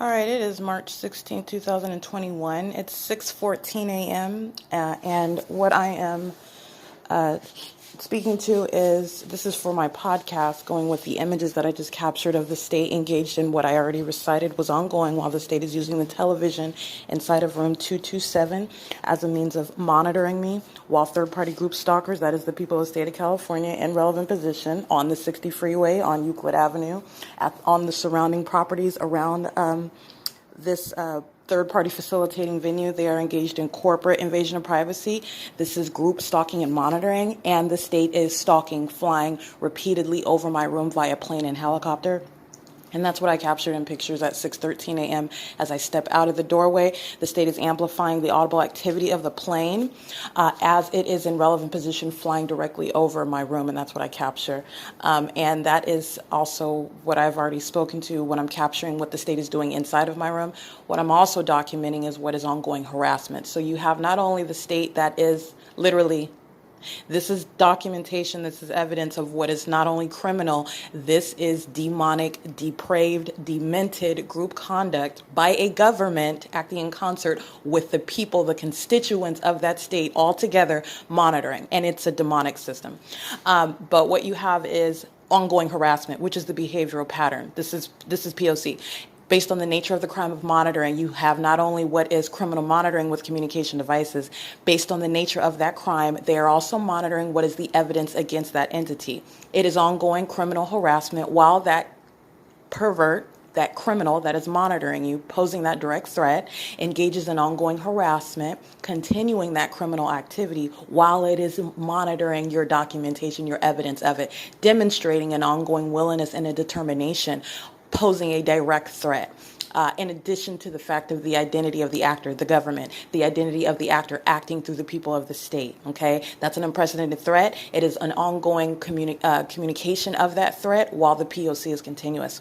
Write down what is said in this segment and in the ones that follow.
All right, it is March 16, 2021. It's 6:14 a.m. And what I am speaking to this is for my podcast, going with the images that I just captured of the state engaged in what I already recited was ongoing while the state is using the television inside of room 227 as a means of monitoring me, while third-party group stalkers, that is the people of the state of California, in relevant position on the 60 freeway, on Euclid Avenue, on the surrounding properties around this third-party facilitating venue. They are engaged in corporate invasion of privacy. This is group stalking and monitoring, and the state is stalking, flying repeatedly over my room via plane and helicopter. And that's what I captured in pictures at 6:13 a.m. As I step out of the doorway. The state is amplifying the audible activity of the plane as it is in relevant position flying directly over my room, and that's what I capture. And that is also what I've already spoken to when I'm capturing what the state is doing inside of my room. What I'm also documenting is what is ongoing harassment. So you have not only the state that is literally, this is documentation, this is evidence of what is not only criminal, this is demonic, depraved, demented group conduct by a government acting in concert with the people, the constituents of that state, all together monitoring, and it's a demonic system. But what you have is ongoing harassment, which is the behavioral pattern. This is P.O.C. Based on the nature of the crime of monitoring, you have not only what is criminal monitoring with communication devices. Based on the nature of that crime, they are also monitoring what is the evidence against that entity. It is ongoing criminal harassment while that pervert, that criminal that is monitoring you, posing that direct threat, engages in ongoing harassment, continuing that criminal activity while it is monitoring your documentation, your evidence of it, demonstrating an ongoing willingness and a determination, posing a direct threat. In addition to the fact of the identity of the actor, the government, the identity of the actor acting through the people of the state, okay? That's an unprecedented threat. It is an ongoing communication of that threat while the P.O.C. is continuous.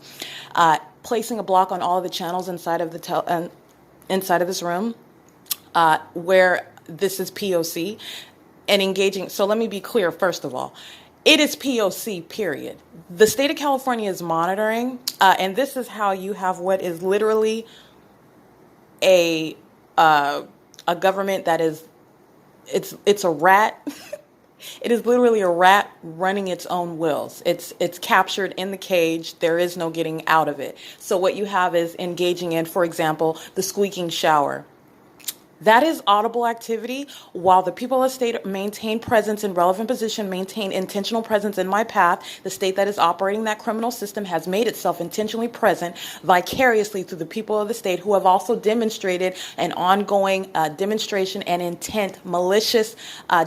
Placing a block on all of the channels inside of inside of this room where this is P.O.C. and engaging. So let me be clear, first of all. It is P.O.C., period. The state of California is monitoring, and this is how you have what is literally a government that is, it's a rat. It is literally a rat running its own wills. It's captured in the cage. There is no getting out of it. So what you have is engaging in, for example, the squeaking shower. That is audible activity while the people of the state maintain presence in relevant position, maintain intentional presence in my path. The state that is operating that criminal system has made itself intentionally present vicariously through the people of the state who have also demonstrated an ongoing demonstration and intent, malicious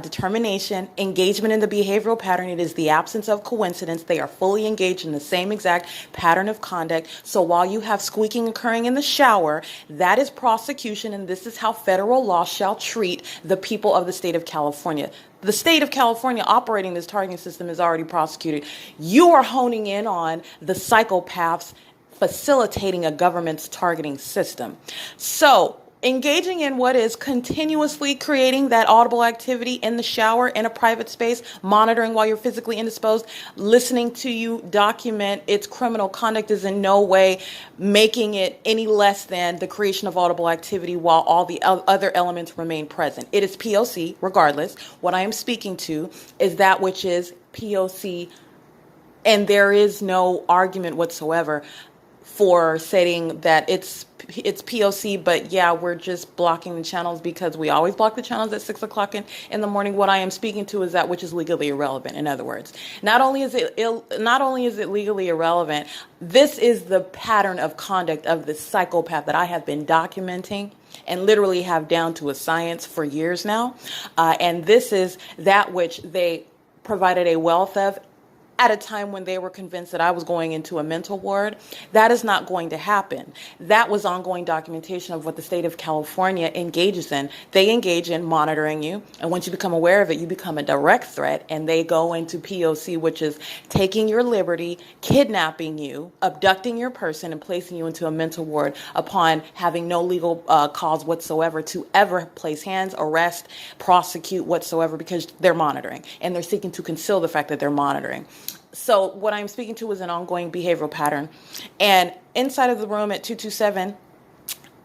determination, engagement in the behavioral pattern. It is the absence of coincidence. They are fully engaged in the same exact pattern of conduct. So while you have squeaking occurring in the shower, that is prosecution, and this is how federal law shall treat the people of the state of California. The state of California operating this targeting system is already prosecuted. You are honing in on the psychopaths facilitating a government's targeting system. So engaging in what is continuously creating that audible activity in the shower, in a private space, monitoring while you're physically indisposed, listening to you document its criminal conduct is in no way making it any less than the creation of audible activity while all the other elements remain present. It is P.O.C. regardless. What I am speaking to is that which is P.O.C. and there is no argument whatsoever for saying that it's P.O.C., but yeah, we're just blocking the channels because we always block the channels at 6 o'clock in the morning. What I am speaking to is that which is legally irrelevant. In other words, not only is it legally irrelevant, this is the pattern of conduct of the psychopath that I have been documenting and literally have down to a science for years now. And this is that which they provided a wealth of at a time when they were convinced that I was going into a mental ward. That is not going to happen. That was ongoing documentation of what the state of California engages in. They engage in monitoring you, and once you become aware of it, you become a direct threat, and they go into P.O.C., which is taking your liberty, kidnapping you, abducting your person, and placing you into a mental ward upon having no legal cause whatsoever to ever place hands, arrest, prosecute whatsoever, because they're monitoring, and they're seeking to conceal the fact that they're monitoring. So what I'm speaking to is an ongoing behavioral pattern. And inside of the room at 227,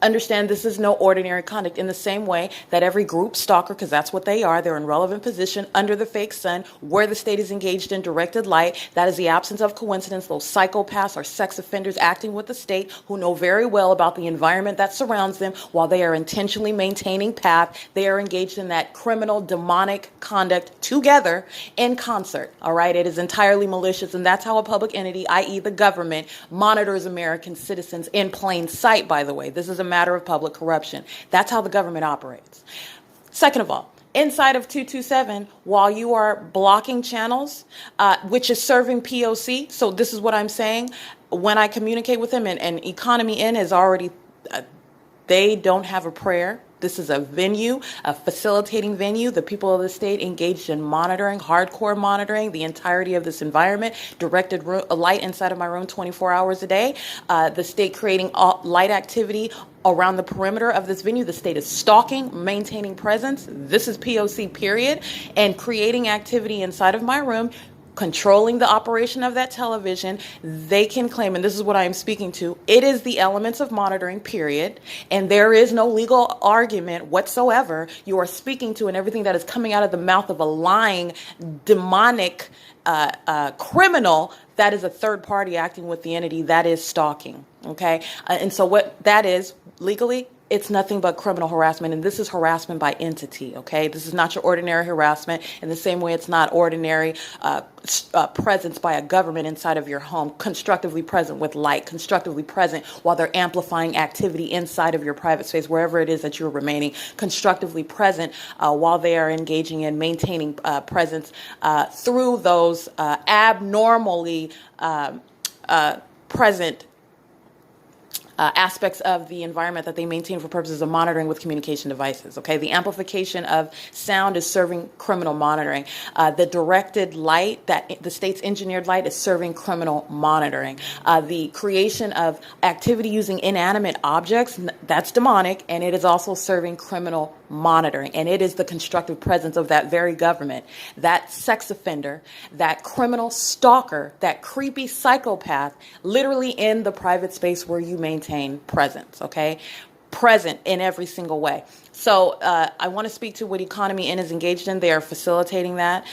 Understand this is no ordinary conduct in the same way that every group stalker, because that's what they are, they're in relevant position under the fake sun where the state is engaged in directed light. That is the absence of coincidence. Those psychopaths are sex offenders acting with the state who know very well about the environment that surrounds them while they are intentionally maintaining path. They are engaged in that criminal, demonic conduct together in concert. All right. It is entirely malicious. And that's how a public entity, i.e. the government, monitors American citizens in plain sight, by the way. This is a matter of public corruption. That's how the government operates. Second of all, inside of 227, while you are blocking channels, which is serving P.O.C., so this is what I'm saying, when I communicate with them, and Economy N is already, they don't have a prayer. This is a venue, a facilitating venue. The people of the state engaged in monitoring, hardcore monitoring, the entirety of this environment, directed light inside of my room 24 hours a day. The state creating light activity around the perimeter of this venue. The state is stalking, maintaining presence. This is P.O.C. period. And creating activity inside of my room, controlling the operation of that television. They can claim, and this is what I am speaking to, it is the elements of monitoring, period. And there is no legal argument whatsoever. You are speaking to, and everything that is coming out of the mouth of a lying, demonic criminal, that is a third party acting with the entity, that is stalking. Okay. And so what that is legally, it's nothing but criminal harassment, and this is harassment by entity, okay? This is not your ordinary harassment in the same way it's not ordinary presence by a government inside of your home, constructively present with light, constructively present while they're amplifying activity inside of your private space, wherever it is that you're remaining, constructively present while they are engaging in maintaining presence through those abnormally present aspects of the environment that they maintain for purposes of monitoring with communication devices. Okay, the amplification of sound is serving criminal monitoring. The directed light, that the state's engineered light, is serving criminal monitoring. The creation of activity using inanimate objects, that's demonic, and it is also serving criminal monitoring. And it is the constructive presence of that very government, that sex offender, that criminal stalker, that creepy psychopath, literally in the private space where you maintain presence, okay? Present in every single way. So I want to speak to what Economy N is engaged in. They are facilitating that,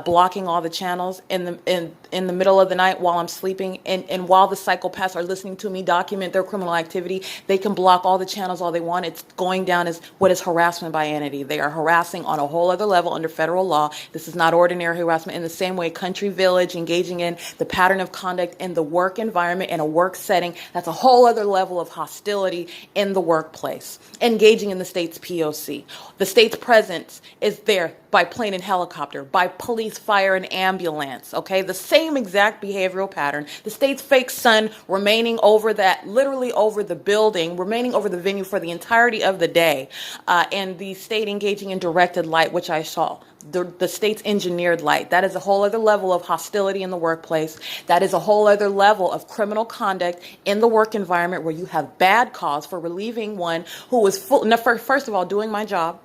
blocking all the channels in the middle of the night while I'm sleeping, and while the psychopaths are listening to me document their criminal activity, they can block all the channels all they want. It's going down as what is harassment by entity. They are harassing on a whole other level under federal law. This is not ordinary harassment. In the same way, Country Village engaging in the pattern of conduct in the work environment, in a work setting, that's a whole other level of hostility in the workplace. Engaging in the state's P.O.C. The state's presence is there by plane and helicopter, by police, fire, and ambulance, okay? The same exact behavioral pattern. The state's fake sun remaining over that, literally over the building, remaining over the venue for the entirety of the day, and the state engaging in directed light, which I saw. The state's engineered light. That is a whole other level of hostility in the workplace. That is a whole other level of criminal conduct in the work environment where you have bad cause for relieving one who was first of all, doing my job,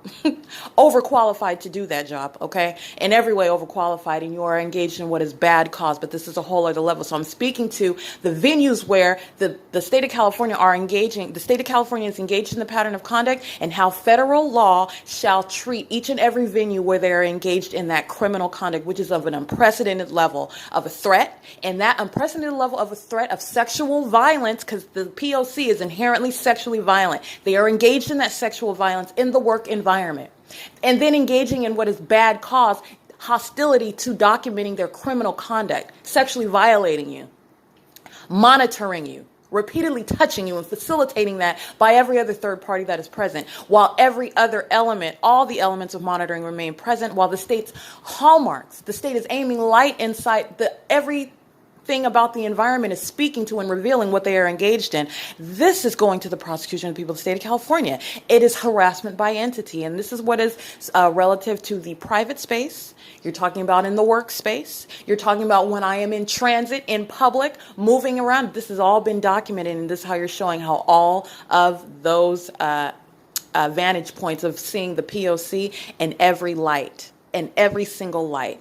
overqualified to do that job, okay? In every way overqualified, and you are engaged in what is bad cause, but this is a whole other level. So I'm speaking to the venues where the state of California are engaging, the state of California is engaged in the pattern of conduct, and how federal law shall treat each and every venue where they are engaged in that criminal conduct, which is of an unprecedented level of a threat, and that unprecedented level of a threat of sexual violence, because the P.O.C. is inherently sexually violent. They are engaged in that sexual violence in the work environment, and then engaging in what is bad cause, hostility to documenting their criminal conduct, sexually violating you, monitoring you, repeatedly touching you, and facilitating that by every other third party that is present, while every other element, all the elements of monitoring remain present, while the state's hallmarks, the state is aiming light inside everything about the environment is speaking to and revealing what they are engaged in. This is going to the prosecution of the people of the state of California. It is harassment by entity, and this is what is relative to the private space. You're talking about in the workspace. You're talking about when I am in transit, in public, moving around. This has all been documented, and this is how you're showing how all of those vantage points of seeing the P.O.C. in every light, in every single light.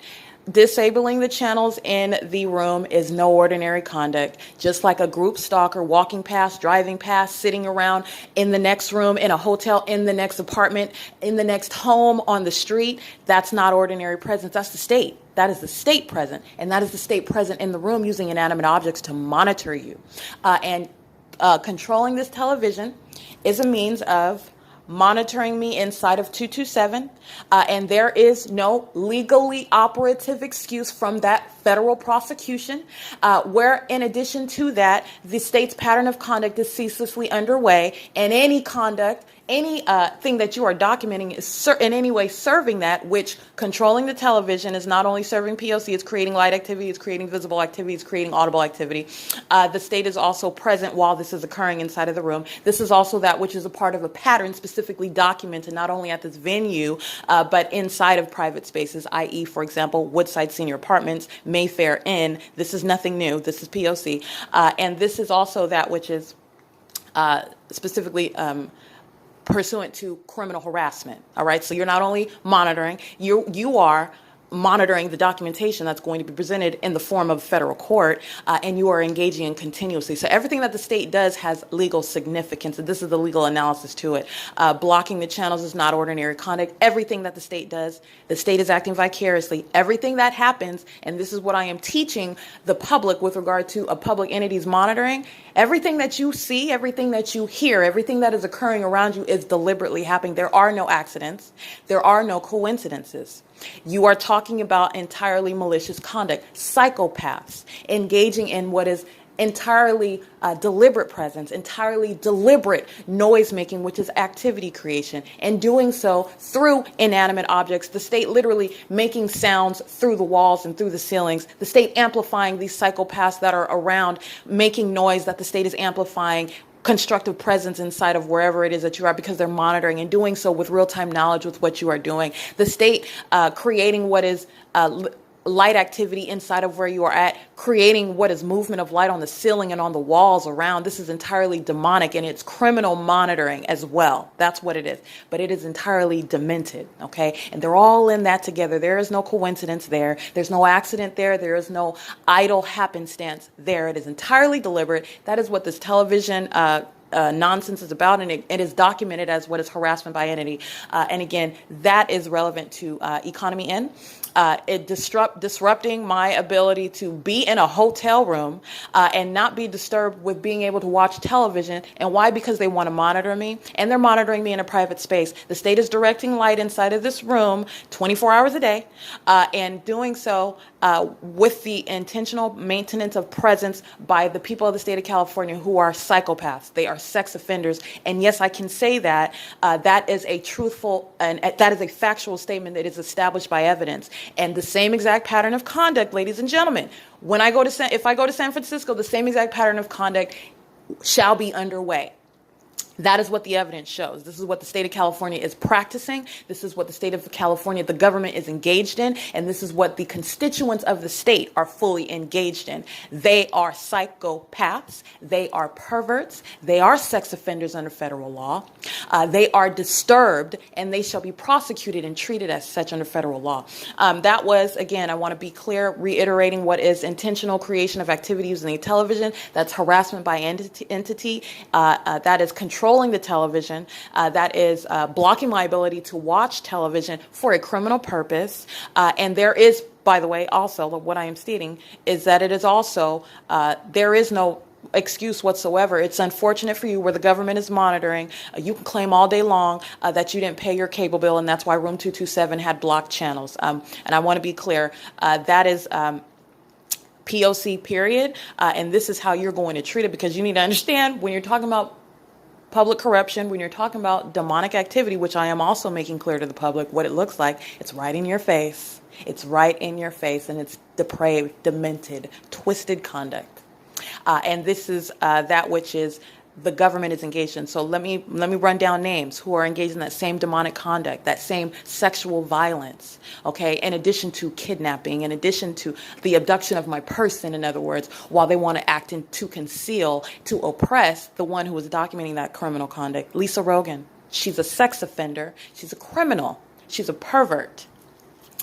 Disabling the channels in the room is no ordinary conduct. Just like a group stalker walking past, driving past, sitting around in the next room, in a hotel, in the next apartment, in the next home, on the street, that's not ordinary presence. That's the state. That is the state present. And that is the state present in the room using inanimate objects to monitor you. And controlling this television is a means of monitoring me inside of 227, and there is no legally operative excuse from that federal prosecution, where in addition to that, the state's pattern of conduct is ceaselessly underway, and any conduct, any thing that you are documenting is in any way serving that, which controlling the television is not only serving P.O.C, it's creating light activity, it's creating visible activity, it's creating audible activity. The state is also present while this is occurring inside of the room. This is also that which is a part of a pattern specifically documented not only at this venue, but inside of private spaces, i.e., for example, Woodside Senior Apartments, Mayfair Inn. This is nothing new. This is P.O.C. And this is also that which is specifically pursuant to criminal harassment. All right. So you're not only monitoring, you are monitoring the documentation that's going to be presented in the form of federal court, and you are engaging in continuously. So everything that the state does has legal significance, and this is the legal analysis to it. Blocking the channels is not ordinary conduct. Everything that the state does, the state is acting vicariously. Everything that happens, and this is what I am teaching the public with regard to a public entity's monitoring, everything that you see, everything that you hear, everything that is occurring around you is deliberately happening. There are no accidents. There are no coincidences. You are talking about entirely malicious conduct, psychopaths engaging in what is entirely deliberate presence, entirely deliberate noise making, which is activity creation, and doing so through inanimate objects. The state literally making sounds through the walls and through the ceilings. The state amplifying these psychopaths that are around, making noise that the state is amplifying. Constructive presence inside of wherever it is that you are, because they're monitoring and doing so with real-time knowledge with what you are doing. The state creating what is light activity inside of where you are at, creating what is movement of light on the ceiling and on the walls around. This is entirely demonic, and it's criminal monitoring as well. That's what it is. But it is entirely demented, okay? And they're all in that together. There is no coincidence there. There's no accident there. There is no idle happenstance there. It is entirely deliberate. That is what this television nonsense is about, and it is documented as what is harassment by entity. And again, that is relevant to economy in. It disrupting my ability to be in a hotel room and not be disturbed with being able to watch television. And why? Because they want to monitor me, and they're monitoring me in a private space. The state is directing light inside of this room 24 hours a day, and doing so with the intentional maintenance of presence by the people of the state of California who are psychopaths. They are sex offenders. And yes, I can say that that is a truthful and that is a factual statement that is established by evidence. And the same exact pattern of conduct, ladies and gentlemen, if I go to San Francisco, the same exact pattern of conduct shall be underway. That is what the evidence shows. This is what the state of California is practicing. This is what the state of California, the government, is engaged in. And this is what the constituents of the state are fully engaged in. They are psychopaths. They are perverts. They are sex offenders under federal law. They are disturbed, and they shall be prosecuted and treated as such under federal law. That was, again, I want to be clear, reiterating what is intentional creation of activity using the television. That's harassment by entity. That is controlling the television, that is blocking my ability to watch television for a criminal purpose. And there is, by the way, also what I am stating is that it is also, there is no excuse whatsoever. It's unfortunate for you where the government is monitoring. You can claim all day long that you didn't pay your cable bill, and that's why Room 227 had blocked channels. And I want to be clear, that is P.O.C. period. And this is how you're going to treat it, because you need to understand when you're talking about public corruption, when you're talking about demonic activity, which I am also making clear to the public what it looks like, it's right in your face. It's right in your face, and it's depraved, demented, twisted conduct. And this is that which is the government is engaged in. So let me run down names who are engaged in that same demonic conduct, that same sexual violence, okay, in addition to kidnapping, in addition to the abduction of my person, in other words, while they want to act to conceal, to oppress the one who was documenting that criminal conduct. Lisa Rogan, she's a sex offender, she's a criminal, she's a pervert,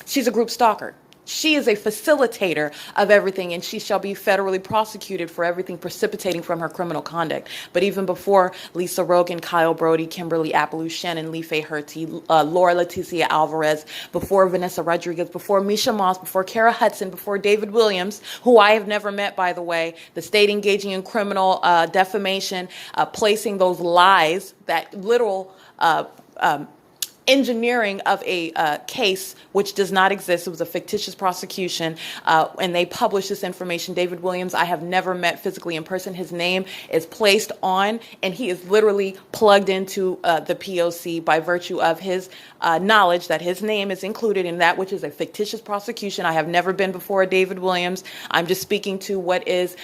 she's a group stalker. She is a facilitator of everything, and she shall be federally prosecuted for everything precipitating from her criminal conduct. But even before Lisa Rogan, Kyle Brody, Kimberly Applewhite, Shannon Lee Faye Herty, Laura Leticia Alvarez, before Vanessa Rodriguez, before Misha Moss, before Kara Hudson, before David Williams, who I have never met, by the way, the state engaging in criminal defamation, placing those lies, that literal engineering of a case which does not exist. It was a fictitious prosecution, and they published this information. David Williams, I have never met physically in person. His name is placed on, and he is literally plugged into the P.O.C. by virtue of his knowledge that his name is included in that which is a fictitious prosecution. I have never been before David Williams. I'm just speaking to what is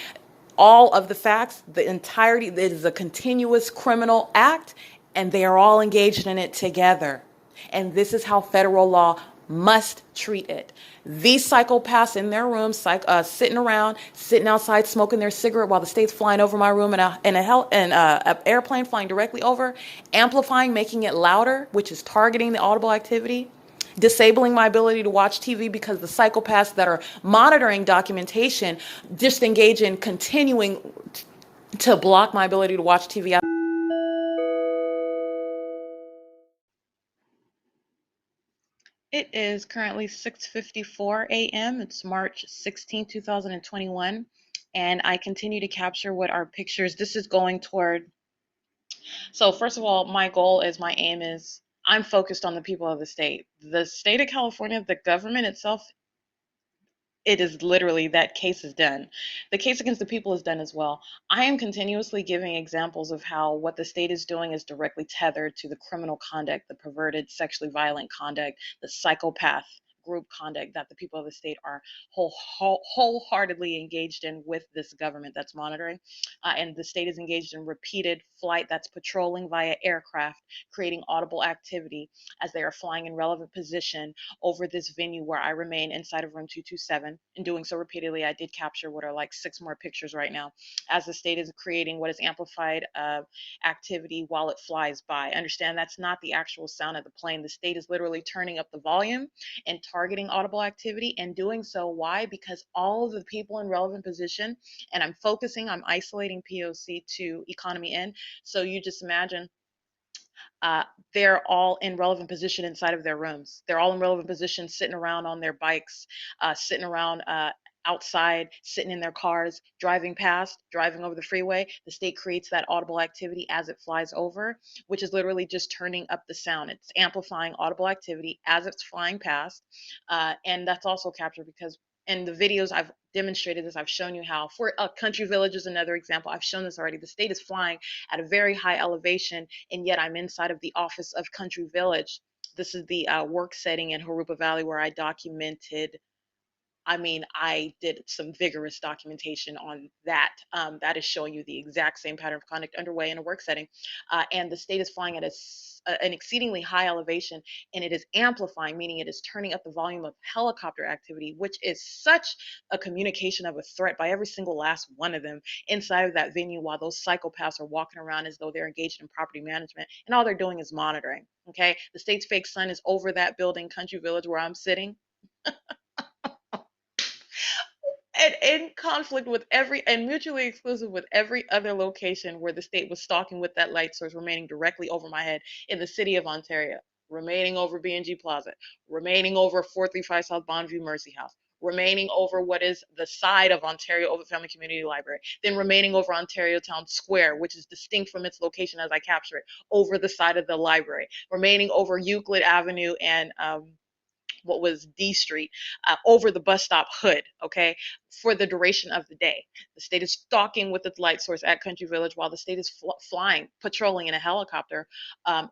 all of the facts, the entirety. It is a continuous criminal act, and they are all engaged in it together. And this is how federal law must treat it. These psychopaths in their rooms, sitting outside, smoking their cigarette while the state's flying over my room and an airplane flying directly over, amplifying, making it louder, which is targeting the audible activity, disabling my ability to watch TV because the psychopaths that are monitoring documentation just engage in continuing to block my ability to watch TV. It is currently 6:54 a.m. It's March 16, 2021, and I continue to capture what our pictures. This is going toward. So first of all, my aim is I'm focused on the people of the state. The state of California, the government itself, it is literally that case is done. The case against the people is done as well. I am continuously giving examples of how what the state is doing is directly tethered to the criminal conduct, the perverted, sexually violent conduct, the psychopath group conduct that the people of the state are wholeheartedly engaged in with this government that's monitoring. And the state is engaged in repeated flight that's patrolling via aircraft, creating audible activity as they are flying in relevant position over this venue where I remain inside of room 227. In doing so repeatedly, I did capture what are like 6 more pictures right now as the state is creating what is amplified activity while it flies by. Understand that's not the actual sound of the plane. The state is literally turning up the volume and targeting audible activity, and doing so. Why? Because all of the people in relevant position, and I'm isolating P.O.C to economy N. So you just imagine they're all in relevant position inside of their rooms. They're all in relevant position, sitting around on their bikes, sitting around outside, sitting in their cars, driving past, driving over the freeway. The state creates that audible activity as it flies over, which is literally just turning up the sound. It's amplifying audible activity as it's flying past. And that's also captured because in the videos I've demonstrated this. I've shown you how. For Country Village is another example. I've shown this already. The state is flying at a very high elevation, and yet I'm inside of the office of Country Village. This is the work setting in Harupa Valley where I documented. I did some vigorous documentation on that. That is showing you the exact same pattern of conduct underway in a work setting. And the state is flying at an exceedingly high elevation, and it is amplifying, meaning it is turning up the volume of helicopter activity, which is such a communication of a threat by every single last one of them inside of that venue while those psychopaths are walking around as though they're engaged in property management, and all they're doing is monitoring. Okay, the state's fake sun is over that building, Country Village, where I'm sitting, and in conflict with every and mutually exclusive with every other location where the state was stalking with that light source remaining directly over my head in the city of Ontario, remaining over B&G Plaza, remaining over 435 South Bonneview Mercy House, remaining over what is the side of Ontario Ovitt Family Community Library, then remaining over Ontario Town Square, which is distinct from its location as I capture it, over the side of the library, remaining over Euclid Avenue and what was D Street, over the bus stop hood, okay, for the duration of the day. The state is stalking with its light source at Country Village while the state is flying, patrolling in a helicopter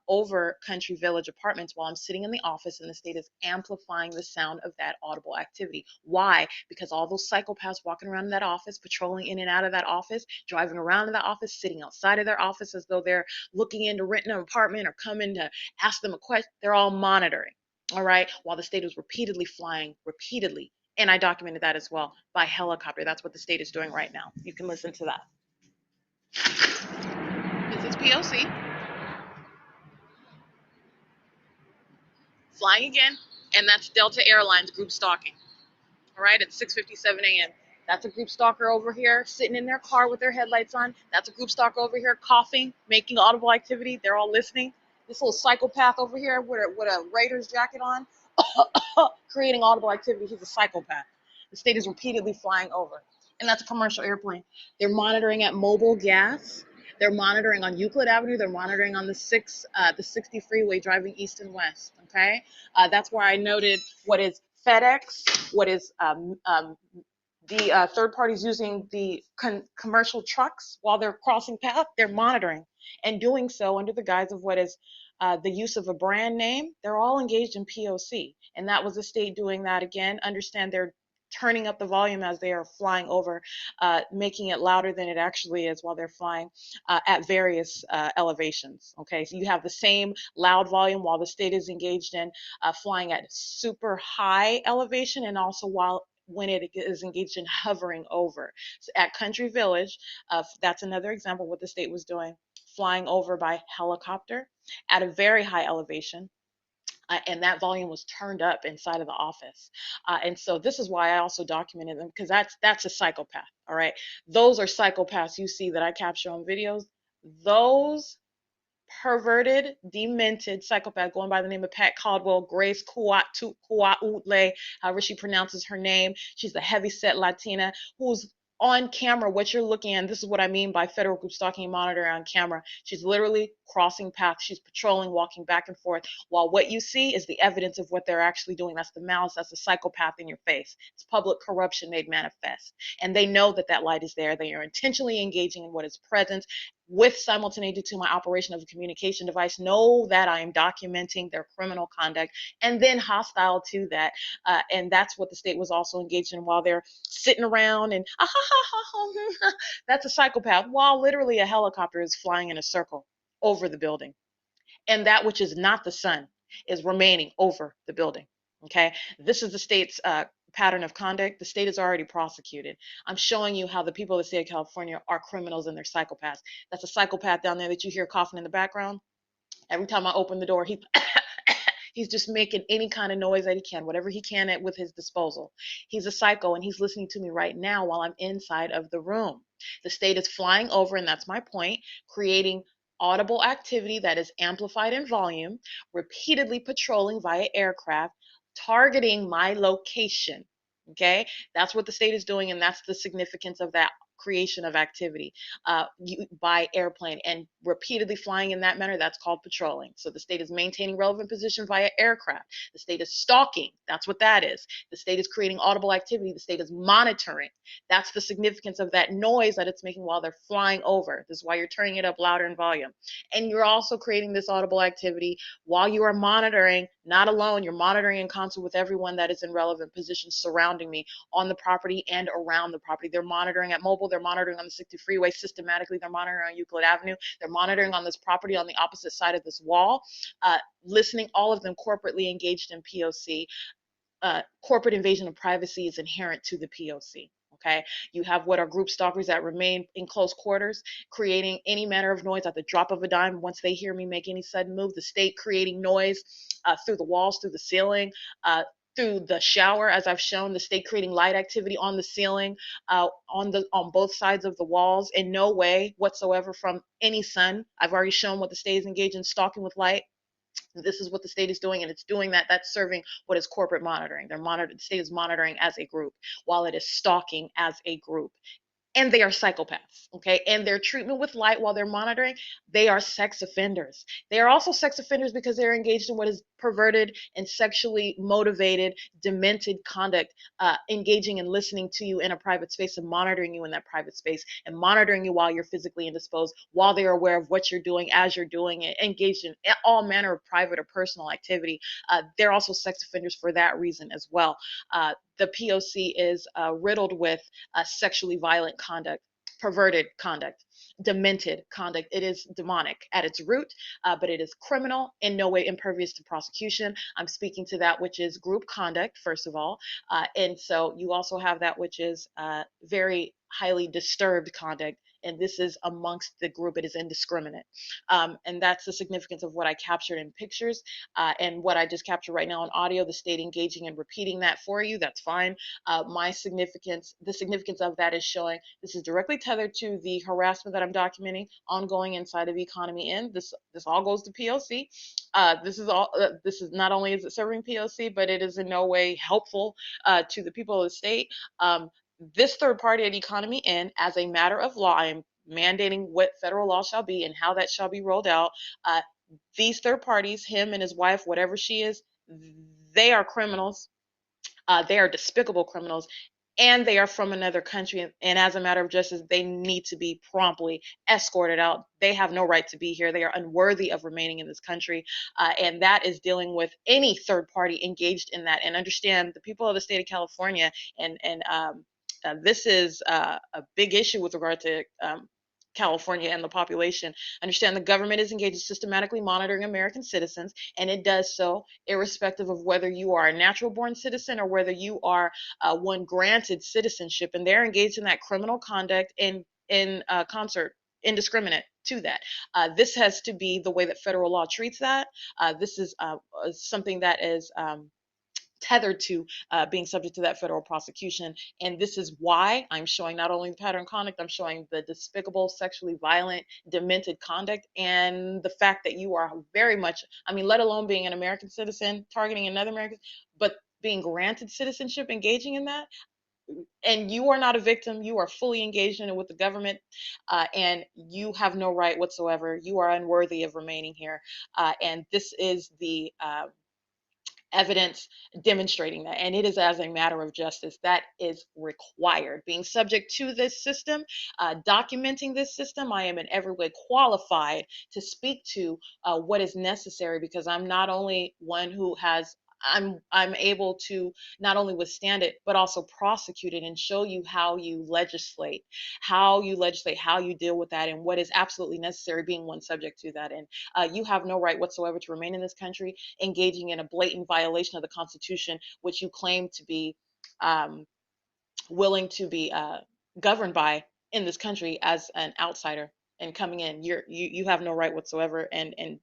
over Country Village apartments while I'm sitting in the office, and the state is amplifying the sound of that audible activity. Why? Because all those psychopaths walking around in that office, patrolling in and out of that office, driving around in that office, sitting outside of their office as though they're looking into renting an apartment or coming to ask them a question, they're all monitoring. All right, while the state was repeatedly flying, repeatedly, and I documented that as well by helicopter. That's what the state is doing right now. You can listen to that. This is P.O.C. flying again, and that's Delta Airlines group stalking. all right, at 6:57 a.m. That's a group stalker over here sitting in their car with their headlights on. That's a group stalker over here coughing, making audible activity. They're all listening. This little psychopath over here with a Raiders jacket on, creating audible activity. He's a psychopath. The state is repeatedly flying over. And that's a commercial airplane. They're monitoring at Mobile Gas. They're monitoring on Euclid Avenue. They're monitoring on the 60 freeway driving east and west. Okay, that's where I noted what is FedEx, what is the third parties using the commercial trucks while they're crossing path. They're monitoring and doing so under the guise of what is the use of a brand name. They're all engaged in P.O.C. And that was the state doing that again. Understand they're turning up the volume as they are flying over, making it louder than it actually is while they're flying at various elevations. Okay, so you have the same loud volume while the state is engaged in flying at super high elevation, and also when it is engaged in hovering over. So at Country Village, that's another example of what the state was doing, flying over by helicopter at a very high elevation. And that volume was turned up inside of the office. And so this is why I also documented them, because that's a psychopath. All right. Those are psychopaths you see that I capture on videos. Those perverted, demented psychopath going by the name of Pat Caldwell, Grace Kuautle, however she pronounces her name. She's a heavy-set Latina who's on camera. What you're looking at, this is what I mean by federal group stalking and monitoring on camera. She's literally crossing paths. She's patrolling, walking back and forth, while what you see is the evidence of what they're actually doing. That's the malice. That's the psychopath in your face. It's public corruption made manifest. And they know that that light is there. They are intentionally engaging in what is present with simultaneity to my operation of a communication device. Know that I am documenting their criminal conduct and then hostile to that. And that's what the state was also engaged in while they're sitting around and that's a psychopath, while literally a helicopter is flying in a circle over the building. And that which is not the sun is remaining over the building. Okay, this is the state's pattern of conduct. The state is already prosecuted. I'm showing you how the people of the state of California are criminals and they're psychopaths. That's a psychopath down there that you hear coughing in the background. Every time I open the door, he's just making any kind of noise that he can, whatever he can at with his disposal. He's a psycho, and he's listening to me right now while I'm inside of the room. The state is flying over, and that's my point, creating audible activity that is amplified in volume, repeatedly patrolling via aircraft, targeting my location. Okay, that's what the state is doing, and that's the significance of that creation of activity by airplane, and repeatedly flying in that manner. That's called patrolling. So the state is maintaining relevant position via aircraft. The state is stalking. That's what that is. The state is creating audible activity. The state is monitoring. That's the significance of that noise that it's making while they're flying over. This is why you're turning it up louder in volume. And you're also creating this audible activity while you are monitoring, not alone, you're monitoring in concert with everyone that is in relevant positions surrounding me on the property and around the property. They're monitoring at Mobile. They're monitoring on the 60 freeway systematically. They're monitoring on Euclid Avenue. They're monitoring on this property on the opposite side of this wall, listening, all of them corporately engaged in P.O.C. Corporate invasion of privacy is inherent to the P.O.C. Okay, you have what are group stalkers that remain in close quarters, creating any manner of noise at the drop of a dime. Once they hear me make any sudden move, the state creating noise through the walls, through the ceiling, through the shower, as I've shown, the state creating light activity on the ceiling, on both sides of the walls, in no way whatsoever from any sun. I've already shown what the state is engaged in, stalking with light. This is what the state is doing, and it's doing that. That's serving what is corporate monitoring. The state is monitoring as a group, while it is stalking as a group. And they are psychopaths, okay? And their treatment with light while they're monitoring, they are sex offenders. They are also sex offenders because they're engaged in what is perverted and sexually motivated, demented conduct, engaging and listening to you in a private space and monitoring you in that private space and monitoring you while you're physically indisposed, while they're aware of what you're doing as you're doing it, engaged in all manner of private or personal activity. They're also sex offenders for that reason as well. The P.O.C. is riddled with sexually violent conduct, perverted conduct, demented conduct. It is demonic at its root, but it is criminal, in no way impervious to prosecution. I'm speaking to that which is group conduct, first of all. And so you also have that which is very highly disturbed conduct, and this is amongst the group. It is indiscriminate. And that's the significance of what I captured in pictures, and what I just captured right now in audio, the state engaging and repeating that for you. That's fine. The significance of that is showing this is directly tethered to the harassment that I'm documenting ongoing inside of Economy In. This all goes to P.O.C. This is not only is it serving P.O.C, but it is in no way helpful to the people of the state. This third party at Economy In, as a matter of law, I am mandating what federal law shall be and how that shall be rolled out. These third parties, him and his wife, whatever she is, they are criminals. They are despicable criminals, and they are from another country. And as a matter of justice, they need to be promptly escorted out. They have no right to be here. They are unworthy of remaining in this country. And that is dealing with any third party engaged in that. And understand the people of the state of California, and this is a big issue with regard to California and the population. Understand the government is engaged in systematically monitoring American citizens, and it does so irrespective of whether you are a natural born citizen or whether you are one granted citizenship, and they're engaged in that criminal conduct in concert, indiscriminate to that. This has to be the way that federal law treats that. This is something that is tethered to being subject to that federal prosecution. And this is why I'm showing not only the pattern conduct, I'm showing the despicable, sexually violent, demented conduct, and the fact that you are very much, I mean, let alone being an American citizen, targeting another American, but being granted citizenship, engaging in that. And you are not a victim. You are fully engaged in it with the government, and you have no right whatsoever. You are unworthy of remaining here. And this is the evidence demonstrating that, and it is as a matter of justice that is required. Being subject to this system, documenting this system, I am in every way qualified to speak to what is necessary, because I'm not only one who has I'm able to not only withstand it, but also prosecute it and show you how you legislate, how you deal with that, and what is absolutely necessary, being one subject to that. And you have no right whatsoever to remain in this country engaging in a blatant violation of the Constitution, which you claim to be um, willing to be governed by in this country as an outsider and coming in. You have no right whatsoever. And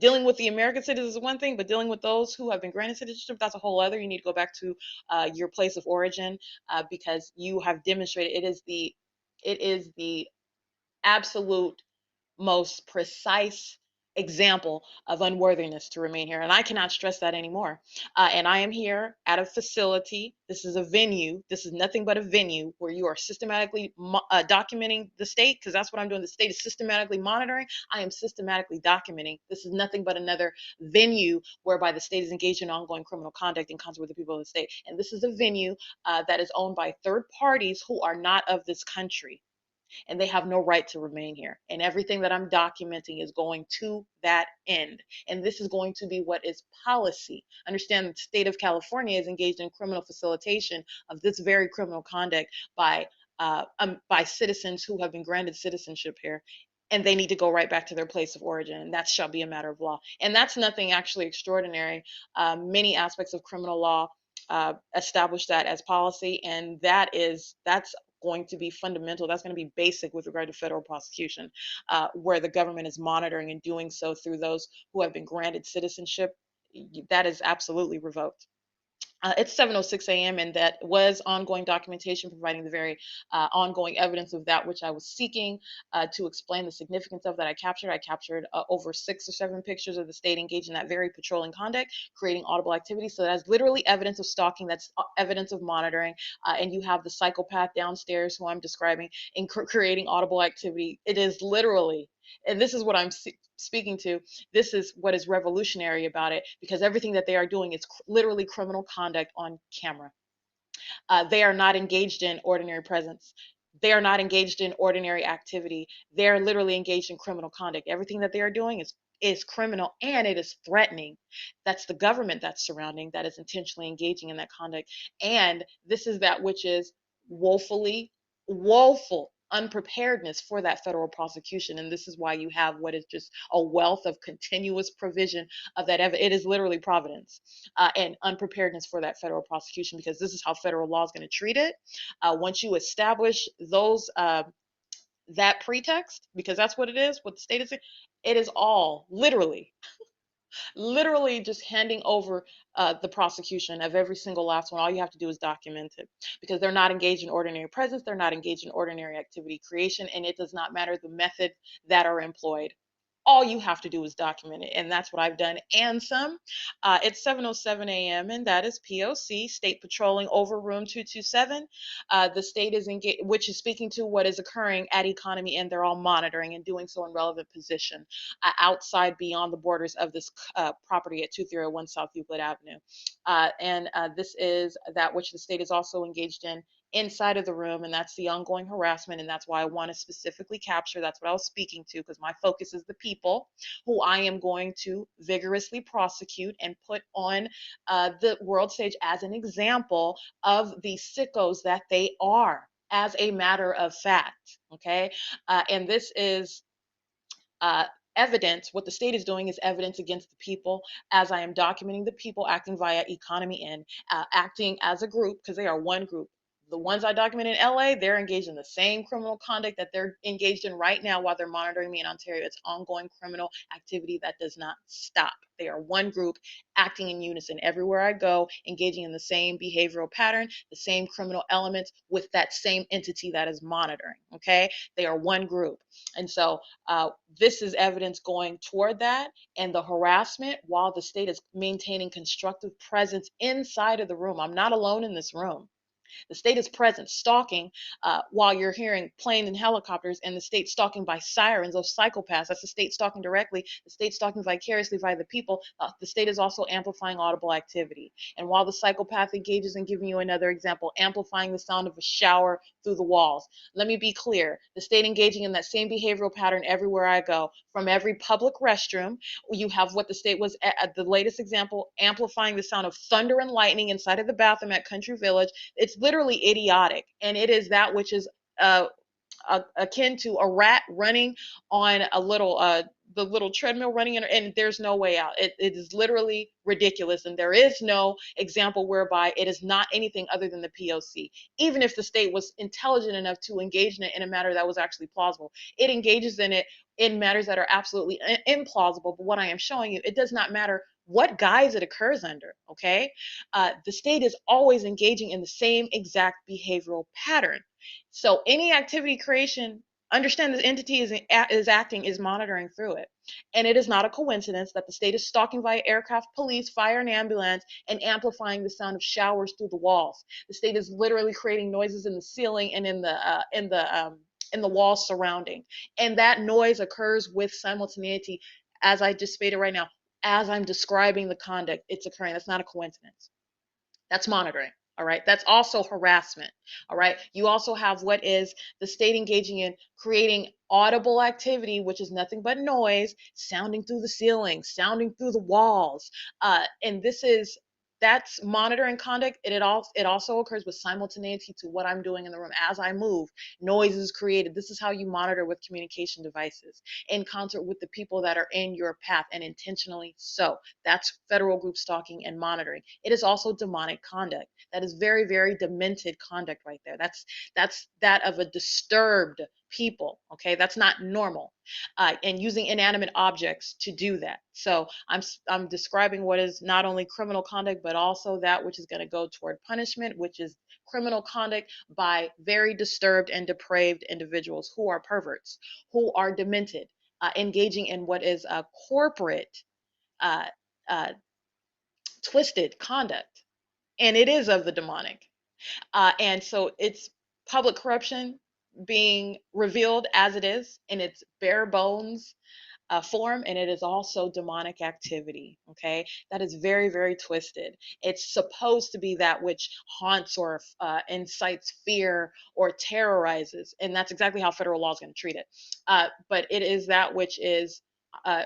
dealing with the American citizens is one thing, but dealing with those who have been granted citizenship, that's a whole other. You need to go back to your place of origin, because you have demonstrated it is the absolute most precise example of unworthiness to remain here. And I cannot stress that anymore. And I am here at a facility. This is a venue. This is nothing but a venue where you are systematically documenting the state, because that's what I'm doing. The state is systematically monitoring. I am systematically documenting. This is nothing but another venue whereby the state is engaged in ongoing criminal conduct in concert with the people of the state. And this is a venue that is owned by third parties who are not of this country, and they have no right to remain here. And everything that I'm documenting is going to that end. And this is going to be what is policy. Understand the state of California is engaged in criminal facilitation of this very criminal conduct by citizens who have been granted citizenship here. And they need to go right back to their place of origin. And that shall be a matter of law. And that's nothing actually extraordinary. Many aspects of criminal law establish that as policy, and that's going to be fundamental. That's going to be basic with regard to federal prosecution, where the government is monitoring and doing so through those who have been granted citizenship. That is absolutely revoked. It's 7:06 a.m. and that was ongoing documentation providing the very ongoing evidence of that which I was seeking to explain the significance of that. I captured over 6 or 7 pictures of the state engaged in that very patrolling conduct, creating audible activity. So that's literally evidence of stalking. That's evidence of monitoring. And you have the psychopath downstairs who I'm describing in creating audible activity. It is literally, and this is what I'm speaking to, this is what is revolutionary about it, because everything that they are doing is literally criminal conduct on camera. They are not engaged in ordinary presence. They are not engaged in ordinary activity. They are literally engaged in criminal conduct. Everything that they are doing is criminal, and it is threatening. That's the government that's surrounding, that is intentionally engaging in that conduct. And this is that which is woeful unpreparedness for that federal prosecution. And this is why you have what is just a wealth of continuous provision of that it is literally providence, and unpreparedness for that federal prosecution, because this is how federal law is going to treat it. Once you establish those That pretext, because that's what it is, what the state is, it is all literally just handing over the prosecution of every single last one. All you have to do is document it, because they're not engaged in ordinary presence, they're not engaged in ordinary activity creation, and it does not matter the method that are employed. All you have to do is document it, and that's what I've done, and some. It's 7:07 a.m., and that is P.O.C. State patrolling over room 227. The state is engaged, which is speaking to what is occurring at economy, and they're all monitoring and doing so in relevant position outside beyond the borders of this property at 2301 South Euclid Avenue. And this is that which the state is also engaged in inside of the room, and that's the ongoing harassment, and that's why I want to specifically capture, that's what I was speaking to, because my focus is the people who I am going to vigorously prosecute and put on the world stage as an example of the sickos that they are, as a matter of fact. Okay. And this is uh, evidence. What the state is doing is evidence against the people, as I am documenting the people acting via economy and acting as a group, because they are one group. The ones I document in LA, they're engaged in the same criminal conduct that they're engaged in right now while they're monitoring me in Ontario. It's ongoing criminal activity that does not stop. They are one group acting in unison everywhere I go, engaging in the same behavioral pattern, the same criminal elements with that same entity that is monitoring. Okay. They are one group. And so this is evidence going toward that. And the harassment, while the state is maintaining constructive presence inside of the room, I'm not alone in this room. The state is present, stalking while you're hearing planes and helicopters, and the state stalking by sirens, those psychopaths. That's the state stalking directly. The state stalking vicariously via the people. The state is also amplifying audible activity. And while the psychopath engages in, giving you another example, amplifying the sound of a shower through the walls. Let me be clear. The state engaging in that same behavioral pattern everywhere I go. From every public restroom, you have what the state was, at the latest example, amplifying the sound of thunder and lightning inside of the bathroom at Country Village. It's literally idiotic, and it is that which is uh, akin to a rat running on a little the little treadmill running in, and there's no way out. It is literally ridiculous, and there is no example whereby it is not anything other than the P.O.C. Even if the state was intelligent enough to engage in it in a manner that was actually plausible, it engages in it in matters that are absolutely implausible. But what I am showing you, it does not matter what guise it occurs under. Okay. The state is always engaging in the same exact behavioral pattern. So any activity creation, understand this entity is acting, is monitoring through it. And it is not a coincidence that the state is stalking via aircraft, police, fire, and ambulance, and amplifying the sound of showers through the walls. The state is literally creating noises in the ceiling and in the walls surrounding. And that noise occurs with simultaneity, as I just stated right now, as I'm describing the conduct, it's occurring. That's not a coincidence. That's monitoring. All right. That's also harassment. All right. You also have what is the state engaging in creating audible activity, which is nothing but noise, sounding through the ceiling, sounding through the walls. And this is, that's monitoring conduct. It also occurs with simultaneity to what I'm doing in the room. As I move, noise is created. This is how you monitor with communication devices in concert with the people that are in your path, and intentionally so. That's federal group stalking and monitoring. It is also demonic conduct. That is very, very demented conduct right there. That's that of a disturbed people. Okay, that's not normal. And using inanimate objects to do that. So I'm describing what is not only criminal conduct, but also that which is going to go toward punishment, which is criminal conduct by very disturbed and depraved individuals who are perverts, who are demented, engaging in what is a corporate uh, uh, twisted conduct, and it is of the demonic. And so it's public corruption being revealed as it is in its bare bones form, and it is also demonic activity. Okay, that is very, very twisted. It's supposed to be that which haunts or incites fear or terrorizes, and that's exactly how federal law is going to treat it. But it is that which is uh,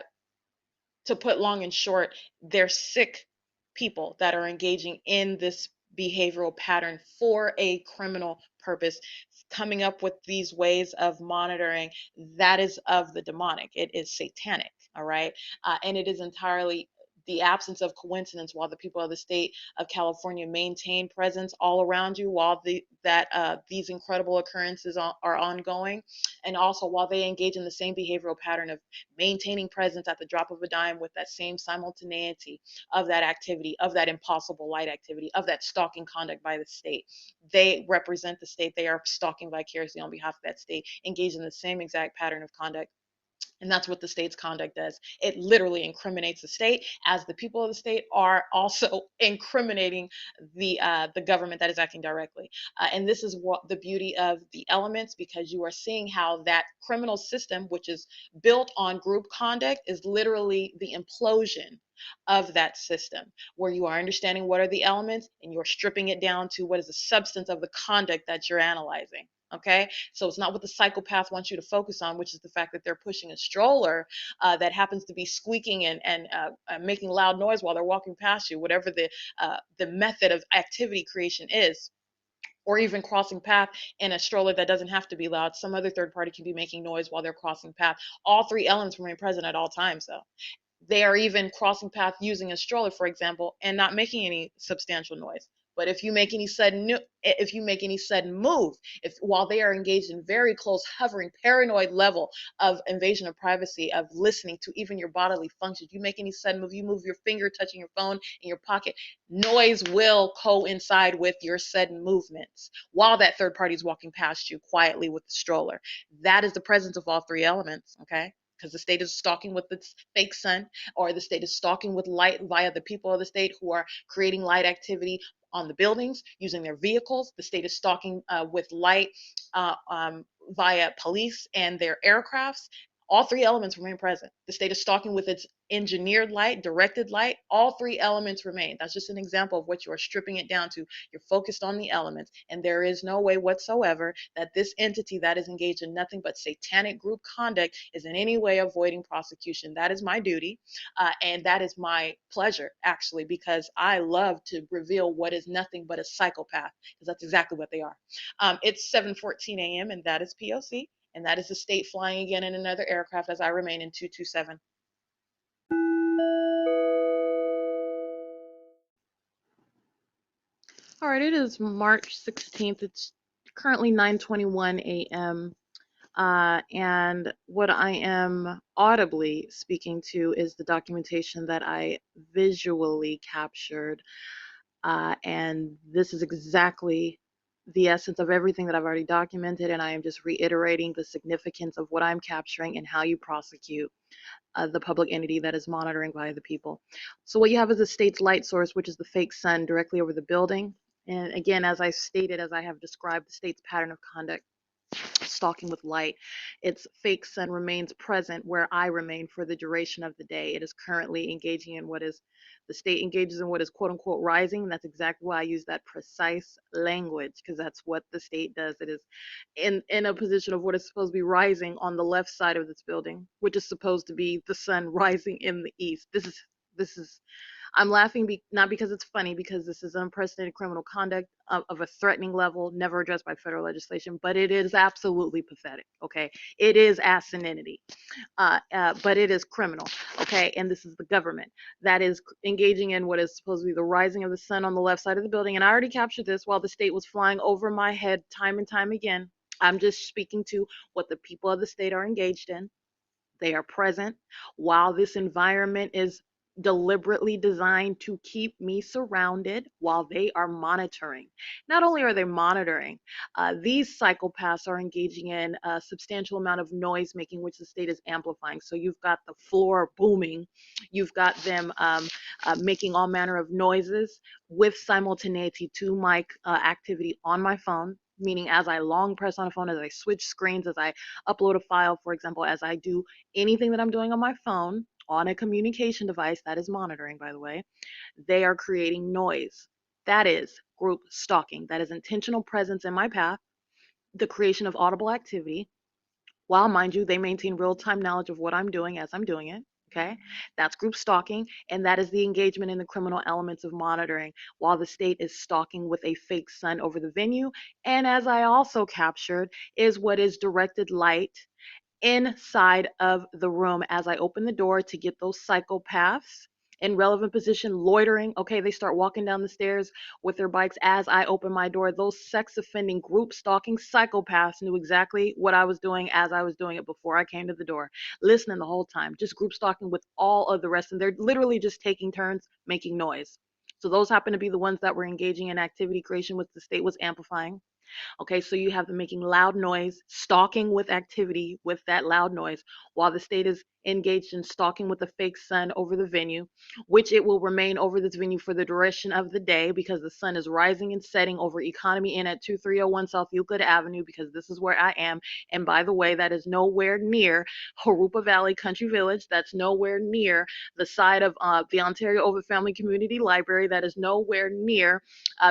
to put long and short, they're sick people that are engaging in this behavioral pattern for a criminal purpose, coming up with these ways of monitoring that is of the demonic. It is satanic, all right? And it is entirely the absence of coincidence, while the people of the state of California maintain presence all around you while these incredible occurrences are ongoing, and also while they engage in the same behavioral pattern of maintaining presence at the drop of a dime with that same simultaneity of that activity, of that impossible light activity, of that stalking conduct by the state. They represent the state. They are stalking vicariously on behalf of that state, engaged in the same exact pattern of conduct. And that's what the state's conduct does. It literally incriminates the state, as the people of the state are also incriminating the government that is acting directly. And this is what the beauty of the elements, because you are seeing how that criminal system, which is built on group conduct, is literally the implosion of that system, where you are understanding what are the elements and you're stripping it down to what is the substance of the conduct that you're analyzing. Okay, so it's not what the psychopath wants you to focus on, which is the fact that they're pushing a stroller that happens to be squeaking and making loud noise while they're walking past you, whatever the method of activity creation is. Or even crossing path in a stroller that doesn't have to be loud. Some other third party can be making noise while they're crossing path. All three elements remain present at all times, though. They are even crossing path using a stroller, for example, and not making any substantial noise. But if you make any sudden move, if while they are engaged in very close, hovering, paranoid level of invasion of privacy, of listening to even your bodily functions, you make any sudden move, you move your finger touching your phone in your pocket, noise will coincide with your sudden movements while that third party is walking past you quietly with the stroller. That is the presence of all three elements, okay? Because the state is stalking with its fake sun, or the state is stalking with light via the people of the state who are creating light activity on the buildings using their vehicles. The state is stalking with light via police and their aircrafts. All three elements remain present. The state is stalking with its engineered light, directed light. All three elements remain. That's just an example of what you are stripping it down to. You're focused on the elements, and there is no way whatsoever that this entity that is engaged in nothing but satanic group conduct is in any way avoiding prosecution. That is my duty, and that is my pleasure, actually, because I love to reveal what is nothing but a psychopath, because that's exactly what they are. It's 7:14 a.m., and that is P.O.C., and that is the state flying again in another aircraft as I remain in 227. All right, it is March 16th. It's currently 9:21 a.m. And what I am audibly speaking to is the documentation that I visually captured. And this is exactly the essence of everything that I've already documented, and I am just reiterating the significance of what I'm capturing and how you prosecute the public entity that is monitoring by the people. So what you have is the state's light source, which is the fake sun directly over the building. And again, as I stated, as I have described the state's pattern of conduct, stalking with light, its fake sun remains present where I remain for the duration of the day. It is currently engaging in what is, the state engages in what is quote unquote rising. And that's exactly why I use that precise language, because that's what the state does. It is in a position of what is supposed to be rising on the left side of this building, which is supposed to be the sun rising in the east. This is I'm laughing not because it's funny, because this is unprecedented criminal conduct of a threatening level, never addressed by federal legislation, but it is absolutely pathetic, okay? It is asininity, but it is criminal, okay? And this is the government that is engaging in what is supposed to be the rising of the sun on the left side of the building. And I already captured this while the state was flying over my head time and time again. I'm just speaking to what the people of the state are engaged in. They are present while this environment is deliberately designed to keep me surrounded while they are monitoring. Not only are they monitoring, these psychopaths are engaging in a substantial amount of noise making, which the state is amplifying. So you've got the floor booming, you've got them making all manner of noises with simultaneity to my activity on my phone. Meaning, as I long press on a phone, as I switch screens, as I upload a file, for example, as I do anything that I'm doing on my phone, on a communication device that is monitoring, by the way, they are creating noise. That is group stalking. That is intentional presence in my path, the creation of audible activity, while, mind you, they maintain real-time knowledge of what I'm doing as I'm doing it. Okay, that's group stalking, and that is the engagement in the criminal elements of monitoring while the state is stalking with a fake sun over the venue. And as I also captured, is what is directed light inside of the room as I open the door to get those psychopaths in relevant position, loitering. Okay, they start walking down the stairs with their bikes as I open my door. Those sex offending, group stalking psychopaths knew exactly what I was doing as I was doing it before I came to the door, listening the whole time, just group stalking with all of the rest. And they're literally just taking turns making noise. So those happen to be the ones that were engaging in activity creation, which the state was amplifying. Okay, so you have them making loud noise, stalking with activity with that loud noise, while the state is engaged in stalking with a fake sun over the venue, which it will remain over this venue for the duration of the day because the sun is rising and setting over Economy Inn at 2301 South Euclid Avenue, because this is where I am. And by the way, that is nowhere near Harupa Valley Country Village. That's nowhere near the side of the Ontario Ovid Family Community Library. That is nowhere near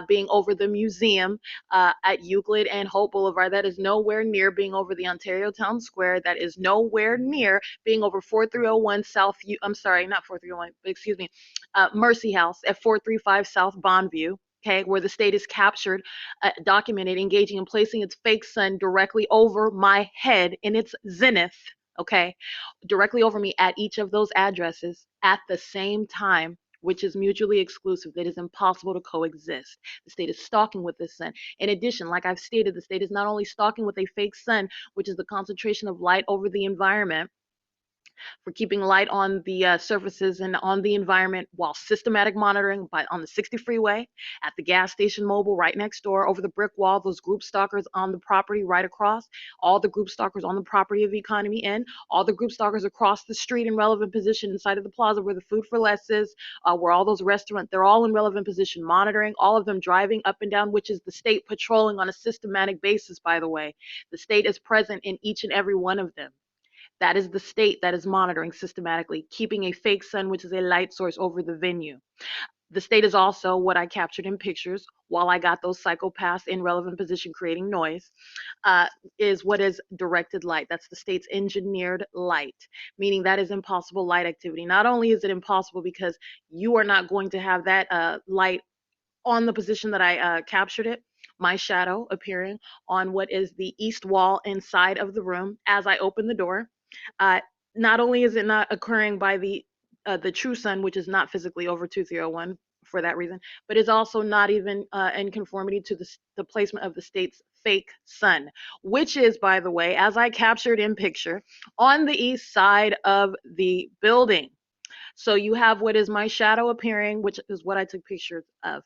being over the museum at Euclid and Hope Boulevard. That is nowhere near being over the Ontario Town Square. That is nowhere near being over 4301 South, I'm sorry, not 4301, excuse me, Mercy House at 435 South Bonneview. Okay, where the state is captured, documented, engaging in placing its fake sun directly over my head in its zenith, okay, directly over me at each of those addresses at the same time, which is mutually exclusive. That is impossible to coexist. The state is stalking with this sun. In addition, like I've stated, the state is not only stalking with a fake sun, which is the concentration of light over the environment, for keeping light on the surfaces and on the environment, while systematic monitoring on the 60 freeway, at the gas station mobile right next door, over the brick wall, those group stalkers on the property right across, all the group stalkers on the property of Economy Inn, all the group stalkers across the street in relevant position inside of the plaza where the Food for Less is, where all those restaurants, they're all in relevant position monitoring, all of them driving up and down, which is the state patrolling on a systematic basis, by the way. The state is present in each and every one of them. That is the state that is monitoring systematically, keeping a fake sun, which is a light source, over the venue. The state is also what I captured in pictures while I got those psychopaths in relevant position creating noise, is what is directed light. That's the state's engineered light, meaning that is impossible light activity. Not only is it impossible because you are not going to have that light on the position that I captured it, my shadow appearing on what is the east wall inside of the room as I open the door. Uh, Not only is it not occurring by the true sun, which is not physically over 2301 for that reason, but it's also not even in conformity to the placement of the state's fake sun, which is, by the way, as I captured in picture, on the east side of the building. So you have what is my shadow appearing, which is what I took pictures of.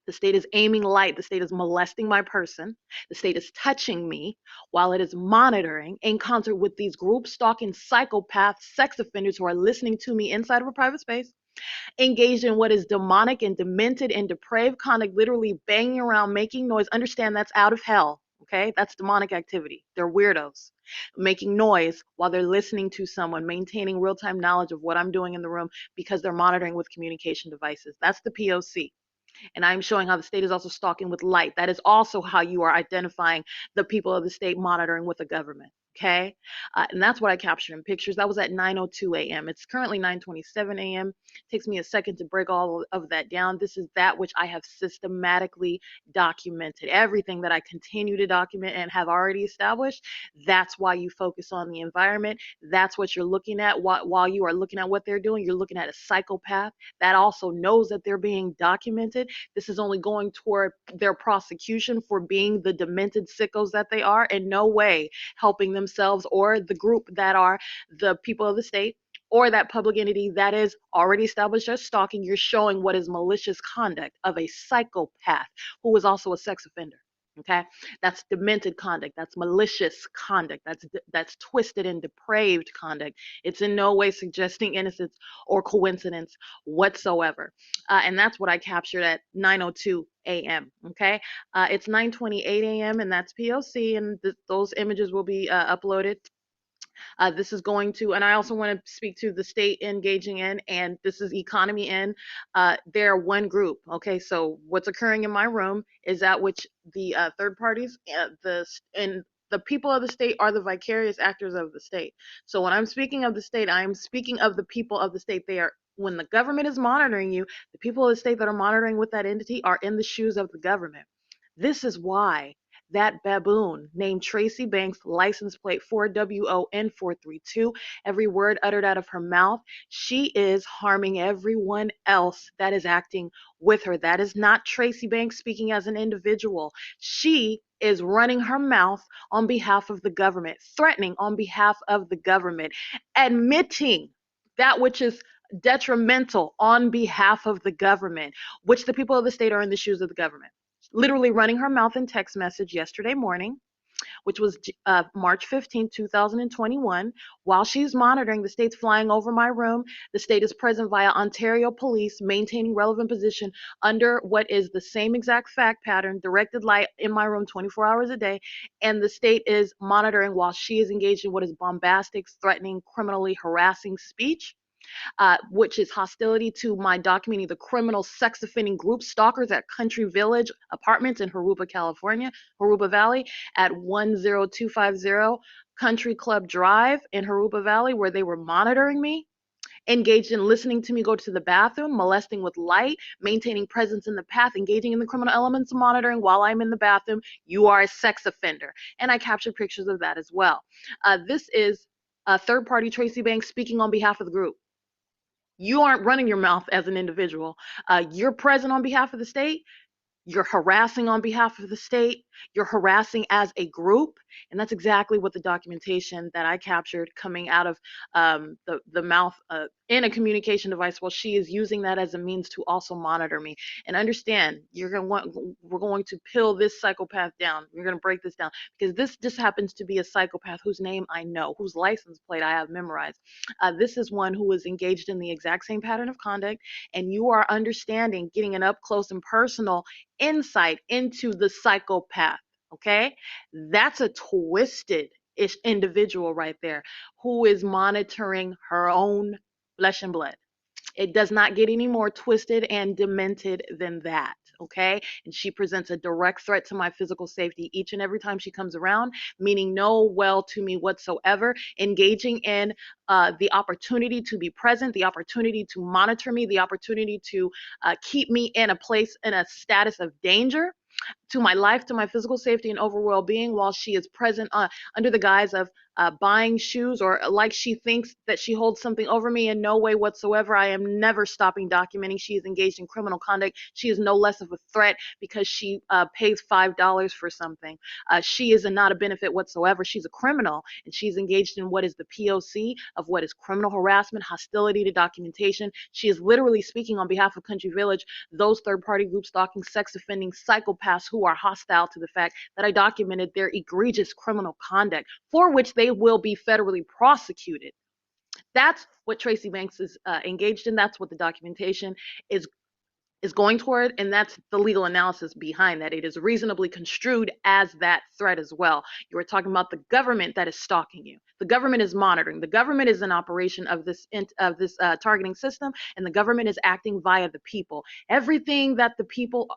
The state is aiming light. The state is molesting my person. The state is touching me while it is monitoring in concert with these group stalking psychopath sex offenders who are listening to me inside of a private space, engaged in what is demonic and demented and depraved conduct, literally banging around, making noise. Understand that's out of hell. Okay, that's demonic activity. They're weirdos making noise while they're listening to someone, maintaining real-time knowledge of what I'm doing in the room because they're monitoring with communication devices. That's the P.O.C. And I'm showing how the state is also stalking with light. That is also how you are identifying the people of the state monitoring with the government. Okay, and that's what I captured in pictures. That was at 9:02 a.m. It's currently 9:27 a.m. It takes me a second to break all of that down. This is that which I have systematically documented. Everything that I continue to document and have already established. That's why you focus on the environment. That's what you're looking at while you are looking at what they're doing. You're looking at a psychopath that also knows that they're being documented. This is only going toward their prosecution for being the demented sickos that they are, in no way helping themselves or the group that are the people of the state or that public entity that is already established as stalking. You're showing what is malicious conduct of a psychopath who is also a sex offender. Okay, that's demented conduct. That's malicious conduct. That's twisted and depraved conduct. It's in no way suggesting innocence or coincidence whatsoever. And that's what I captured at 9:02 a.m. Okay, it's 9:28 a.m. and that's P.O.C. and those images will be uploaded. This is going to, and I also want to speak to the state engaging in, and this is Economy Inn. They're one group. Okay, so what's occurring in my room is that which the third parties, and the people of the state are the vicarious actors of the state. So when I'm speaking of the state, I'm speaking of the people of the state. They are, when the government is monitoring you, the people of the state that are monitoring with that entity are in the shoes of the government. This is why that baboon named Tracy Banks, license plate 4WON432, every word uttered out of her mouth, she is harming everyone else that is acting with her. That is not Tracy Banks speaking as an individual. She is running her mouth on behalf of the government, threatening on behalf of the government, admitting that which is detrimental on behalf of the government, which the people of the state are in the shoes of the government. Literally running her mouth in text message yesterday morning, which was March 15, 2021. While she's monitoring, the state's flying over my room. The state is present via Ontario police, maintaining relevant position under what is the same exact fact pattern, directed light in my room 24 hours a day. And the state is monitoring while she is engaged in what is bombastic, threatening, criminally harassing speech. Which is hostility to my documenting the criminal sex offending group stalkers at Country Village Apartments in Harupa, California, Harupa Valley at 10250 Country Club Drive in Harupa Valley, where they were monitoring me, engaged in listening to me go to the bathroom, molesting with light, maintaining presence in the path, engaging in the criminal elements of monitoring while I'm in the bathroom. You are a sex offender. And I captured pictures of that as well. This is a third party Tracy Banks speaking on behalf of the group. You aren't running your mouth as an individual. You're present on behalf of the state. You're harassing on behalf of the state. You're harassing as a group. And that's exactly what the documentation that I captured coming out of the mouth in a communication device, well, she is using that as a means to also monitor me. And understand, we're going to peel this psychopath down. We're going to break this down, because this just happens to be a psychopath whose name I know, whose license plate I have memorized. This is one who is engaged in the exact same pattern of conduct, and you are understanding, getting an up close and personal insight into the psychopath. Okay, that's a twisted individual right there who is monitoring her own flesh and blood. It does not get any more twisted and demented than that. Okay, and she presents a direct threat to my physical safety each and every time she comes around, meaning no well to me whatsoever, engaging in the opportunity to be present, the opportunity to monitor me, the opportunity to keep me in a place, in a status of danger to my life, to my physical safety and overall well-being, while she is present under the guise of buying shoes, or like she thinks that she holds something over me. In no way whatsoever. I am never stopping documenting. She is engaged in criminal conduct. She is no less of a threat because she pays $5 for something. She is not a benefit whatsoever. She's a criminal, and she's engaged in what is the P.O.C. of what is criminal harassment, hostility to documentation. She is literally speaking on behalf of Country Village, those third-party group stalking, sex offending psychopaths who are hostile to the fact that I documented their egregious criminal conduct, for which they will be federally prosecuted. That's what Tracy Banks is engaged in. That's what the documentation is going toward, and that's the legal analysis behind that. It is reasonably construed as that threat as well. You were talking about the government that is stalking you. The government is monitoring. The government is an operation of this targeting system, and the government is acting via the people. Everything that the people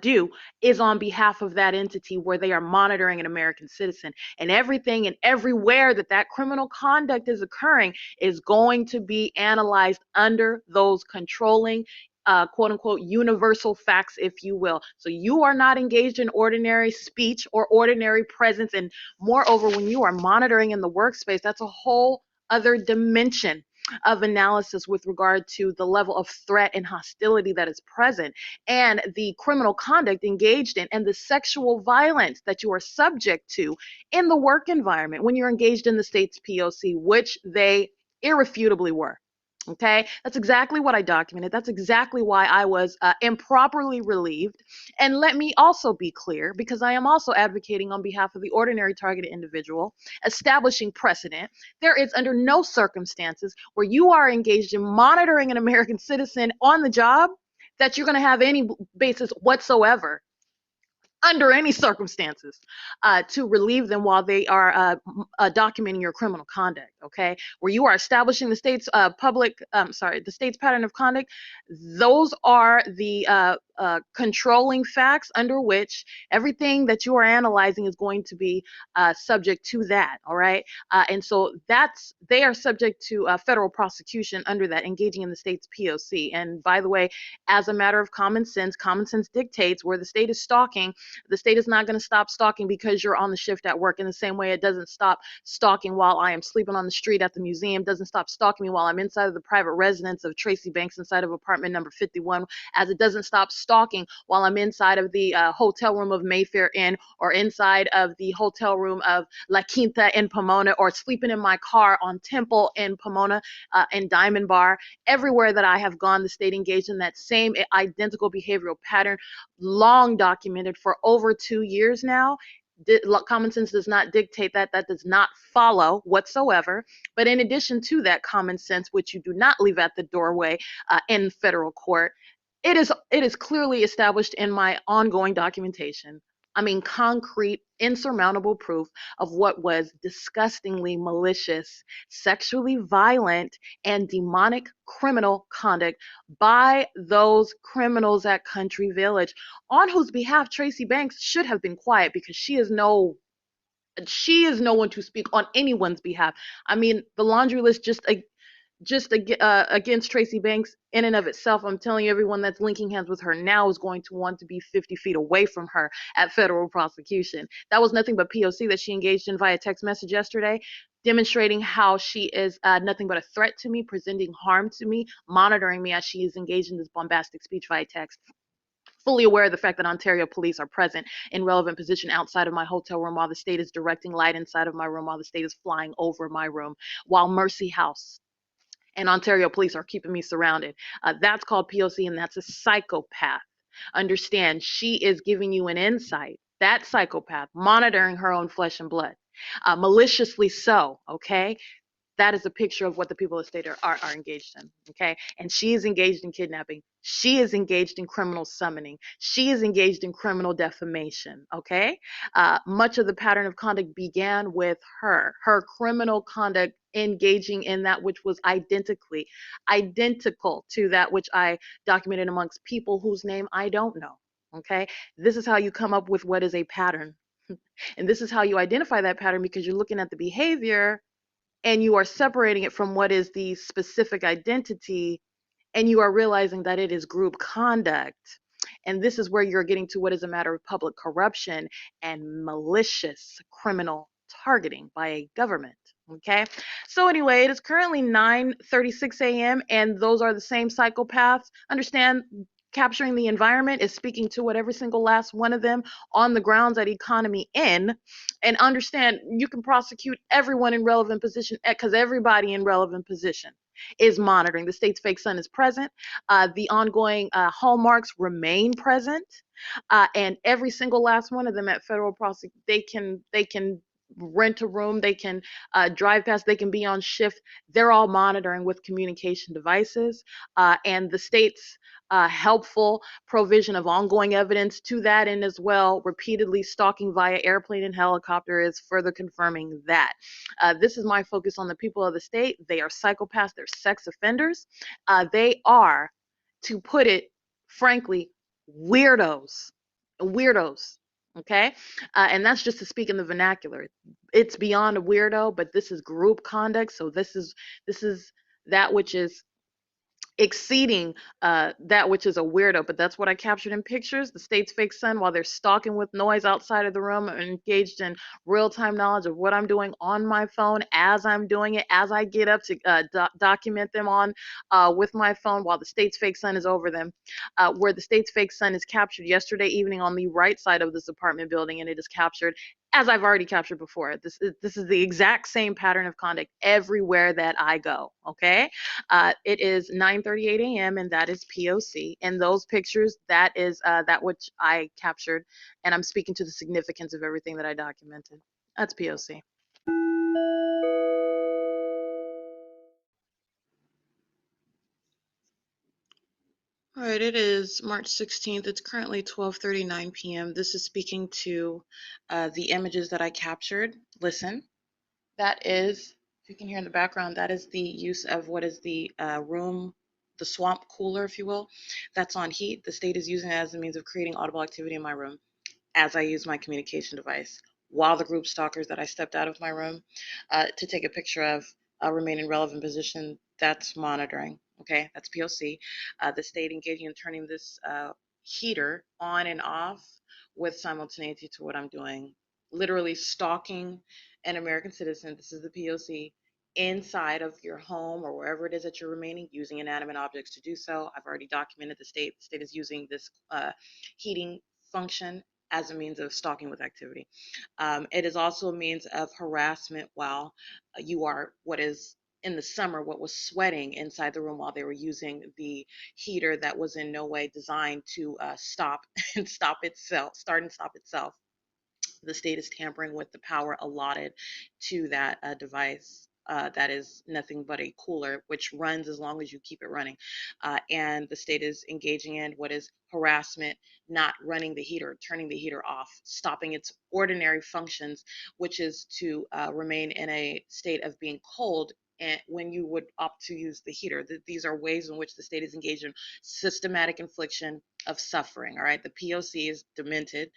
do is on behalf of that entity, where they are monitoring an American citizen, and everything and everywhere that criminal conduct is occurring is going to be analyzed under those controlling quote unquote universal facts, if you will. So you are not engaged in ordinary speech or ordinary presence. And moreover, when you are monitoring in the workspace, that's a whole other dimension of analysis with regard to the level of threat and hostility that is present, and the criminal conduct engaged in, and the sexual violence that you are subject to in the work environment when you're engaged in the state's P.O.C, which they irrefutably were. Okay, that's exactly what I documented. That's exactly why I was improperly relieved. And let me also be clear, because I am also advocating on behalf of the ordinary targeted individual, establishing precedent. There is under no circumstances where you are engaged in monitoring an American citizen on the job that you're going to have any basis whatsoever, under any circumstances, to relieve them while they are documenting your criminal conduct. Okay, where you are establishing the state's the state's pattern of conduct. Those are the controlling facts under which everything that you are analyzing is going to be subject to that. All right, and so they are subject to federal prosecution under that, engaging in the state's P.O.C. And by the way, as a matter of common sense dictates, where the state is stalking, The state is not going to stop stalking because you're on the shift at work, in the same way it doesn't stop stalking while I am sleeping on the street at the museum, doesn't stop stalking me while I'm inside of the private residence of Tracy Banks inside of apartment number 51, as it doesn't stop stalking while I'm inside of the hotel room of Mayfair Inn, or inside of the hotel room of La Quinta in Pomona, or sleeping in my car on Temple in Pomona and Diamond Bar. Everywhere that I have gone, the state engaged in that same identical behavioral pattern, long documented for over 2 years now. Common sense does not dictate that. That does not follow whatsoever. But in addition to that common sense, which you do not leave at the doorway in federal court, it is clearly established in my ongoing documentation. I mean, concrete, insurmountable proof of what was disgustingly malicious, sexually violent, and demonic criminal conduct by those criminals at Country Village, on whose behalf Tracy Banks should have been quiet, because she is no one to speak on anyone's behalf. I mean, the laundry list against Tracy Banks in and of itself, I'm telling you, everyone that's linking hands with her now is going to want to be 50 feet away from her at federal prosecution. That was nothing but P.O.C. that she engaged in via text message yesterday, demonstrating how she is nothing but a threat to me, presenting harm to me, monitoring me as she is engaged in this bombastic speech via text. Fully aware of the fact that Ontario police are present in relevant position outside of my hotel room, while the state is directing light inside of my room, while the state is flying over my room, while Mercy House and Ontario police are keeping me surrounded. That's called P.O.C., and that's a psychopath. Understand, she is giving you an insight. That psychopath, monitoring her own flesh and blood, maliciously so, okay? That is a picture of what the people of the state are engaged in, okay? And she is engaged in kidnapping. She is engaged in criminal summoning. She is engaged in criminal defamation, okay? Much of the pattern of conduct began with her criminal conduct engaging in that which was identical to that which I documented amongst people whose name I don't know, okay? This is how you come up with what is a pattern. And this is how you identify that pattern, because you're looking at the behavior and you are separating it from what is the specific identity, and you are realizing that it is group conduct. And this is where you're getting to what is a matter of public corruption and malicious criminal targeting by a government. Okay, so anyway, it is currently 9:36 a.m. and those are the same psychopaths. Understand, capturing the environment is speaking to what every single last one of them on the grounds at Economy N. And understand, you can prosecute everyone in relevant position, because everybody in relevant position is monitoring. The state's fake sun is present. The ongoing hallmarks remain present, and every single last one of them at federal prosecution, they can rent a room, they can drive past, they can be on shift. They're all monitoring with communication devices, and the state's helpful provision of ongoing evidence to that end as well, repeatedly stalking via airplane and helicopter, is further confirming that. This is my focus on the people of the state. They are psychopaths, they're sex offenders. They are, to put it frankly, weirdos. Weirdos. Okay? And that's just to speak in the vernacular. It's beyond a weirdo, but this is group conduct. So this is that which is exceeding that which is a weirdo, but that's what I captured in pictures. The state's fake sun, while they're stalking with noise outside of the room, are engaged in real-time knowledge of what I'm doing on my phone as I'm doing it, as I get up to document them on with my phone, while the state's fake sun is over them. Where the state's fake sun is captured yesterday evening on the right side of this apartment building, and it is captured as I've already captured before. This is the exact same pattern of conduct everywhere that I go, okay? It is 9:38 a.m. and that is P.O.C. And those pictures, that is that which I captured, and I'm speaking to the significance of everything that I documented. That's P.O.C. All right, it is March 16th. It's currently 12:39 p.m. This is speaking to the images that I captured. Listen, that is, if you can hear in the background, that is the use of what is the room, the swamp cooler, if you will. That's on heat. The state is using it as a means of creating audible activity in my room as I use my communication device, while the group stalkers that I stepped out of my room to take a picture of remain in relevant position. That's monitoring. Okay, that's P.O.C. The state engaging in turning this heater on and off with simultaneity to what I'm doing. Literally stalking an American citizen, this is the P.O.C, inside of your home or wherever it is that you're remaining, using inanimate objects to do so. I've already documented the state. The state is using this heating function as a means of stalking with activity. It is also a means of harassment while you are what is in the summer what was sweating inside the room while they were using the heater that was in no way designed to stop and stop itself, start and stop itself. The state is tampering with the power allotted to that device. That is nothing but a cooler, which runs as long as you keep it running. And the state is engaging in what is harassment, not running the heater, turning the heater off, stopping its ordinary functions, which is to remain in a state of being cold and when you would opt to use the heater. These are ways in which the state is engaged in systematic infliction of suffering. All right, the P.O.C is demented,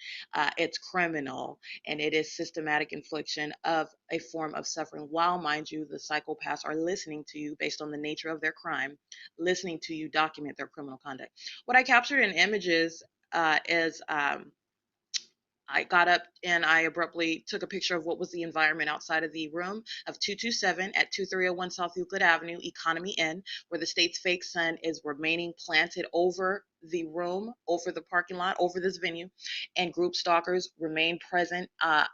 it's criminal, and it is systematic infliction of a form of suffering. While, mind you, the psychopaths are listening to you based on the nature of their crime, listening to you document their criminal conduct. What I captured in images is I got up and I abruptly took a picture of what was the environment outside of the room of 227 at 2301 South Euclid Avenue, Economy Inn, where the state's fake sun is remaining planted over the room, over the parking lot, over this venue, and group stalkers remain present at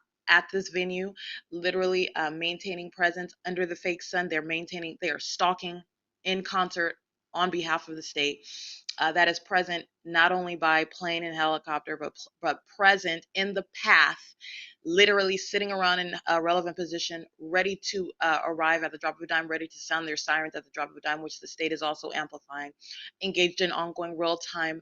this venue, literally maintaining presence under the fake sun. They are stalking in concert on behalf of the state. That is present not only by plane and helicopter, but present in the path, literally sitting around in a relevant position, ready to arrive at the drop of a dime, ready to sound their sirens at the drop of a dime, which the state is also amplifying, engaged in ongoing real-time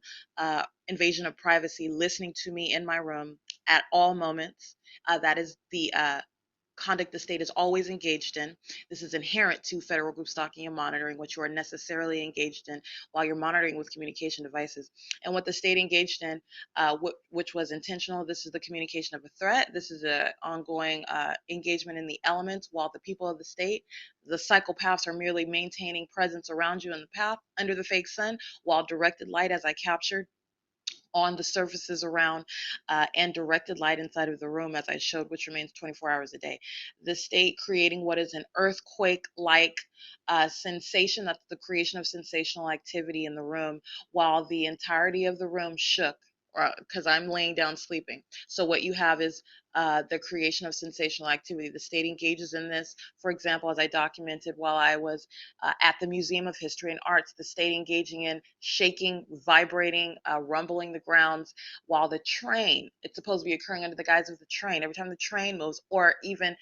invasion of privacy, listening to me in my room at all moments. That is the conduct the state is always engaged in. This is inherent to federal group stalking and monitoring, which you are necessarily engaged in while you're monitoring with communication devices. And what the state engaged in, which was intentional, this is the communication of a threat. This is an ongoing engagement in the elements, while the people of the state, the psychopaths, are merely maintaining presence around you in the path under the fake sun, while directed light, as I captured, on the surfaces around and directed light inside of the room, as I showed, which remains 24 hours a day. The state creating what is an earthquake-like sensation, that's the creation of sensational activity in the room, while the entirety of the room shook because I'm laying down sleeping. So what you have is the creation of sensational activity. The state engages in this, for example, as I documented while I was at the Museum of History and Arts, the state engaging in shaking, vibrating, rumbling the grounds while the train, it's supposed to be occurring under the guise of the train. Every time the train moves, or even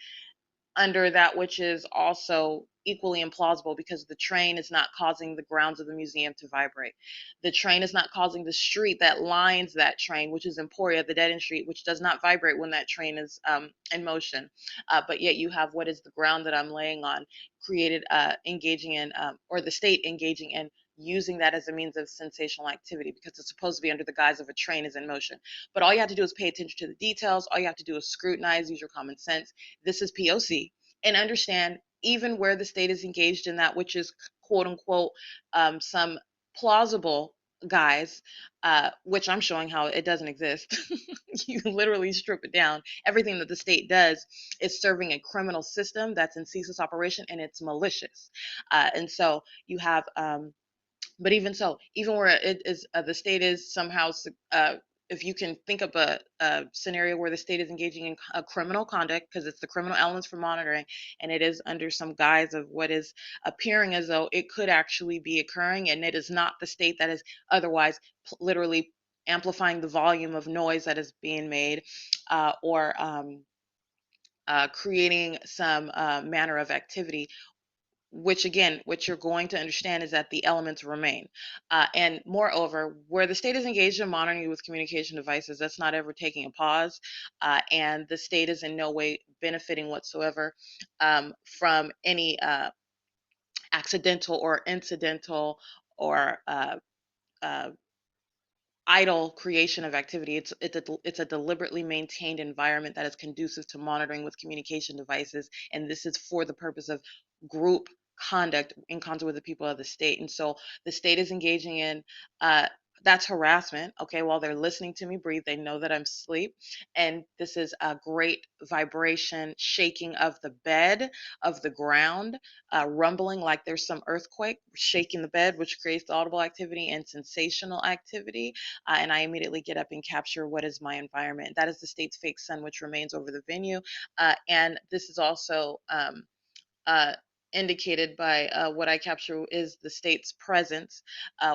under that which is also equally implausible, because the train is not causing the grounds of the museum to vibrate. The train is not causing the street that lines that train, which is Emporia, the dead end street, which does not vibrate when that train is in motion. But yet you have what is the ground that I'm laying on created engaging in, or the state engaging in using that as a means of sensational activity, because it's supposed to be under the guise of a train is in motion. But all you have to do is pay attention to the details. All you have to do is scrutinize, use your common sense. This is P.O.C, and understand even where the state is engaged in that which is quote unquote some plausible guise, which I'm showing how it doesn't exist. You literally strip it down. Everything that the state does is serving a criminal system that's in ceaseless operation, and it's malicious. And so you have but even so, even where it is, the state is somehow, if you can think of a scenario where the state is engaging in a criminal conduct, because it's the criminal elements for monitoring, and it is under some guise of what is appearing as though it could actually be occurring, and it is not the state that is otherwise literally amplifying the volume of noise that is being made, or creating some manner of activity, which again, what you're going to understand is that the elements remain. And moreover, where the state is engaged in monitoring with communication devices, that's not ever taking a pause. And the state is in no way benefiting whatsoever from any accidental or incidental or uh, idle creation of activity. It's a deliberately maintained environment that is conducive to monitoring with communication devices, and this is for the purpose of group conduct in concert with the people of the state. And so the state is engaging in that's harassment. Okay, while they're listening to me breathe, they know that I'm asleep. And this is a great vibration, shaking of the bed, of the ground, rumbling like there's some earthquake, shaking the bed, which creates audible activity and sensational activity. And I immediately get up and capture what is my environment. That is the state's fake sun, which remains over the venue. And this is also uh, indicated by what I capture is the state's presence,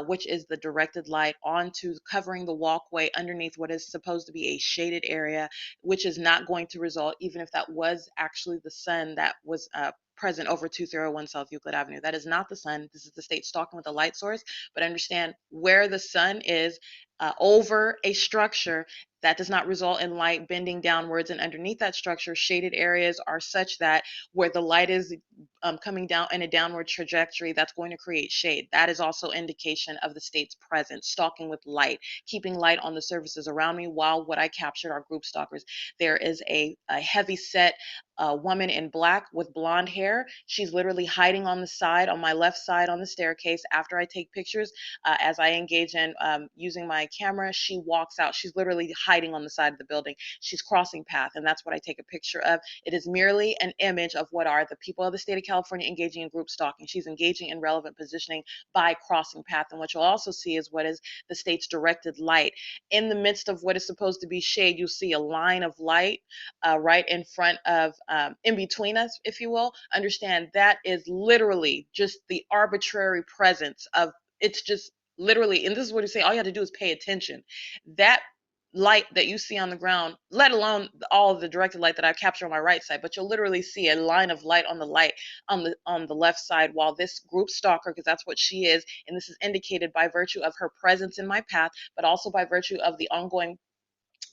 which is the directed light onto covering the walkway underneath what is supposed to be a shaded area, which is not going to result, even if that was actually the sun that was present over 2301 South Euclid Avenue. That is not the sun. This is the state stalking with a light source. But understand where the sun is over a structure, that does not result in light bending downwards, and underneath that structure, shaded areas are such that where the light is coming down in a downward trajectory, that's going to create shade. That is also indication of the state's presence, stalking with light, keeping light on the surfaces around me. While what I captured are group stalkers. There is a heavy set woman in black with blonde hair. She's literally hiding on the side, on my left side on the staircase. After I take pictures, as I engage in using my camera, she walks out. She's literally hiding on the side of the building. She's crossing path, and that's what I take a picture of. It is merely an image of what are the people of the state of California engaging in group stalking. She's engaging in relevant positioning by crossing path. And what you'll also see is what is the state's directed light. In the midst of what is supposed to be shade, you'll see a line of light right in front of, in between us, if you will. Understand that is literally just the arbitrary presence of, it's just literally, and this is what you say, all you have to do is pay attention. That light that you see on the ground, let alone all of the directed light that I capture on my right side, but you'll literally see a line of light on the left side, while this group stalker, because that's what she is, and this is indicated by virtue of her presence in my path, but also by virtue of the ongoing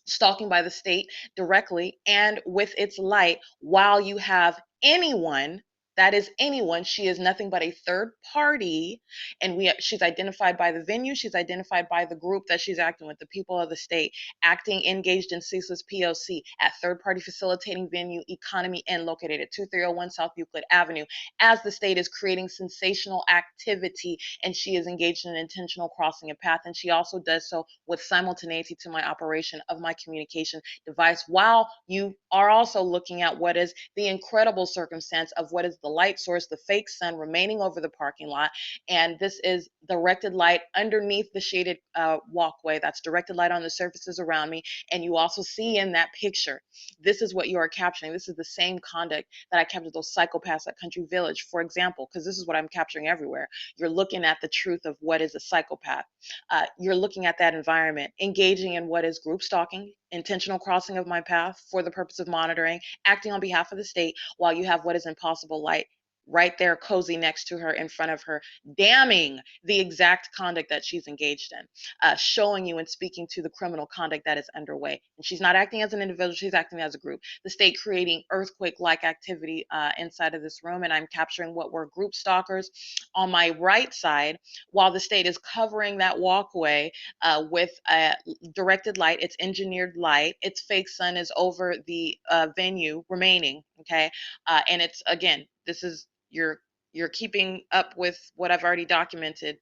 stalking by the state directly and with its light, while you have anyone, that is anyone, she is nothing but a third party, and she's identified by the venue, she's identified by the group that she's acting with, the people of the state, acting engaged in ceaseless P.O.C at third party facilitating venue Economy Inn located at 2301 South Euclid Avenue, as the state is creating sensational activity, and she is engaged in an intentional crossing a path, and she also does so with simultaneity to my operation of my communication device, while you are also looking at what is the incredible circumstance of what is the light source, the fake sun remaining over the parking lot. And this is directed light underneath the shaded walkway. That's directed light on the surfaces around me. And you also see in that picture, this is what you are capturing. This is the same conduct that I captured those psychopaths at Country Village, for example, because this is what I'm capturing everywhere. You're looking at the truth of what is a psychopath. You're looking at that environment, engaging in what is group stalking, intentional crossing of my path for the purpose of monitoring, acting on behalf of the state, while you have what is impossible light right there, cozy next to her, in front of her, damning the exact conduct that she's engaged in, showing you and speaking to the criminal conduct that is underway. And she's not acting as an individual, she's acting as a group. The state creating earthquake-like activity inside of this room, and I'm capturing what were group stalkers on my right side, while the state is covering that walkway with directed light. It's engineered light. Its fake sun is over the venue remaining, okay? And it's, again, this is you're keeping up with what I've already documented.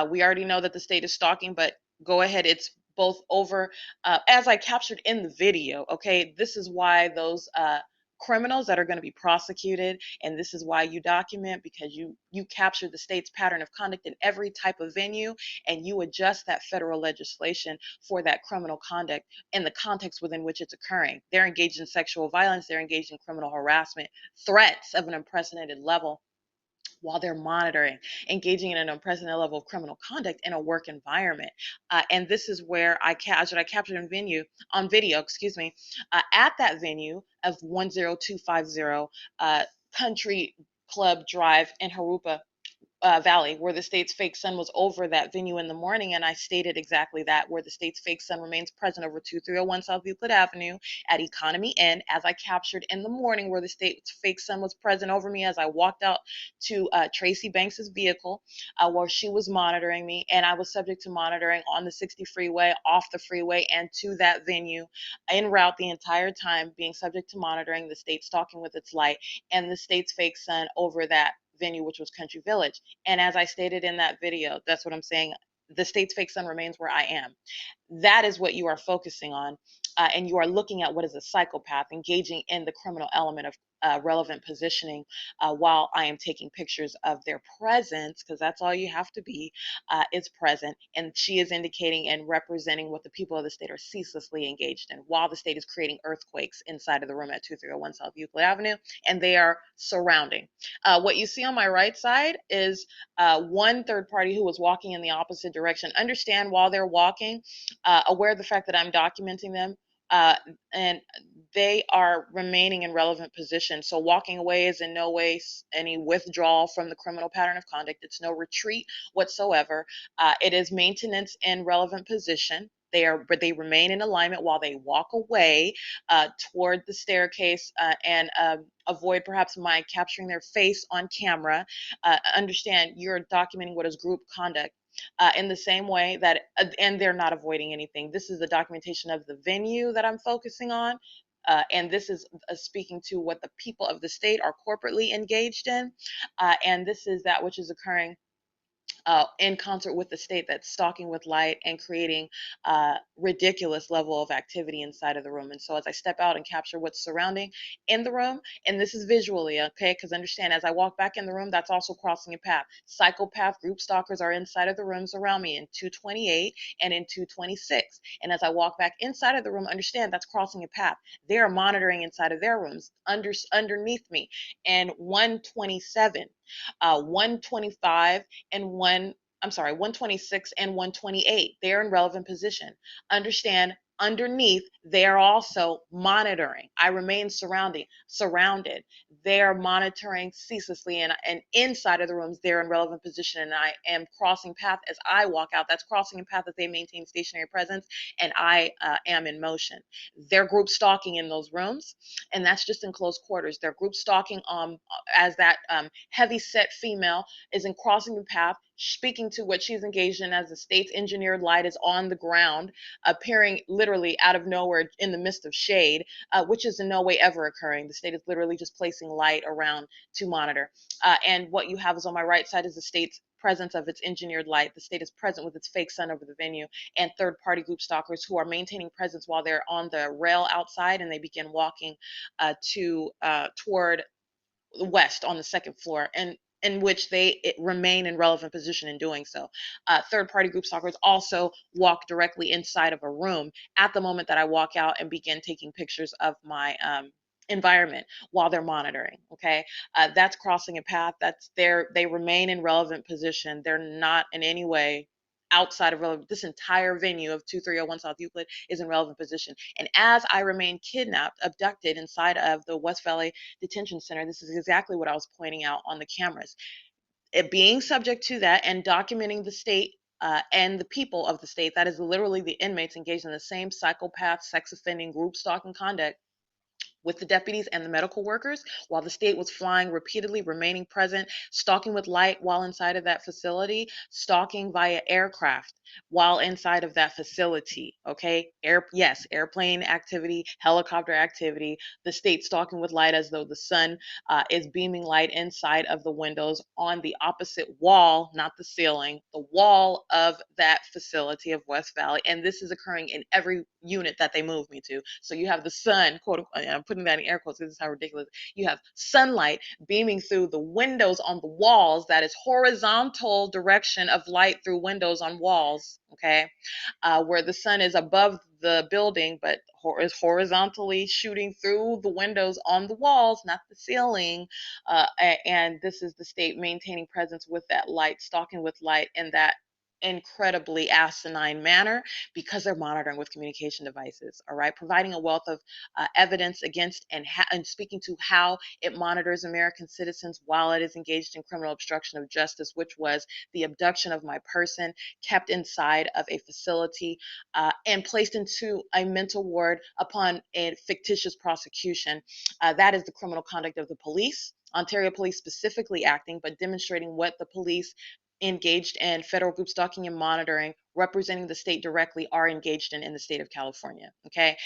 We already know that the state is stalking, but go ahead. It's both over, as I captured in the video. Okay, this is why those criminals that are going to be prosecuted, and this is why you document, because you capture the state's pattern of conduct in every type of venue, and you adjust that federal legislation for that criminal conduct in the context within which it's occurring. They're engaged in sexual violence, they're engaged in criminal harassment, threats of an unprecedented level, while they're monitoring, engaging in an unprecedented level of criminal conduct in a work environment. And this is where I captured on video, excuse me, at that venue of 10250 Country Club Drive in Harupa Valley, where the state's fake sun was over that venue in the morning. And I stated exactly that, where the state's fake sun remains present over 2301 South Euclid Avenue at Economy Inn, as I captured in the morning, where the state's fake sun was present over me as I walked out to Tracy Banks's vehicle, where she was monitoring me, and I was subject to monitoring on the 60 freeway, off the freeway, and to that venue en route the entire time, being subject to monitoring, the state stalking with its light, and the state's fake sun over that venue, which was Country Village. And as I stated in that video, that's what I'm saying. the state's fake son remains where I am. That is what you are focusing on. And you are looking at what is a psychopath engaging in the criminal element of relevant positioning while I am taking pictures of their presence, because that's all you have to be, is present. And she is indicating and representing what the people of the state are ceaselessly engaged in while the state is creating earthquakes inside of the room at 2301 South Euclid Avenue, and they are surrounding. What you see on my right side is one third party who was walking in the opposite direction. Understand, while they're walking, aware of the fact that I'm documenting them, and they are remaining in relevant position. So walking away is in no way any withdrawal from the criminal pattern of conduct. It's no retreat whatsoever. It is maintenance in relevant position. But they remain in alignment while they walk away toward the staircase and avoid perhaps my capturing their face on camera. Understand, you're documenting what is group conduct. In the same way that, and they're not avoiding anything. This is the documentation of the venue that I'm focusing on. And this is speaking to what the people of the state are corporately engaged in. And this is that which is occurring in concert with the state that's stalking with light and creating ridiculous level of activity inside of the room. And so as I step out and capture what's surrounding in the room, and this is visually, okay, because understand, as I walk back in the room, that's also crossing a path. Psychopath group stalkers are inside of the rooms around me in 228 and in 226. And as I walk back inside of the room, understand that's crossing a path. They are monitoring inside of their rooms underneath me. And 127, 125, and 126 and 128. They're in relevant position. Understand, underneath, they're also monitoring. I remain surrounded. They're monitoring ceaselessly, and inside of the rooms, they're in relevant position, and I am crossing path as I walk out. That's crossing a path that they maintain stationary presence, and I am in motion. They're group stalking in those rooms, and that's just in close quarters. They're group stalking as that heavy set female is in crossing the path, speaking to what she's engaged in as the state's engineered light is on the ground, appearing literally out of nowhere in the midst of shade, which is in no way ever occurring. The state is literally just placing light around to monitor. And what you have is on my right side is the state's presence of its engineered light. The state is present with its fake sun over the venue, and third-party group stalkers who are maintaining presence while they're on the rail outside, and they begin walking toward the west on the second floor, and in which they remain in relevant position in doing so. Third-party group stalkers also walk directly inside of a room at the moment that I walk out and begin taking pictures of my environment while they're monitoring. Okay, that's crossing a path. They remain in relevant position. They're not in any way outside of relevant. This entire venue of 2301 South Euclid is in relevant position. And as I remain kidnapped, abducted inside of the West Valley Detention Center, this is exactly what I was pointing out on the cameras. It being subject to that and documenting the state and the people of the state, that is literally the inmates engaged in the same psychopath, sex offending, group stalking conduct with the deputies and the medical workers, while the state was flying repeatedly, remaining present, stalking with light while inside of that facility, stalking via aircraft while inside of that facility. Okay, airplane activity, helicopter activity, the state stalking with light as though the sun is beaming light inside of the windows on the opposite wall, not the ceiling, the wall of that facility of West Valley. And this is occurring in every unit that they move me to. So you have the sun, quote unquote, I'm putting that in air quotes, this is how ridiculous. You have sunlight beaming through the windows on the walls, that is horizontal direction of light through windows on walls, okay, where the sun is above the building, but is horizontally shooting through the windows on the walls, not the ceiling. And this is the state maintaining presence with that light, stalking with light in that incredibly asinine manner, because they're monitoring with communication devices, all right, providing a wealth of evidence against and speaking to how it monitors American citizens while it is engaged in criminal obstruction of justice, which was the abduction of my person, kept inside of a facility and placed into a mental ward upon a fictitious prosecution. That is the criminal conduct of the police, Ontario Police specifically acting, but demonstrating what the police engaged in federal group stalking and monitoring, representing the state directly, are engaged in the state of California. Okay.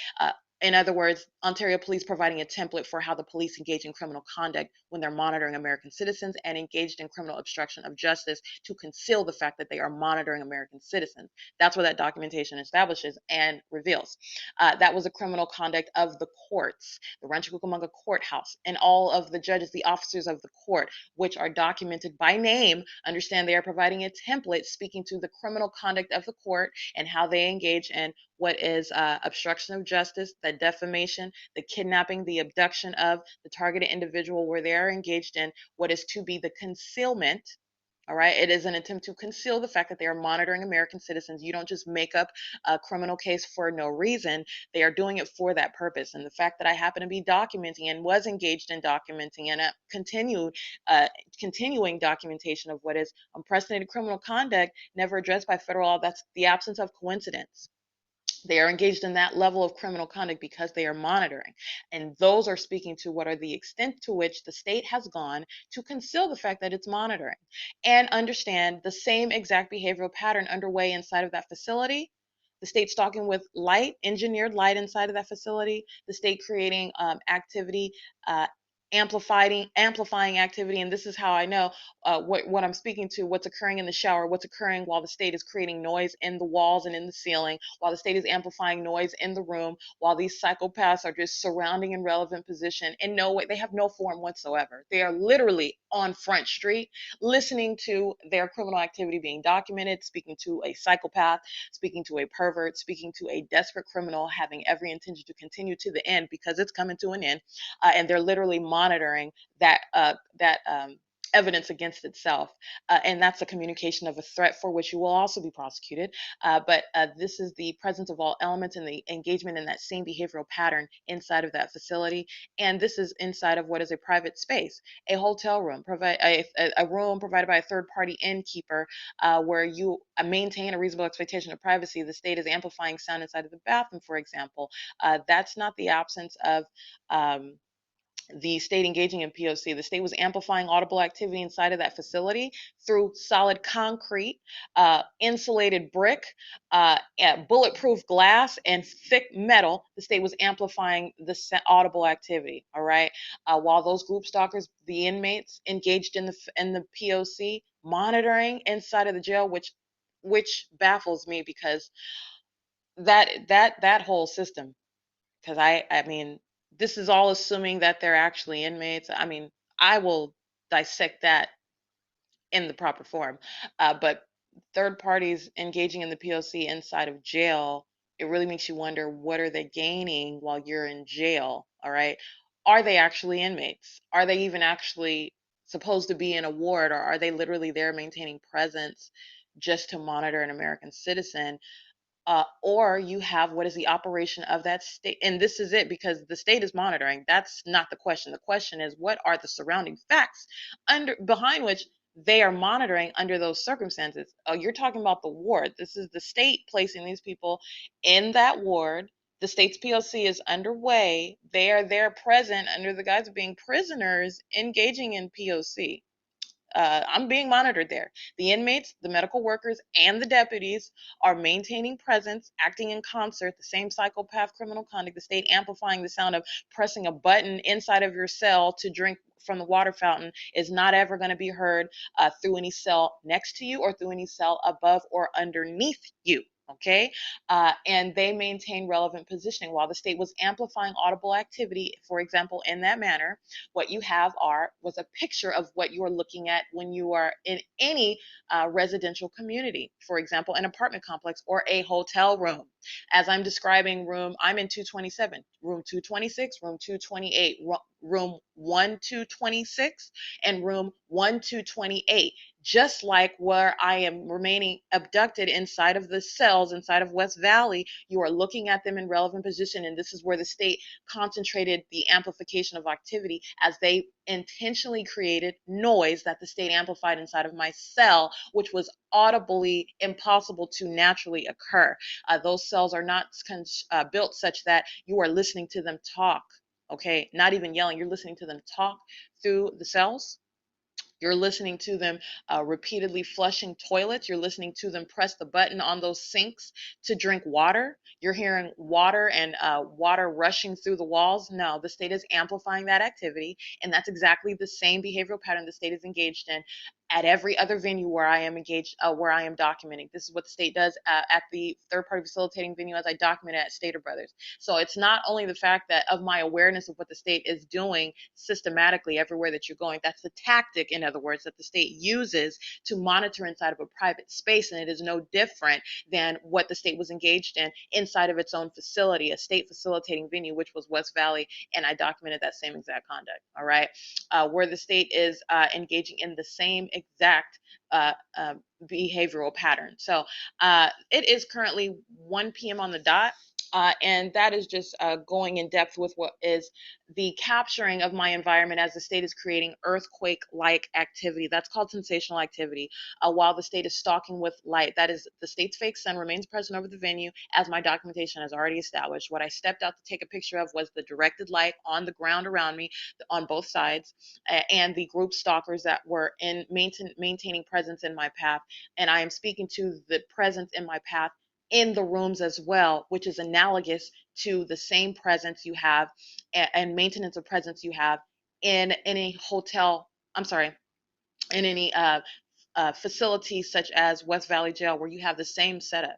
In other words, Ontario police providing a template for how the police engage in criminal conduct when they're monitoring American citizens, and engaged in criminal obstruction of justice to conceal the fact that they are monitoring American citizens. That's what that documentation establishes and reveals. That was a criminal conduct of the courts, the Rancho Cucamonga courthouse, and all of the judges, the officers of the court, which are documented by name. Understand, they are providing a template speaking to the criminal conduct of the court and how they engage in what is obstruction of justice, the defamation, the kidnapping, the abduction of the targeted individual, where they are engaged in what is to be the concealment. All right. It is an attempt to conceal the fact that they are monitoring American citizens. You don't just make up a criminal case for no reason. They are doing it for that purpose. And the fact that I happen to be documenting and was engaged in documenting and continuing documentation of what is unprecedented criminal conduct never addressed by federal law, that's the absence of coincidence. They are engaged in that level of criminal conduct because they are monitoring. And those are speaking to what are the extent to which the state has gone to conceal the fact that it's monitoring. And understand the same exact behavioral pattern underway inside of that facility. The state stalking with light, engineered light inside of that facility, the state creating activity, amplifying activity. And this is how I know what I'm speaking to, what's occurring in the shower, what's occurring while the state is creating noise in the walls and in the ceiling, while the state is amplifying noise in the room, while these psychopaths are just surrounding in relevant position. In no way, they have no form whatsoever. They are literally on Front Street, listening to their criminal activity being documented, speaking to a psychopath, speaking to a pervert, speaking to a desperate criminal, having every intention to continue to the end because it's coming to an end. And they're literally monitoring that evidence against itself. And that's a communication of a threat for which you will also be prosecuted. But this is the presence of all elements and the engagement in that same behavioral pattern inside of that facility. And this is inside of what is a private space, a hotel room, a room provided by a third-party innkeeper, where you maintain a reasonable expectation of privacy. The state is amplifying sound inside of the bathroom, for example. That's not the absence of the state engaging in P.O.C. The state was amplifying audible activity inside of that facility through solid concrete, insulated brick, bulletproof glass, and thick metal. The state was amplifying the audible activity. All right, while those group stalkers, the inmates, engaged in the P.O.C. monitoring inside of the jail, which baffles me, because that whole system, because I mean, this is all assuming that they're actually inmates. I mean, I will dissect that in the proper form. But third parties engaging in the P.O.C. inside of jail, it really makes you wonder, what are they gaining while you're in jail? All right. Are they actually inmates? Are they even actually supposed to be in a ward, or are they literally there maintaining presence just to monitor an American citizen? Or you have what is the operation of that state. And this is it, because the state is monitoring. That's not the question. The question is, what are the surrounding facts behind which they are monitoring under those circumstances? You're talking about the ward. This is the state placing these people in that ward. The state's P.O.C. is underway. They are there present under the guise of being prisoners engaging in P.O.C. I'm being monitored there. The inmates, the medical workers, and the deputies are maintaining presence, acting in concert, the same psychopath criminal conduct, the state amplifying the sound of pressing a button inside of your cell to drink from the water fountain is not ever going to be heard through any cell next to you or through any cell above or underneath you. Okay, and they maintain relevant positioning while the state was amplifying audible activity, for example, in that manner. What you have was a picture of what you are looking at when you are in any residential community, for example, an apartment complex or a hotel room. As I'm describing I'm in 227, room 226, room 228, room 1226, and room 1228. Just like where I am remaining abducted inside of the cells inside of West Valley, you are looking at them in relevant position. And this is where the state concentrated the amplification of activity, as they intentionally created noise that the state amplified inside of my cell, which was audibly impossible to naturally occur. Those cells are not built such that you are listening to them talk. Okay, not even yelling, you're listening to them talk through the cells. You're listening to them repeatedly flushing toilets. You're listening to them press the button on those sinks to drink water. You're hearing water and water rushing through the walls. No, the state is amplifying that activity. And that's exactly the same behavioral pattern the state is engaged in at every other venue where I am engaged, where I am documenting. This is what the state does at the third-party facilitating venue as I document it at Stater Brothers. So it's not only the fact that of my awareness of what the state is doing systematically everywhere that you're going. That's the tactic, in other words, that the state uses to monitor inside of a private space, and it is no different than what the state was engaged in inside of its own facility, a state facilitating venue, which was West Valley, and I documented that same exact conduct. All right, where the state is engaging in the same exact behavioral pattern. So it is currently 1 p.m. on the dot. And that is just going in depth with what is the capturing of my environment as the state is creating earthquake-like activity. That's called sensational activity. While the state is stalking with light, that is, the state's fake sun remains present over the venue, as my documentation has already established. What I stepped out to take a picture of was the directed light on the ground around me on both sides, and the group stalkers that were in maintaining presence in my path. And I am speaking to the presence in my path in the rooms as well, which is analogous to the same presence you have and maintenance of presence you have in any hotel, I'm sorry, in any facility such as West Valley Jail, where you have the same setup.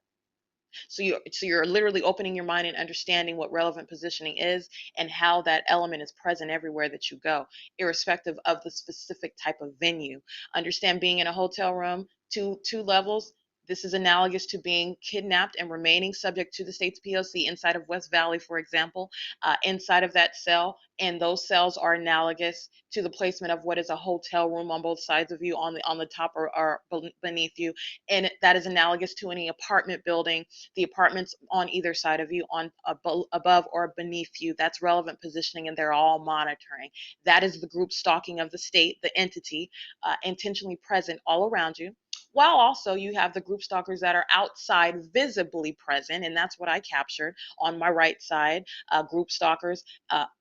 So you're literally opening your mind and understanding what relevant positioning is and how that element is present everywhere that you go, irrespective of the specific type of venue. Understand, being in a hotel room, two levels. This is analogous to being kidnapped and remaining subject to the state's P.O.C. inside of West Valley, for example, inside of that cell. And those cells are analogous to the placement of what is a hotel room on both sides of you, on the top or beneath you. And that is analogous to any apartment building, the apartments on either side of you, on above or beneath you. That's relevant positioning, and they're all monitoring. That is the group stalking of the state, the entity, intentionally present all around you. While also you have the group stalkers that are outside, visibly present, and that's what I captured on my right side. Group stalkers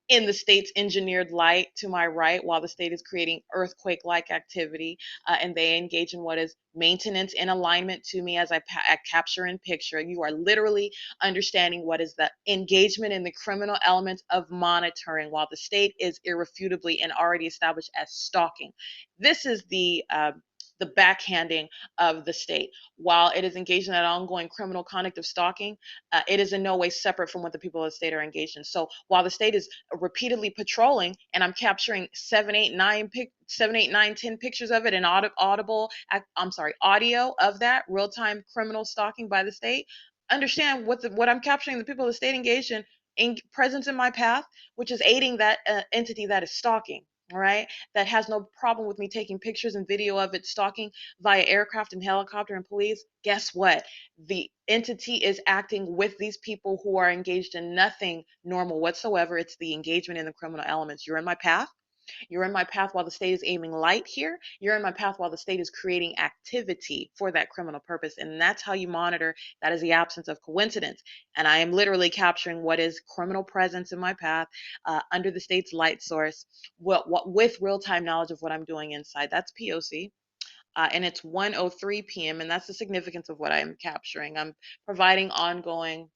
in the state's engineered light to my right, while the state is creating earthquake-like activity, and they engage in what is maintenance in alignment to me as I capture and picture. You are literally understanding what is the engagement in the criminal element of monitoring, while the state is irrefutably and already established as stalking. This is the backhanding of the state. While it is engaged in that ongoing criminal conduct of stalking, it is in no way separate from what the people of the state are engaged in. So while the state is repeatedly patrolling, and I'm capturing 7, 8, 9, 10 pictures of it, and audio of that real-time criminal stalking by the state, understand what I'm capturing the people of the state engaged in presence in my path, which is aiding that entity that is stalking. All right, that has no problem with me taking pictures and video of it stalking via aircraft and helicopter and police. Guess what? The entity is acting with these people who are engaged in nothing normal whatsoever. It's the engagement in the criminal elements. You're in my path. You're in my path while the state is aiming light here. You're in my path while the state is creating activity for that criminal purpose. And that's how you monitor. That is the absence of coincidence. And I am literally capturing what is criminal presence in my path under the state's light source, with real-time knowledge of what I'm doing inside. That's P.O.C. And it's 1:03 p.m. And that's the significance of what I'm capturing. I'm providing ongoing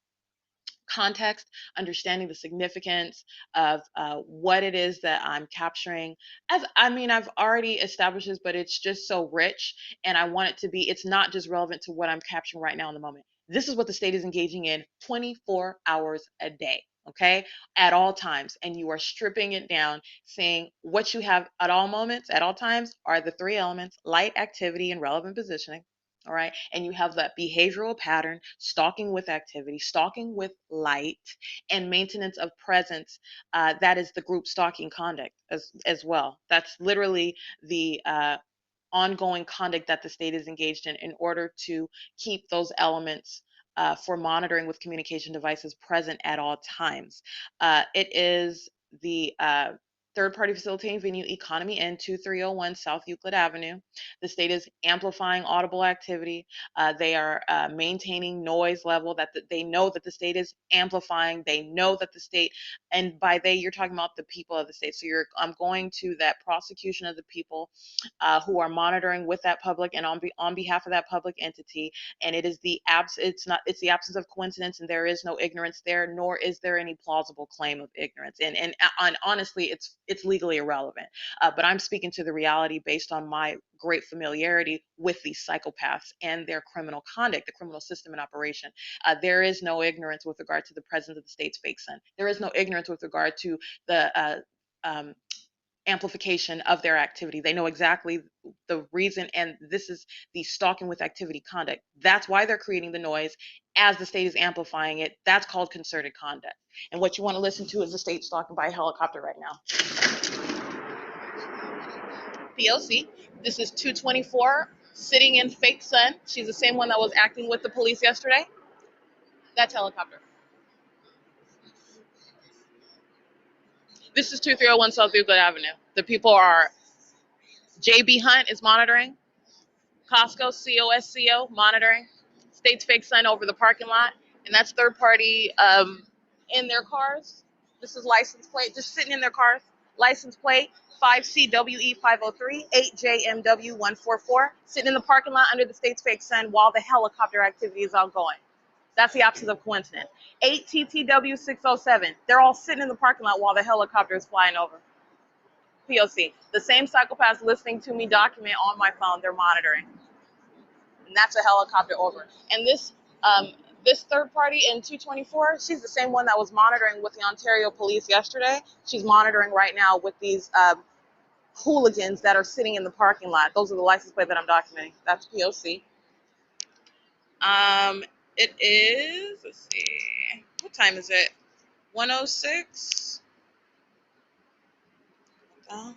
context, understanding the significance of what it is that I'm capturing. As I mean, I've already established this, but it's just so rich, and I want it to be. It's not just relevant to what I'm capturing right now in the moment. This is what the state is engaging in 24 hours a day. Okay, at all times, and you are stripping it down, saying what you have at all moments, at all times, are the three elements: light, activity, and relevant positioning. All right, and you have that behavioral pattern: stalking with activity, stalking with light, and maintenance of presence. That is the group stalking conduct as well. That's literally the ongoing conduct that the state is engaged in order to keep those elements for monitoring with communication devices present at all times. It is the third-party facilitating venue economy Inn, 2301 South Euclid Avenue. The state is amplifying audible activity. They are maintaining noise level that they know that the state is amplifying. They know that the state, and by they, you're talking about the people of the state. So I'm going to that prosecution of the people who are monitoring with that public and on behalf of that public entity. And it is it's the absence of coincidence, and there is no ignorance there, nor is there any plausible claim of ignorance. And honestly, it's legally irrelevant. But I'm speaking to the reality based on my great familiarity with these psychopaths and their criminal conduct, the criminal system in operation. There is no ignorance with regard to the presence of the state's fake sun. There is no ignorance with regard to the amplification of their activity. They know exactly the reason, and this is the stalking with activity conduct. That's why they're creating the noise as the state is amplifying it. That's called concerted conduct. And what you want to listen to is the state stalking by a helicopter right now. P.O.C. This is 224 sitting in fake sun. She's the same one that was acting with the police yesterday. That's helicopter. This is 2301 South Euclid Avenue. The people are, J.B. Hunt is monitoring. Costco, C.O.S.C.O. monitoring. State's fake sun over the parking lot. And that's third party in their cars. This is license plate, just sitting in their cars. License plate 5CWE503 8JMW144, sitting in the parking lot under the state's fake sun while the helicopter activity is ongoing. That's the absence of coincidence. 8TTW607, they're all sitting in the parking lot while the helicopter is flying over. P.O.C. The same psychopaths listening to me document on my phone, they're monitoring. And that's a helicopter over. And this third party in 224, she's the same one that was monitoring with the Ontario police yesterday. She's monitoring right now with these hooligans that are sitting in the parking lot. Those are the license plate that I'm documenting. That's P.O.C. It is, let's see, what time is it? 1:06. Oh.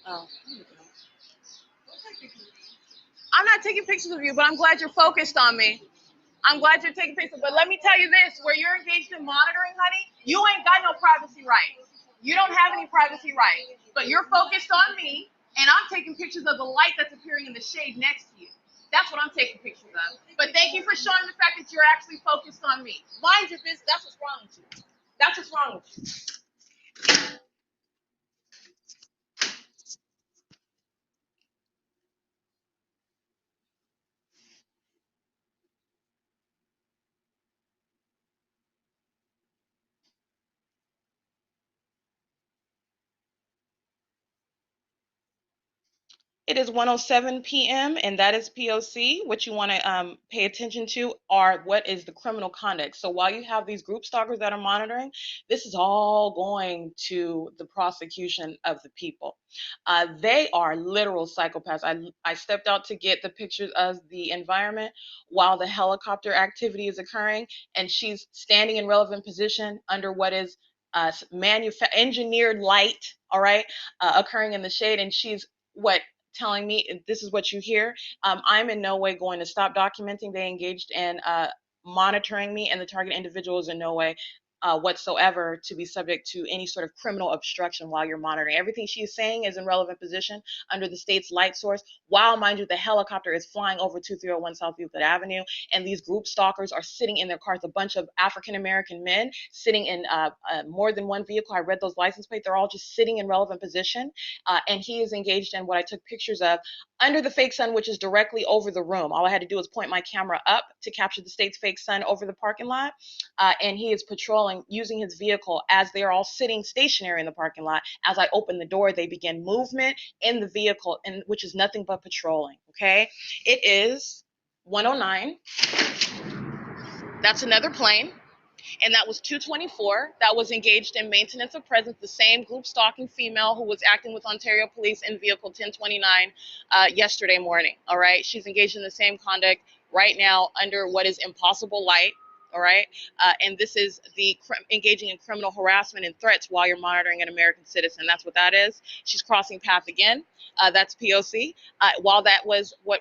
Oh, I'm not taking pictures of you, but I'm glad you're focused on me. I'm glad you're taking pictures. But let me tell you this, where you're engaged in monitoring, honey, you ain't got no privacy rights. You don't have any privacy rights. But you're focused on me, and I'm taking pictures of the light that's appearing in the shade next to you. That's what I'm taking pictures of. But thank you for showing the fact that you're actually focused on me. Mind your business. That's what's wrong with you. That's what's wrong with you. It is 1:07 p.m. and that is P.O.C. What you want to pay attention to are what is the criminal conduct. So while you have these group stalkers that are monitoring, this is all going to the prosecution of the people. They are literal psychopaths. I stepped out to get the pictures of the environment while the helicopter activity is occurring, and she's standing in relevant position under what is engineered light, all right, occurring in the shade, and she's telling me this is what you hear. I'm in no way going to stop documenting. They engaged in monitoring me, and the target individual is in no way whatsoever to be subject to any sort of criminal obstruction while you're monitoring. Everything she's saying is in relevant position under the state's light source, while, mind you, the helicopter is flying over 2301 South Euclid Avenue, and these group stalkers are sitting in their cars, a bunch of African-American men sitting in more than one vehicle. I read those license plates. They're all just sitting in relevant position, and he is engaged in what I took pictures of under the fake sun, which is directly over the room. All I had to do was point my camera up to capture the state's fake sun over the parking lot, and he is patrolling using his vehicle as they're all sitting stationary in the parking lot. As I open the door, they begin movement in the vehicle, and which is nothing but patrolling. Okay, it is 1:09. That's another plane. And that was 224 that was engaged in maintenance of presence, the same group stalking female who was acting with Ontario police in vehicle 1029 yesterday morning. All right, she's engaged in the same conduct right now under what is impossible light. all right? And this is the engaging in criminal harassment and threats while you're monitoring an American citizen. That's what that is. She's crossing path again. That's P.O.C. While that was what...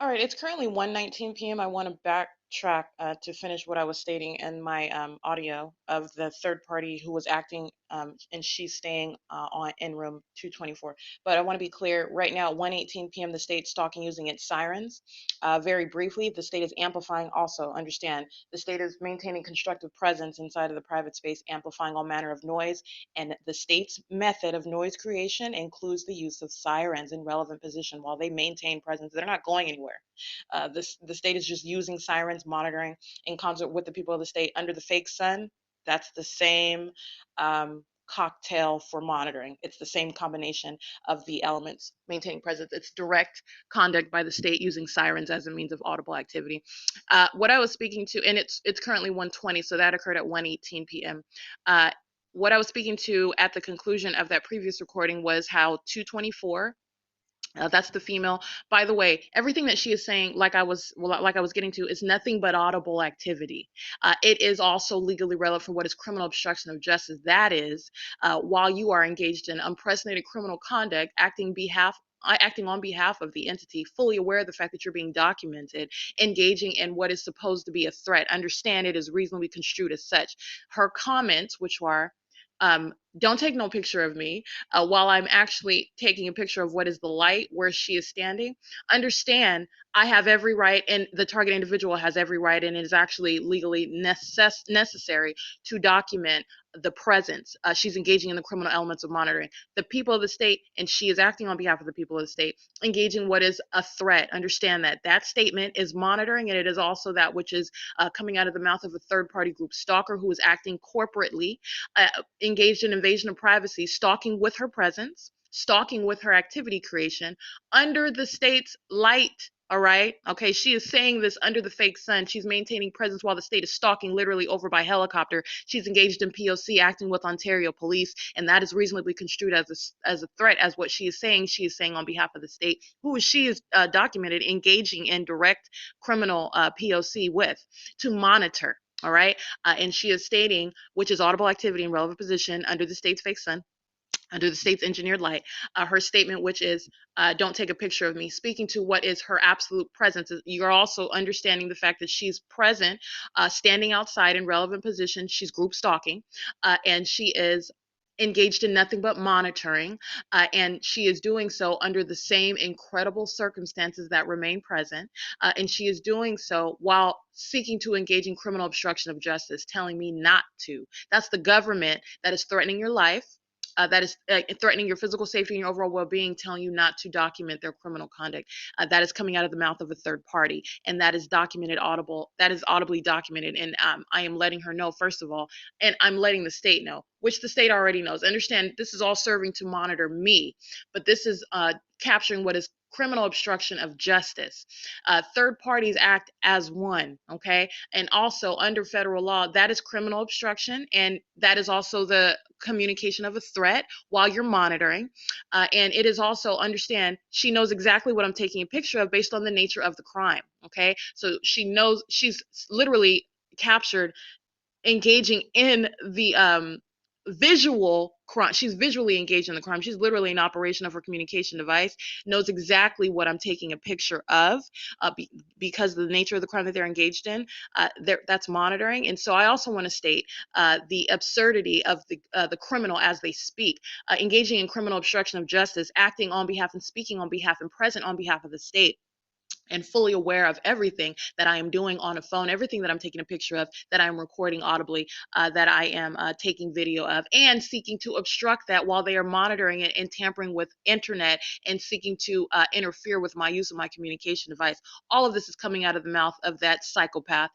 All right, it's currently 1:19 p.m. I want to backtrack to finish what I was stating in my audio of the third party who was acting, and she's staying on in room 224. But I want to be clear right now, at 1:18 p.m., the state's stalking using its sirens. Very briefly, the state is amplifying also. Understand, the state is maintaining constructive presence inside of the private space, amplifying all manner of noise. And the state's method of noise creation includes the use of sirens in relevant position while they maintain presence. They're not going anywhere. The state is just using sirens, monitoring in concert with the people of the state under the fake sun. That's the same cocktail for monitoring. It's the same combination of the elements maintaining presence. It's direct conduct by the state using sirens as a means of audible activity. What I was speaking to, and it's currently 1:20, so that occurred at 1:18 p.m. What I was speaking to at the conclusion of that previous recording was how 224, that's the female. By the way, everything that she is saying, like I was getting to, is nothing but audible activity. It is also legally relevant for what is criminal obstruction of justice. That is, while you are engaged in unprecedented criminal conduct, acting on behalf of the entity, fully aware of the fact that you're being documented, engaging in what is supposed to be a threat. Understand it is reasonably construed as such. Her comments, which were, don't take no picture of me while I'm actually taking a picture of what is the light where she is standing. Understand, I have every right, and the target individual has every right, and it is actually legally necessary to document the presence. She's engaging in the criminal elements of monitoring the people of the state, and she is acting on behalf of the people of the state, engaging what is a threat. Understand that that statement is monitoring, and it is also that which is coming out of the mouth of a third-party group stalker who is acting corporately, engaged in invasion of privacy, stalking with her presence, stalking with her activity creation under the state's light. All right. Okay. She is saying this under the fake sun. She's maintaining presence while the state is stalking literally over by helicopter. She's engaged in P.O.C. acting with Ontario police, and that is reasonably construed as a threat, as what she is saying. She is saying on behalf of the state, who she is documented engaging in direct criminal P.O.C. with to monitor. All right. And she is stating, which is audible activity in relevant position under the state's fake sun, under the state's engineered light, her statement, which is, don't take a picture of me, speaking to what is her absolute presence. You're also understanding the fact that she's present, standing outside in relevant position. She's group stalking, and she is engaged in nothing but monitoring, and she is doing so under the same incredible circumstances that remain present, and she is doing so while seeking to engage in criminal obstruction of justice, telling me not to. That's the government that is threatening your life, that is threatening your physical safety and your overall well-being, telling you not to document their criminal conduct. That is coming out of the mouth of a third party, and that is audibly documented. And I am letting her know, first of all, and I'm letting the state know, which the state already knows. Understand, this is all serving to monitor me, but this is capturing what is criminal obstruction of justice. Third parties act as one, okay? And also under federal law, that is criminal obstruction, and that is also the communication of a threat while you're monitoring. And it is also, understand, she knows exactly what I'm taking a picture of based on the nature of the crime, okay? So she knows, she's literally captured engaging in the visual crime. She's visually engaged in the crime. She's literally an operation of her communication device, knows exactly what I'm taking a picture of, because of the nature of the crime that they're engaged in. That's monitoring. And so I also want to state the absurdity of the criminal as they speak, engaging in criminal obstruction of justice, acting on behalf and speaking on behalf and present on behalf of the state, and fully aware of everything that I am doing on a phone, everything that I'm taking a picture of, that I'm recording audibly, that I am taking video of, and seeking to obstruct that while they are monitoring it and tampering with internet and seeking to interfere with my use of my communication device. All of this is coming out of the mouth of that psychopath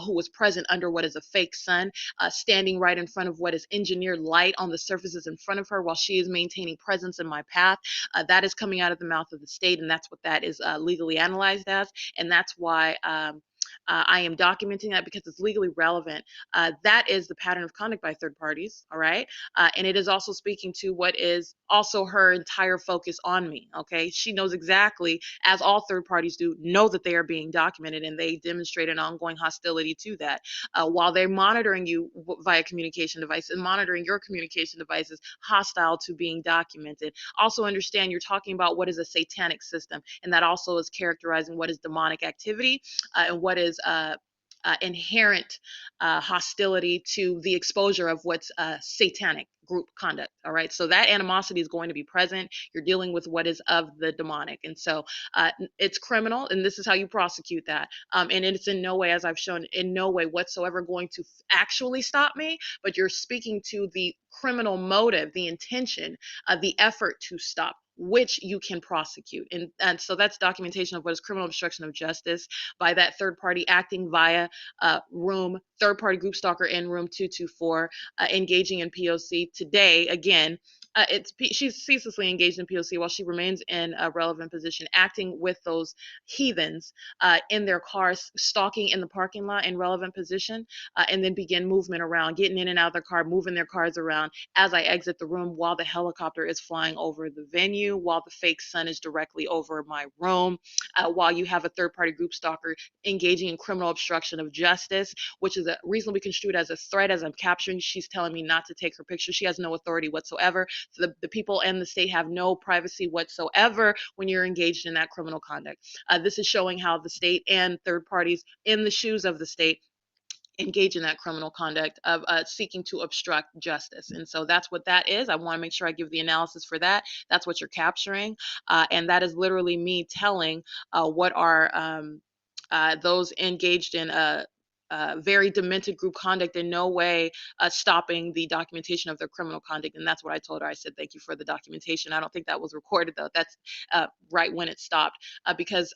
who was present under what is a fake sun, standing right in front of what is engineered light on the surfaces in front of her while she is maintaining presence in my path. That is coming out of the mouth of the state, and that's what that is legally analyzed as, and that's why I am documenting that because it's legally relevant. That is the pattern of conduct by third parties, all right? And it is also speaking to what is also her entire focus on me, okay? She knows exactly, as all third parties do, know that they are being documented, and they demonstrate an ongoing hostility to that. While they're monitoring you via communication device and monitoring your communication devices, hostile to being documented. Also understand you're talking about what is a satanic system, and that also is characterizing what is demonic activity and what is inherent hostility to the exposure of what's satanic group conduct. All right, so that animosity is going to be present. You're dealing with what is of the demonic, and so it's criminal, and this is how you prosecute that. And it's in no way, as I've shown, in no way whatsoever going to actually stop me, but you're speaking to the criminal motive, the intention, the effort to stop, which you can prosecute. And so that's documentation of what is criminal obstruction of justice by that third party acting via third party group stalker in room 224, engaging in P.O.C. Today, again, she's ceaselessly engaged in P.O.C. while she remains in a relevant position, acting with those heathens in their cars, stalking in the parking lot in relevant position, and then begin movement around, getting in and out of their car, moving their cars around as I exit the room while the helicopter is flying over the venue, while the fake sun is directly over my room, while you have a third-party group stalker engaging in criminal obstruction of justice, which is reasonably construed as a threat. As I'm capturing, she's telling me not to take her picture. She has no authority whatsoever. So the people and the state have no privacy whatsoever when you're engaged in that criminal conduct. This is showing how the state and third parties in the shoes of the state engage in that criminal conduct of seeking to obstruct justice. And so that's what that is. I want to make sure I give the analysis for that. That's what you're capturing. And that is literally me telling what are those engaged in very demented group conduct in no way stopping the documentation of their criminal conduct. And that's what I told her. I said, thank you for the documentation. I don't think that was recorded, though. That's right when it stopped, because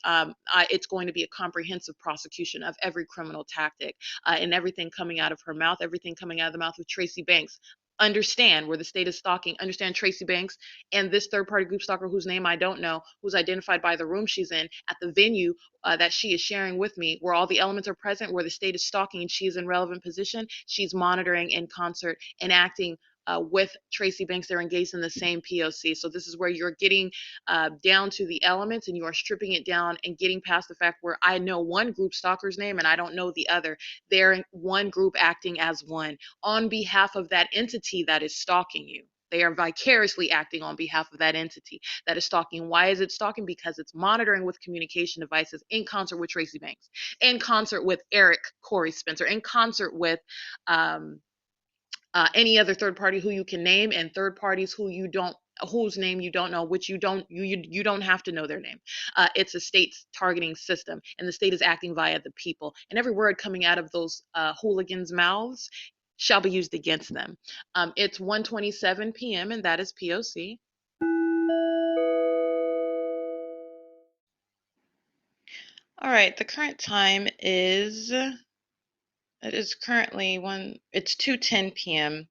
it's going to be a comprehensive prosecution of every criminal tactic and everything coming out of her mouth, everything coming out of the mouth of Tracy Banks. Understand where the state is stalking, understand Tracy Banks and this third party group stalker whose name I don't know, who's identified by the room she's in at the venue that she is sharing with me, where all the elements are present, where the state is stalking and she is in relevant position. She's monitoring in concert and acting with Tracy Banks. They're engaged in the same P.O.C. So this is where you're getting down to the elements, and you are stripping it down and getting past the fact where I know one group stalker's name and I don't know the other. They're one group acting as one on behalf of that entity that is stalking you. They are vicariously acting on behalf of that entity that is stalking. Why is it stalking? Because it's monitoring with communication devices in concert with Tracy Banks, in concert with Eric Corey Spencer, in concert with any other third party who you can name, and third parties whose name you don't know, which you don't have to know their name. It's a state's targeting system, and the state is acting via the people. And every word coming out of those hooligans' mouths shall be used against them. It's 1:27 p.m. and that is P.O.C. All right, the current time is currently it's 2:10 p.m.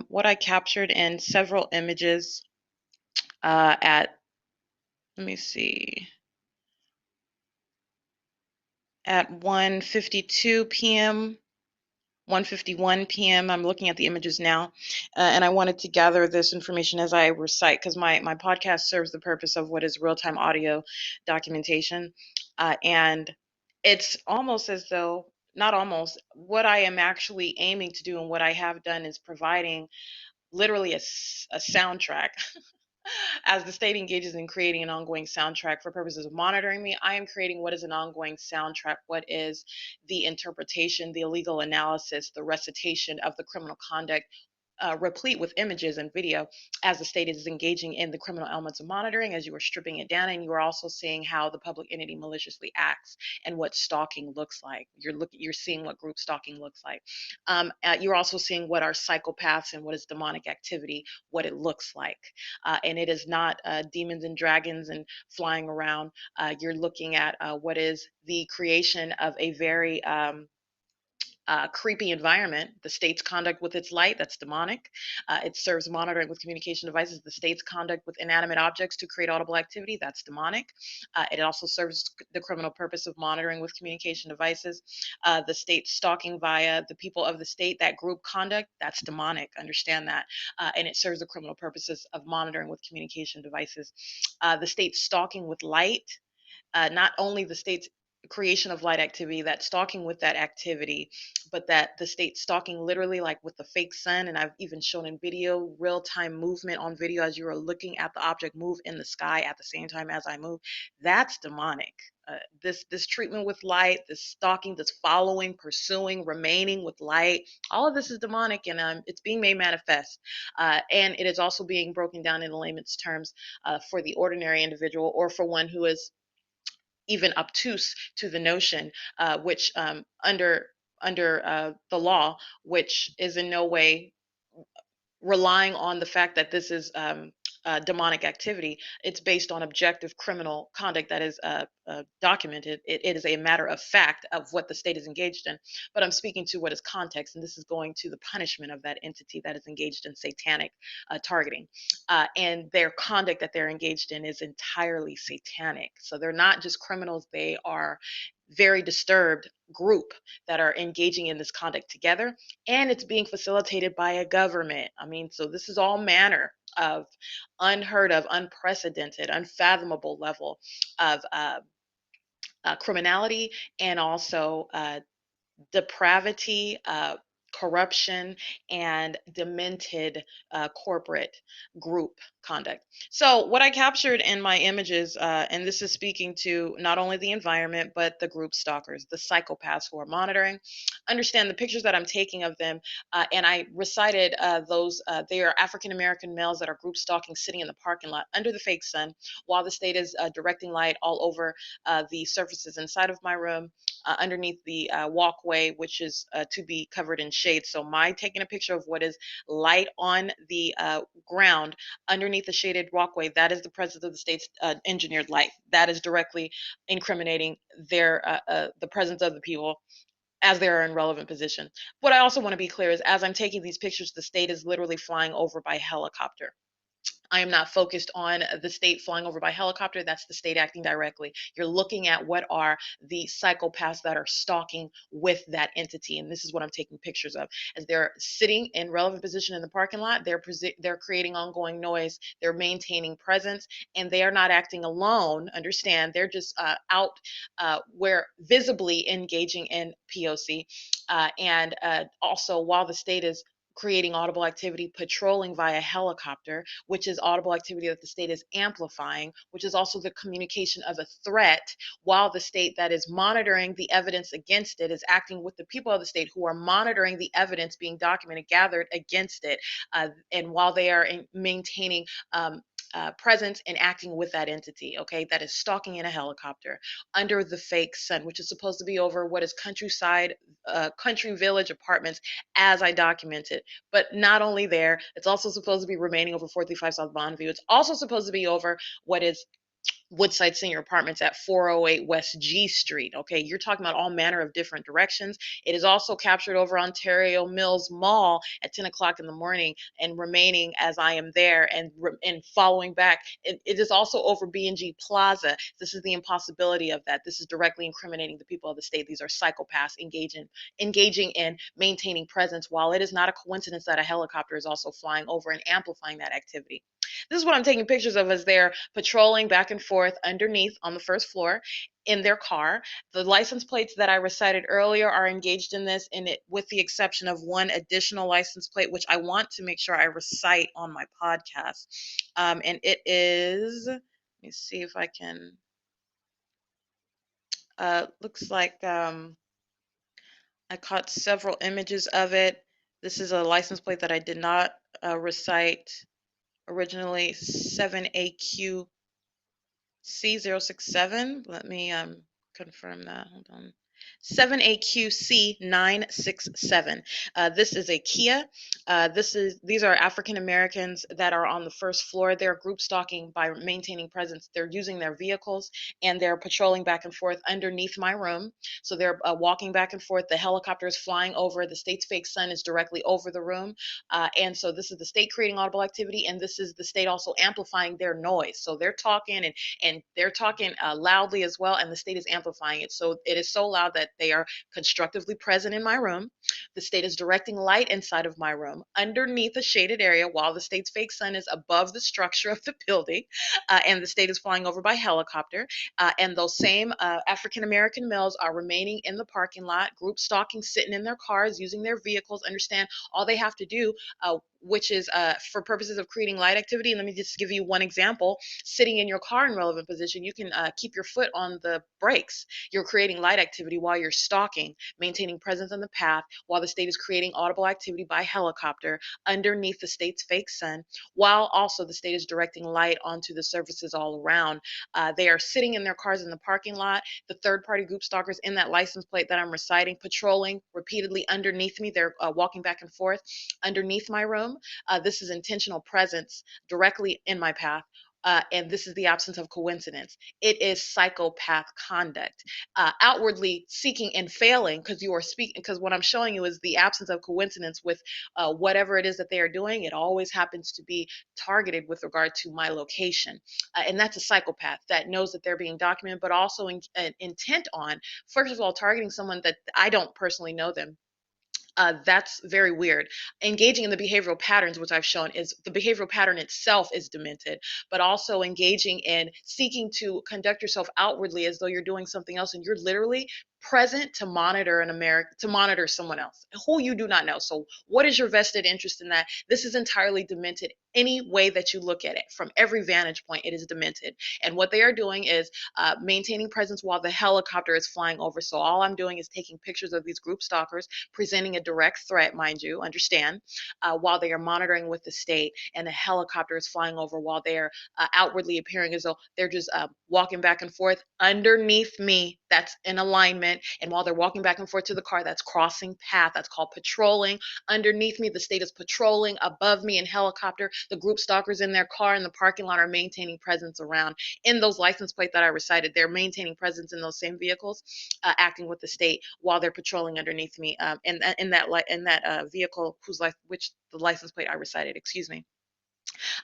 What I captured in several images at, let me see, at 1:52 p.m., 1:51 p.m. I'm looking at the images now, and I wanted to gather this information as I recite, because my podcast serves the purpose of what is real-time audio documentation, and it's almost as though, not almost, what I am actually aiming to do and what I have done is providing literally a soundtrack. As the state engages in creating an ongoing soundtrack for purposes of monitoring me, I am creating what is an ongoing soundtrack, what is the interpretation, the legal analysis, the recitation of the criminal conduct, replete with images and video, as the state is engaging in the criminal elements of monitoring, as you are stripping it down, and you are also seeing how the public entity maliciously acts and what stalking looks like. You're seeing what group stalking looks like. You're also seeing what are psychopaths and what is demonic activity, what it looks like. And it is not demons and dragons and flying around. You're looking at what is the creation of a very creepy environment, the state's conduct with its light, that's demonic. It serves monitoring with communication devices, the state's conduct with inanimate objects to create audible activity, that's demonic. It also serves the criminal purpose of monitoring with communication devices. The state stalking via the people of the state, that group conduct, that's demonic, understand that. And it serves the criminal purposes of monitoring with communication devices. The state stalking with light, not only the state's creation of light activity, that stalking with that activity, but that the state stalking literally like with the fake sun. And I've even shown in video real-time movement on video as you are looking at the object move in the sky at the same time as I move. That's demonic. This treatment with light, this stalking, this following, pursuing, remaining with light, all of this is demonic, and it's being made manifest. And it is also being broken down in layman's terms for the ordinary individual, or for one who is even obtuse to the notion, which under the law, which is in no way relying on the fact that this is demonic activity. It's based on objective criminal conduct that is documented. It is a matter of fact of what the state is engaged in. But I'm speaking to what is context, and this is going to the punishment of that entity that is engaged in satanic targeting. And their conduct that they're engaged in is entirely satanic. So they're not just criminals, they are very disturbed group that are engaging in this conduct together, and it's being facilitated by a government. I mean, so this is all manner of unheard of, unprecedented, unfathomable level of criminality, and also depravity, corruption, and demented corporate group conduct. So what I captured in my images, and this is speaking to not only the environment, but the group stalkers, the psychopaths who are monitoring. Understand the pictures that I'm taking of them, and I recited those, they are African-American males that are group stalking, sitting in the parking lot under the fake sun, while the state is directing light all over the surfaces inside of my room, underneath the walkway, which is to be covered in shade. So my taking a picture of what is light on the ground underneath the shaded walkway, that is the presence of the state's engineered light. That is directly incriminating the presence of the people as they are in relevant position. What I also want to be clear is, as I'm taking these pictures, the state is literally flying over by helicopter. I am not focused on the state flying over by helicopter. That's the state acting directly. You're looking at what are the psychopaths that are stalking with that entity. And this is what I'm taking pictures of. As they're sitting in relevant position in the parking lot, they're creating ongoing noise. They're maintaining presence, and they are not acting alone. Understand, they're just out where visibly engaging in P.O.C. And also, while the state is creating audible activity, patrolling via helicopter, which is audible activity that the state is amplifying, which is also the communication of a threat, while the state that is monitoring the evidence against it is acting with the people of the state who are monitoring the evidence being documented, gathered against it, and while they are maintaining presence and acting with that entity, okay, that is stalking in a helicopter under the fake sun, which is supposed to be over what is countryside, country village apartments, as I documented. But not only there, it's also supposed to be remaining over 435 South Bonneview. It's also supposed to be over what is Woodside Senior Apartments at 408 West G Street. Okay, you're talking about all manner of different directions. It is also captured over Ontario Mills Mall at 10 o'clock in the morning and remaining as I am there, and following back. It is also over B&G Plaza. This is the impossibility of that. This is directly incriminating the people of the state. These are psychopaths engaging in maintaining presence, while it is not a coincidence that a helicopter is also flying over and amplifying that activity. This is what I'm taking pictures of as they're patrolling back and forth underneath on the first floor in their car. The license plates that I recited earlier are engaged in this, with the exception of one additional license plate, which I want to make sure I recite on my podcast. And it is, let me see if I can, looks like I caught several images of it. This is a license plate that I did not recite originally, 7AQC067. Let me confirm that. Hold on. 7AQC967. This is a Kia. These are African Americans that are on the first floor. They're group stalking by maintaining presence. They're using their vehicles and they're patrolling back and forth underneath my room. So they're walking back and forth. The helicopter is flying over. The state's fake sun is directly over the room. And so this is the state creating audible activity, and this is the state also amplifying their noise. So they're talking and they're talking loudly as well, and the state is amplifying it. So it is so loud that they are constructively present in my room. The state is directing light inside of my room underneath a shaded area while the state's fake sun is above the structure of the building, and the state is flying over by helicopter. And those same African American males are remaining in the parking lot, group stalking, sitting in their cars, using their vehicles. Understand, all they have to do, which is for purposes of creating light activity. And let me just give you one example. Sitting in your car in relevant position, you can keep your foot on the brakes. You're creating light activity while you're stalking, maintaining presence on the path, while the state is creating audible activity by helicopter underneath the state's fake sun, while also the state is directing light onto the surfaces all around. They are sitting in their cars in the parking lot. The third-party group stalkers in that license plate that I'm reciting, patrolling repeatedly underneath me. They're walking back and forth underneath my room. This is intentional presence directly in my path. And this is the absence of coincidence. It is psychopath conduct, outwardly seeking and failing, because you are speaking. Because what I'm showing you is the absence of coincidence with whatever it is that they are doing. It always happens to be targeted with regard to my location, and that's a psychopath that knows that they're being documented, but also intent on, first of all, targeting someone that I don't personally know them. That's very weird. Engaging in the behavioral patterns, which I've shown, is the behavioral pattern itself is demented, but also engaging in seeking to conduct yourself outwardly as though you're doing something else, and you're literally present to monitor to monitor someone else who you do not know. So what is your vested interest in that? This is entirely demented. Any way that you look at it, from every vantage point, it is demented. And what they are doing is maintaining presence while the helicopter is flying over. So all I'm doing is taking pictures of these group stalkers, presenting a direct threat, mind you, understand, while they are monitoring with the state, and the helicopter is flying over while they are outwardly appearing as though they're just walking back and forth underneath me. That's in alignment. And while they're walking back and forth to the car, that's crossing path. That's called patrolling. Underneath me, the state is patrolling. Above me in helicopter, the group stalkers in their car in the parking lot are maintaining presence around. In those license plates that I recited, they're maintaining presence in those same vehicles, acting with the state while they're patrolling underneath me, in that vehicle which the license plate I recited, excuse me.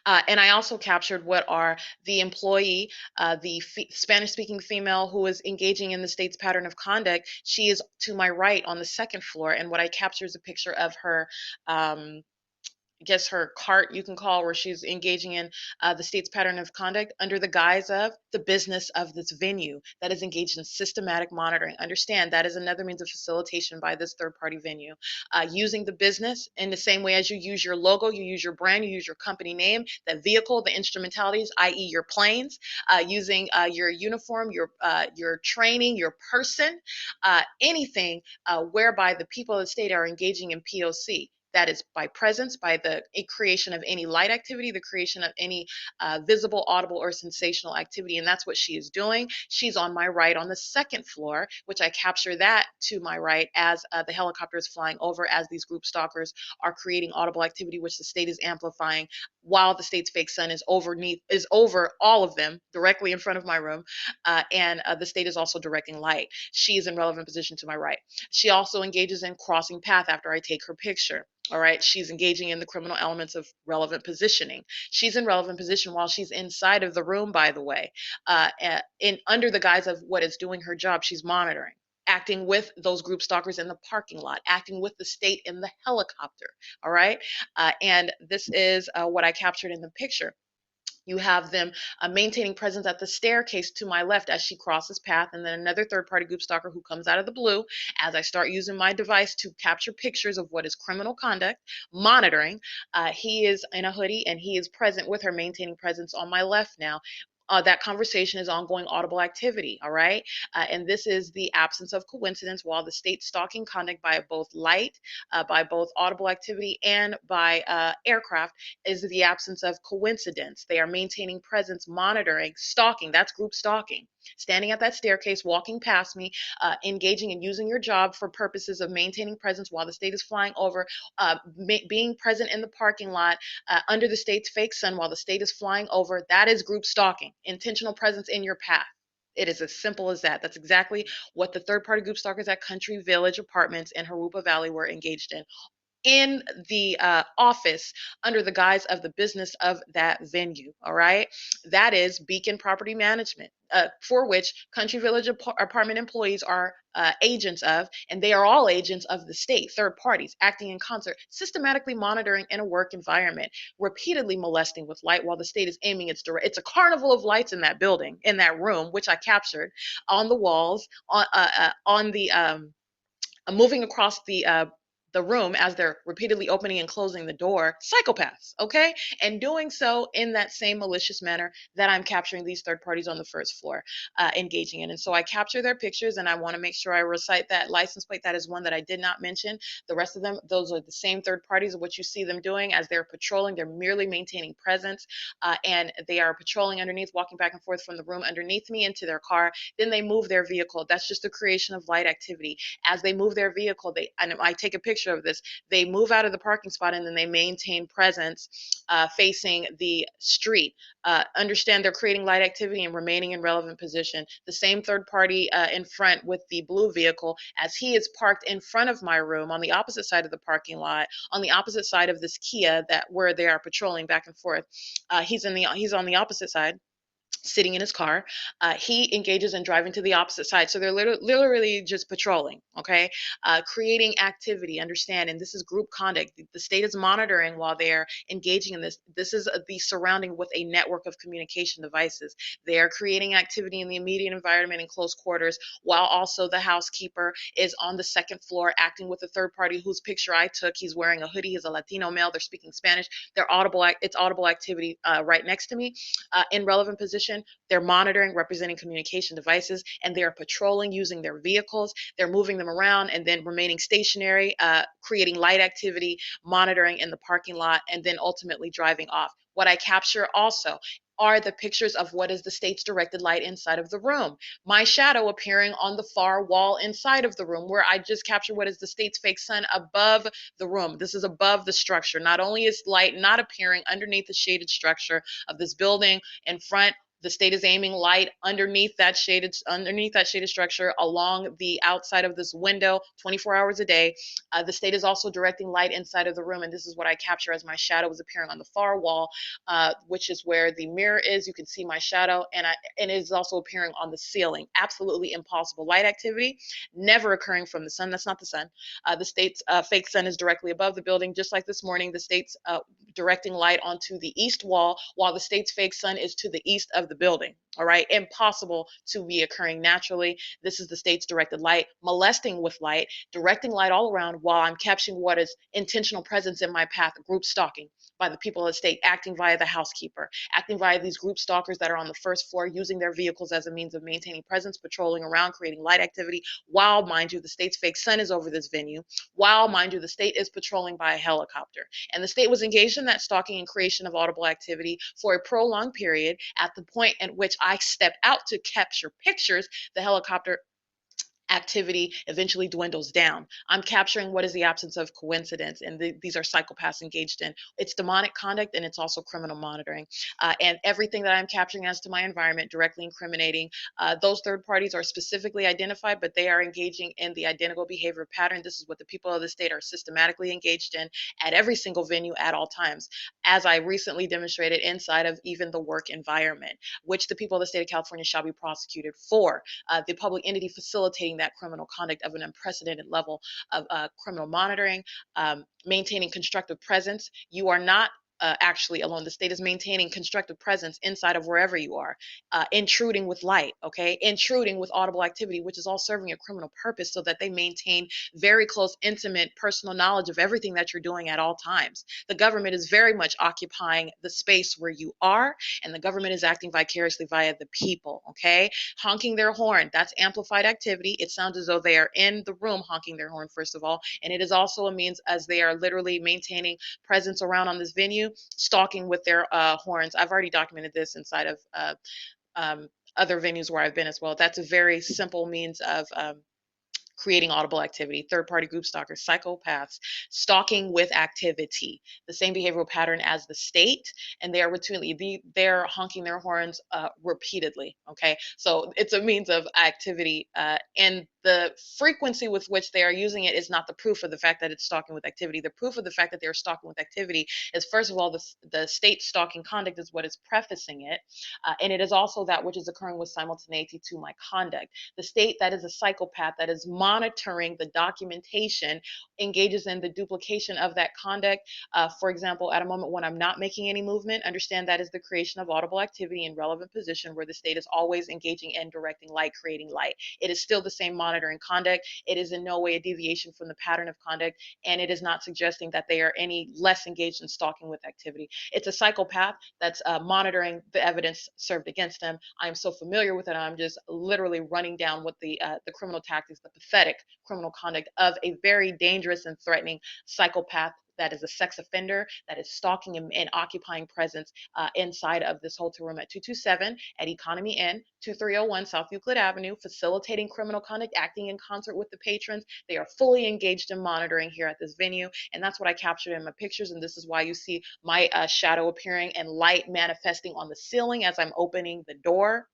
And I also captured what are the employee, the Spanish-speaking female who is engaging in the state's pattern of conduct. She is to my right on the second floor, and what I capture is a picture of her. I guess her cart, you can call, where she's engaging in the state's pattern of conduct under the guise of the business of this venue that is engaged in systematic monitoring. Understand, that is another means of facilitation by this third party venue. Using the business in the same way as you use your logo, you use your brand, you use your company name, the vehicle, the instrumentalities, i.e., your planes, using your uniform, your training, your person, anything whereby the people of the state are engaging in P.O.C. That is by presence, by the creation of any light activity, the creation of any visible, audible, or sensational activity. And that's what she is doing. She's on my right on the second floor, which I capture that to my right as the helicopter is flying over, as these group stalkers are creating audible activity, which the state is amplifying while the state's fake sun is over all of them directly in front of my room. And the state is also directing light. She is in relevant position to my right. She also engages in crossing path after I take her picture. All right, she's engaging in the criminal elements of relevant positioning. She's in relevant position while she's inside of the room, by the way, under the guise of what is doing her job. She's monitoring, acting with those group stalkers in the parking lot, acting with the state in the helicopter. All right, and this is what I captured in the picture. You have them maintaining presence at the staircase to my left as she crosses path, and then another third-party group stalker who comes out of the blue as I start using my device to capture pictures of what is criminal conduct, monitoring. He is in a hoodie, and he is present with her, maintaining presence on my left now. that conversation is ongoing audible activity, all right? And this is the absence of coincidence while the state stalking conduct by both light, by both audible activity and by aircraft is the absence of coincidence. They are maintaining presence, monitoring, stalking. That's group stalking. Standing at that staircase, walking past me, engaging and using your job for purposes of maintaining presence while the state is flying over, being present in the parking lot under the state's fake sun while the state is flying over. That is group stalking, intentional presence in your path. It is as simple as that. That's exactly what the third-party group stalkers at Country Village Apartments in Harupa Valley were engaged in the office under the guise of the business of that venue. All right. That is Beacon Property Management, for which Country Village Apartment employees are agents of, and they are all agents of the state, third parties acting in concert, systematically monitoring in a work environment, repeatedly molesting with light while the state is aiming its direct. It's a carnival of lights in that building, in that room, which I captured on the walls, on the moving across the room as they're repeatedly opening and closing the door. Psychopaths, okay? And doing so in that same malicious manner that I'm capturing these third parties on the first floor engaging in. And so I capture their pictures, and I want to make sure I recite that license plate. That is one that I did not mention. The rest of them, those are the same third parties of what you see them doing as they're patrolling. They're merely maintaining presence, and they are patrolling underneath, walking back and forth from the room underneath me into their car. Then they move their vehicle. That's just the creation of light activity. As they move their vehicle, and I take a picture of this, they move out of the parking spot and then they maintain presence facing the street. Understand they're creating light activity and remaining in relevant position. The same third party in front with the blue vehicle, as he is parked in front of my room on the opposite side of the parking lot, on the opposite side of this Kia that where they are patrolling back and forth. He's on the opposite side, sitting in his car. He engages in driving to the opposite side. So they're literally just patrolling, okay? Creating activity, understand, and this is group conduct. The state is monitoring while they're engaging in this. This is the surrounding with a network of communication devices. They are creating activity in the immediate environment in close quarters, while also the housekeeper is on the second floor acting with a third party whose picture I took. He's wearing a hoodie. He's a Latino male. They're speaking Spanish. It's audible activity right next to me in relevant position. They're monitoring, representing communication devices, and they are patrolling using their vehicles. They're moving them around and then remaining stationary, creating light activity, monitoring in the parking lot, and then ultimately driving off. What I capture also are the pictures of what is the state's directed light inside of the room. My shadow appearing on the far wall inside of the room, where I just capture what is the state's fake sun above the room. This is above the structure. Not only is light not appearing underneath the shaded structure of this building in front, the state is aiming light underneath that shaded structure along the outside of this window 24 hours a day. The state is also directing light inside of the room, and this is what I capture as my shadow is appearing on the far wall, which is where the mirror is. You can see my shadow, and it is also appearing on the ceiling. Absolutely impossible light activity, never occurring from the sun. That's not the sun. The state's fake sun is directly above the building, just like this morning. The state's directing light onto the east wall, while the state's fake sun is to the east of the building. All right, impossible to be occurring naturally. This is the state's directed light, molesting with light, directing light all around while I'm capturing what is intentional presence in my path, group stalking by the people of the state, acting via the housekeeper, acting via these group stalkers that are on the first floor, using their vehicles as a means of maintaining presence, patrolling around, creating light activity, while, mind you, the state's fake sun is over this venue, while, mind you, the state is patrolling by a helicopter. And the state was engaged in that stalking and creation of audible activity for a prolonged period. At the point at which I stepped out to capture pictures, the helicopter activity eventually dwindles down. I'm capturing what is the absence of coincidence, and these are psychopaths engaged in. It's demonic conduct, and it's also criminal monitoring. And everything that I'm capturing as to my environment, directly incriminating. Those third parties are specifically identified, but they are engaging in the identical behavior pattern. This is what the people of the state are systematically engaged in at every single venue at all times, as I recently demonstrated inside of even the work environment, which the people of the state of California shall be prosecuted for. The public entity facilitating that criminal conduct of an unprecedented level of criminal monitoring, maintaining constructive presence. You are not actually alone. The state is maintaining constructive presence inside of wherever you are, intruding with light, okay, intruding with audible activity, which is all serving a criminal purpose so that they maintain very close, intimate, personal knowledge of everything that you're doing at all times. The government is very much occupying the space where you are, and the government is acting vicariously via the people, okay? Honking their horn, that's amplified activity. It sounds as though they are in the room honking their horn, first of all, and it is also a means as they are literally maintaining presence around on this venue, stalking with their horns. I've already documented this inside of other venues where I've been as well. That's a very simple means of creating audible activity. Third-party group stalkers, psychopaths, stalking with activity, the same behavioral pattern as the state, and they are routinely they're honking their horns repeatedly. Okay, so it's a means of activity, and the frequency with which they are using it is not the proof of the fact that it's stalking with activity. The proof of the fact that they're stalking with activity is, first of all, the state stalking conduct is what is prefacing it, and it is also that which is occurring with simultaneity to my conduct. The state that is a psychopath, that is monitoring the documentation, engages in the duplication of that conduct. For example, at a moment when I'm not making any movement, understand that is the creation of audible activity in relevant position where the state is always engaging in directing light, creating light. It is still the same monitoring conduct. It is in no way a deviation from the pattern of conduct, and it is not suggesting that they are any less engaged in stalking with activity. It's a psychopath that's monitoring the evidence served against them. I'm so familiar with it, I'm just literally running down what the criminal tactics, the pathetic criminal conduct of a very dangerous and threatening psychopath that is a sex offender, that is stalking and occupying presence inside of this hotel room at 227 at Economy Inn, 2301 South Euclid Avenue, facilitating criminal conduct, acting in concert with the patrons. They are fully engaged in monitoring here at this venue, and that's what I captured in my pictures, and this is why you see my shadow appearing and light manifesting on the ceiling as I'm opening the door.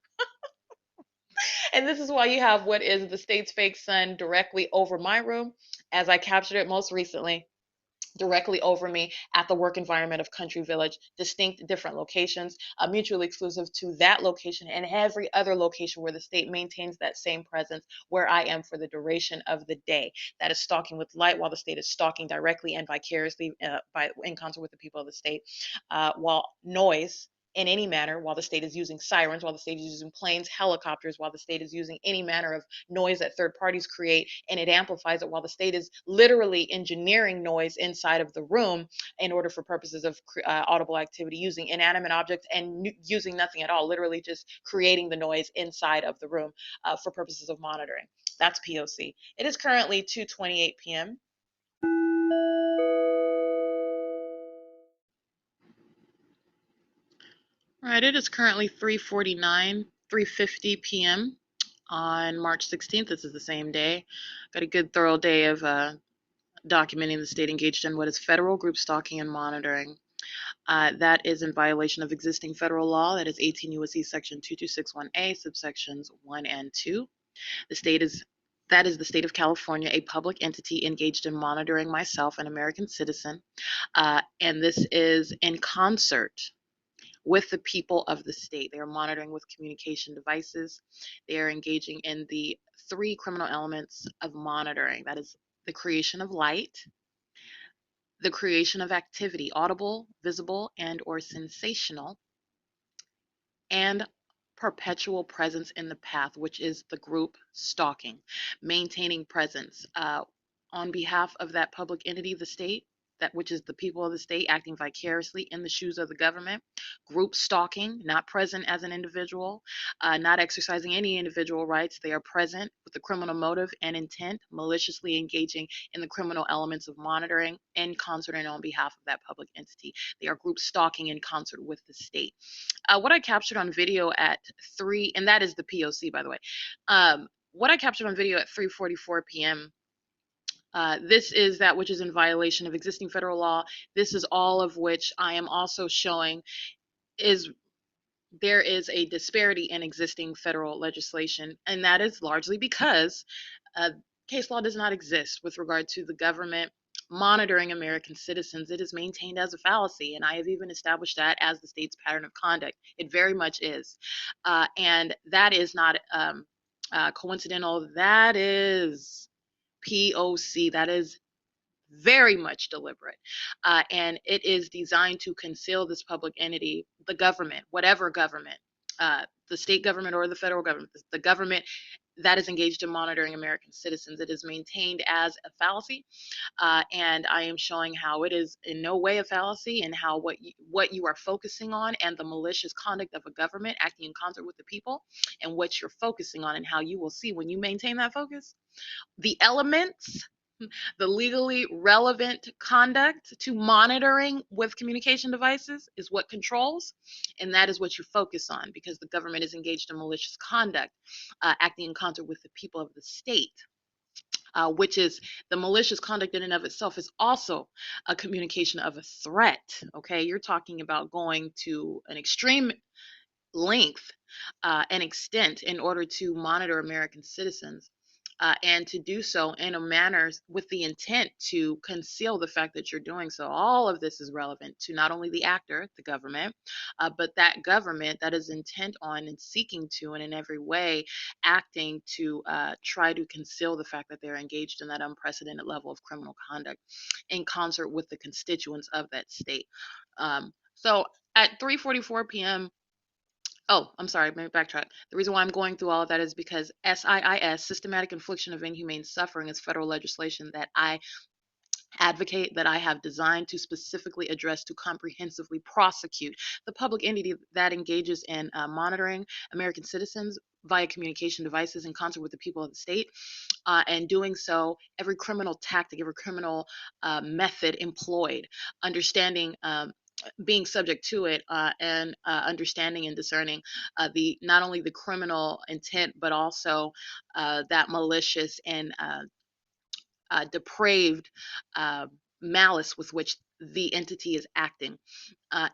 And this is why you have what is the state's fake sun directly over my room, as I captured it most recently, directly over me at the work environment of Country Village, distinct different locations, mutually exclusive to that location and every other location where the state maintains that same presence where I am for the duration of the day. That is stalking with light while the state is stalking directly and vicariously in concert with the people of the state, while noise in any manner, while the state is using sirens, while the state is using planes, helicopters, while the state is using any manner of noise that third parties create, and it amplifies it, while the state is literally engineering noise inside of the room in order for purposes of audible activity, using inanimate objects and using nothing at all, literally just creating the noise inside of the room for purposes of monitoring. That's P.O.C. It is currently 2:28 p.m. All right, it is currently 3:50 p.m. on March 16th. This is the same day. Got a good thorough day of documenting the state engaged in what is federal group stalking and monitoring. That is in violation of existing federal law. That is 18 U.S.C. section 2261A, subsections 1 and 2. That is the state of California, a public entity engaged in monitoring myself, an American citizen, and this is in concert with the people of the state. They are monitoring with communication devices. They are engaging in the 3 criminal elements of monitoring. That is the creation of light, the creation of activity, audible, visible, and or sensational, and perpetual presence in the path, which is the group stalking, maintaining presence on behalf of that public entity, the state, that which is the people of the state acting vicariously in the shoes of the government, group stalking, not present as an individual, not exercising any individual rights. They are present with the criminal motive and intent, maliciously engaging in the criminal elements of monitoring in concert and on behalf of that public entity. They are group stalking in concert with the state. What I captured on video at 3, and that is the P.O.C, by the way. What I captured on video at 3:44 p.m. This is that which is in violation of existing federal law. This is all of which I am also showing is there is a disparity in existing federal legislation, and that is largely because case law does not exist with regard to the government monitoring American citizens. It is maintained as a fallacy, and I have even established that as the state's pattern of conduct. It very much is, and that is not coincidental. That is P.O.C. That is very much deliberate, and it is designed to conceal this public entity, the government, whatever government, the state government or the federal government, the government that is engaged in monitoring American citizens. It is maintained as a fallacy, and I am showing how it is in no way a fallacy, and how what you are focusing on and the malicious conduct of a government acting in concert with the people, and what you're focusing on, and how you will see when you maintain that focus, the elements, the legally relevant conduct to monitoring with communication devices is what controls, and that is what you focus on, because the government is engaged in malicious conduct, acting in concert with the people of the state. Which is the malicious conduct in and of itself is also a communication of a threat. Okay, you're talking about going to an extreme length and extent in order to monitor American citizens. And to do so in a manner with the intent to conceal the fact that you're doing so. All of this is relevant to not only the actor, the government, but that government that is intent on and seeking to, and in every way acting to try to conceal the fact that they're engaged in that unprecedented level of criminal conduct in concert with the constituents of that state. So at 3:44 p.m., oh, I'm sorry, let me backtrack. The reason why I'm going through all of that is because SIIS, Systematic Infliction of Inhumane Suffering, is federal legislation that I advocate, that I have designed to specifically address, to comprehensively prosecute the public entity that engages in monitoring American citizens via communication devices in concert with the people of the state, and doing so, every criminal tactic, every criminal method employed, understanding being subject to it, and understanding and discerning the not only the criminal intent, but also that malicious and depraved malice with which the entity is acting,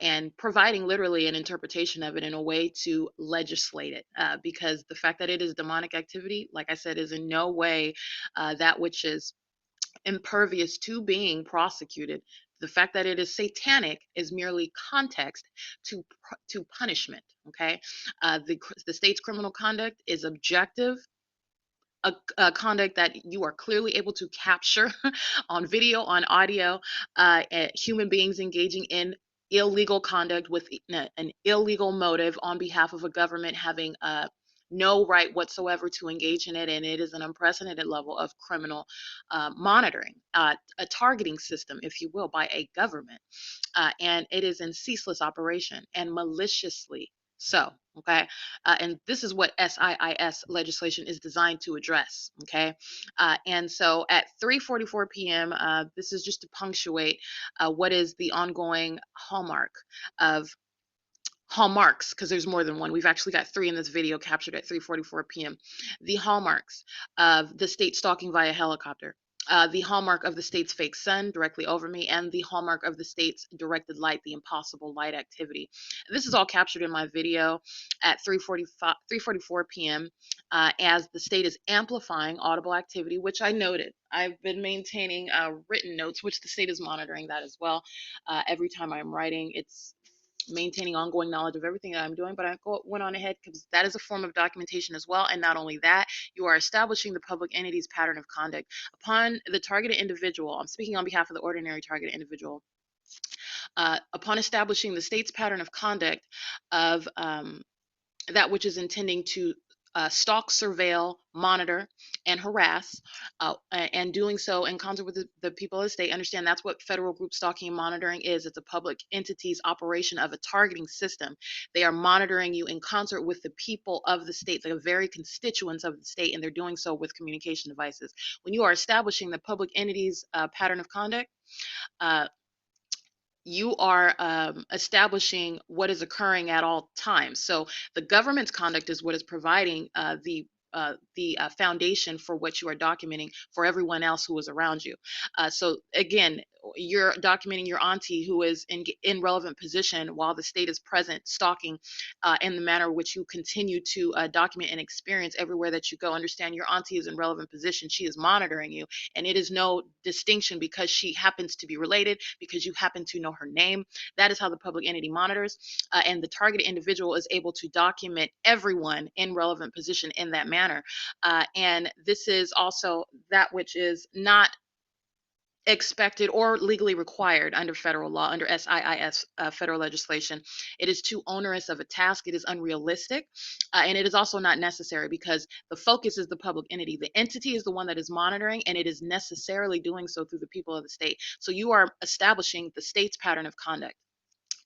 and providing literally an interpretation of it in a way to legislate it, because the fact that it is demonic activity, like I said, is in no way that which is impervious to being prosecuted. The fact that it is satanic is merely context to punishment. Okay, the state's criminal conduct is objective. Conduct that you are clearly able to capture on video, on audio, human beings engaging in illegal conduct with an illegal motive on behalf of a government having no right whatsoever to engage in it, and it is an unprecedented level of criminal monitoring, a targeting system, if you will, by a government, and it is in ceaseless operation and maliciously so. Okay, and this is what SIIS legislation is designed to address. Okay, and so at 3:44 p.m., this is just to punctuate what is the ongoing hallmarks, because there's more than one. We've actually got three in this video captured at 3:44 p.m. The hallmarks of the state stalking via helicopter, the hallmark of the state's fake sun directly over me, and the hallmark of the state's directed light, the impossible light activity. This is all captured in my video at 3:44 p.m. As the state is amplifying audible activity, which I noted. I've been maintaining written notes, which the state is monitoring that as well. Every time I'm writing, it's maintaining ongoing knowledge of everything that I'm doing, but I went on ahead because that is a form of documentation as well. And not only that, you are establishing the public entity's pattern of conduct upon the targeted individual. I'm speaking on behalf of the ordinary targeted individual. Upon establishing the state's pattern of conduct of that which is intending to stalk, surveil, monitor, and harass, and doing so in concert with the people of the state. Understand that's what federal group stalking and monitoring is. It's a public entity's operation of a targeting system. They are monitoring you in concert with the people of the state, the very constituents of the state, and they're doing so with communication devices. When you are establishing the public entity's pattern of conduct, you are establishing what is occurring at all times. So the government's conduct is what is providing the foundation for what you are documenting for everyone else who is around you. So again, you're documenting your auntie who is in relevant position while the state is present stalking in the manner which you continue to document and experience everywhere that you go. Understand your auntie is in relevant position. She is monitoring you, and it is no distinction because she happens to be related, because you happen to know her name. That is how the public entity monitors, and the targeted individual is able to document everyone in relevant position in that manner. And this is also that which is not expected or legally required under federal law, under S.I.I.S. Federal legislation. It is too onerous of a task. It is unrealistic, and it is also not necessary because the focus is the public entity. The entity is the one that is monitoring, and it is necessarily doing so through the people of the state. So you are establishing the state's pattern of conduct.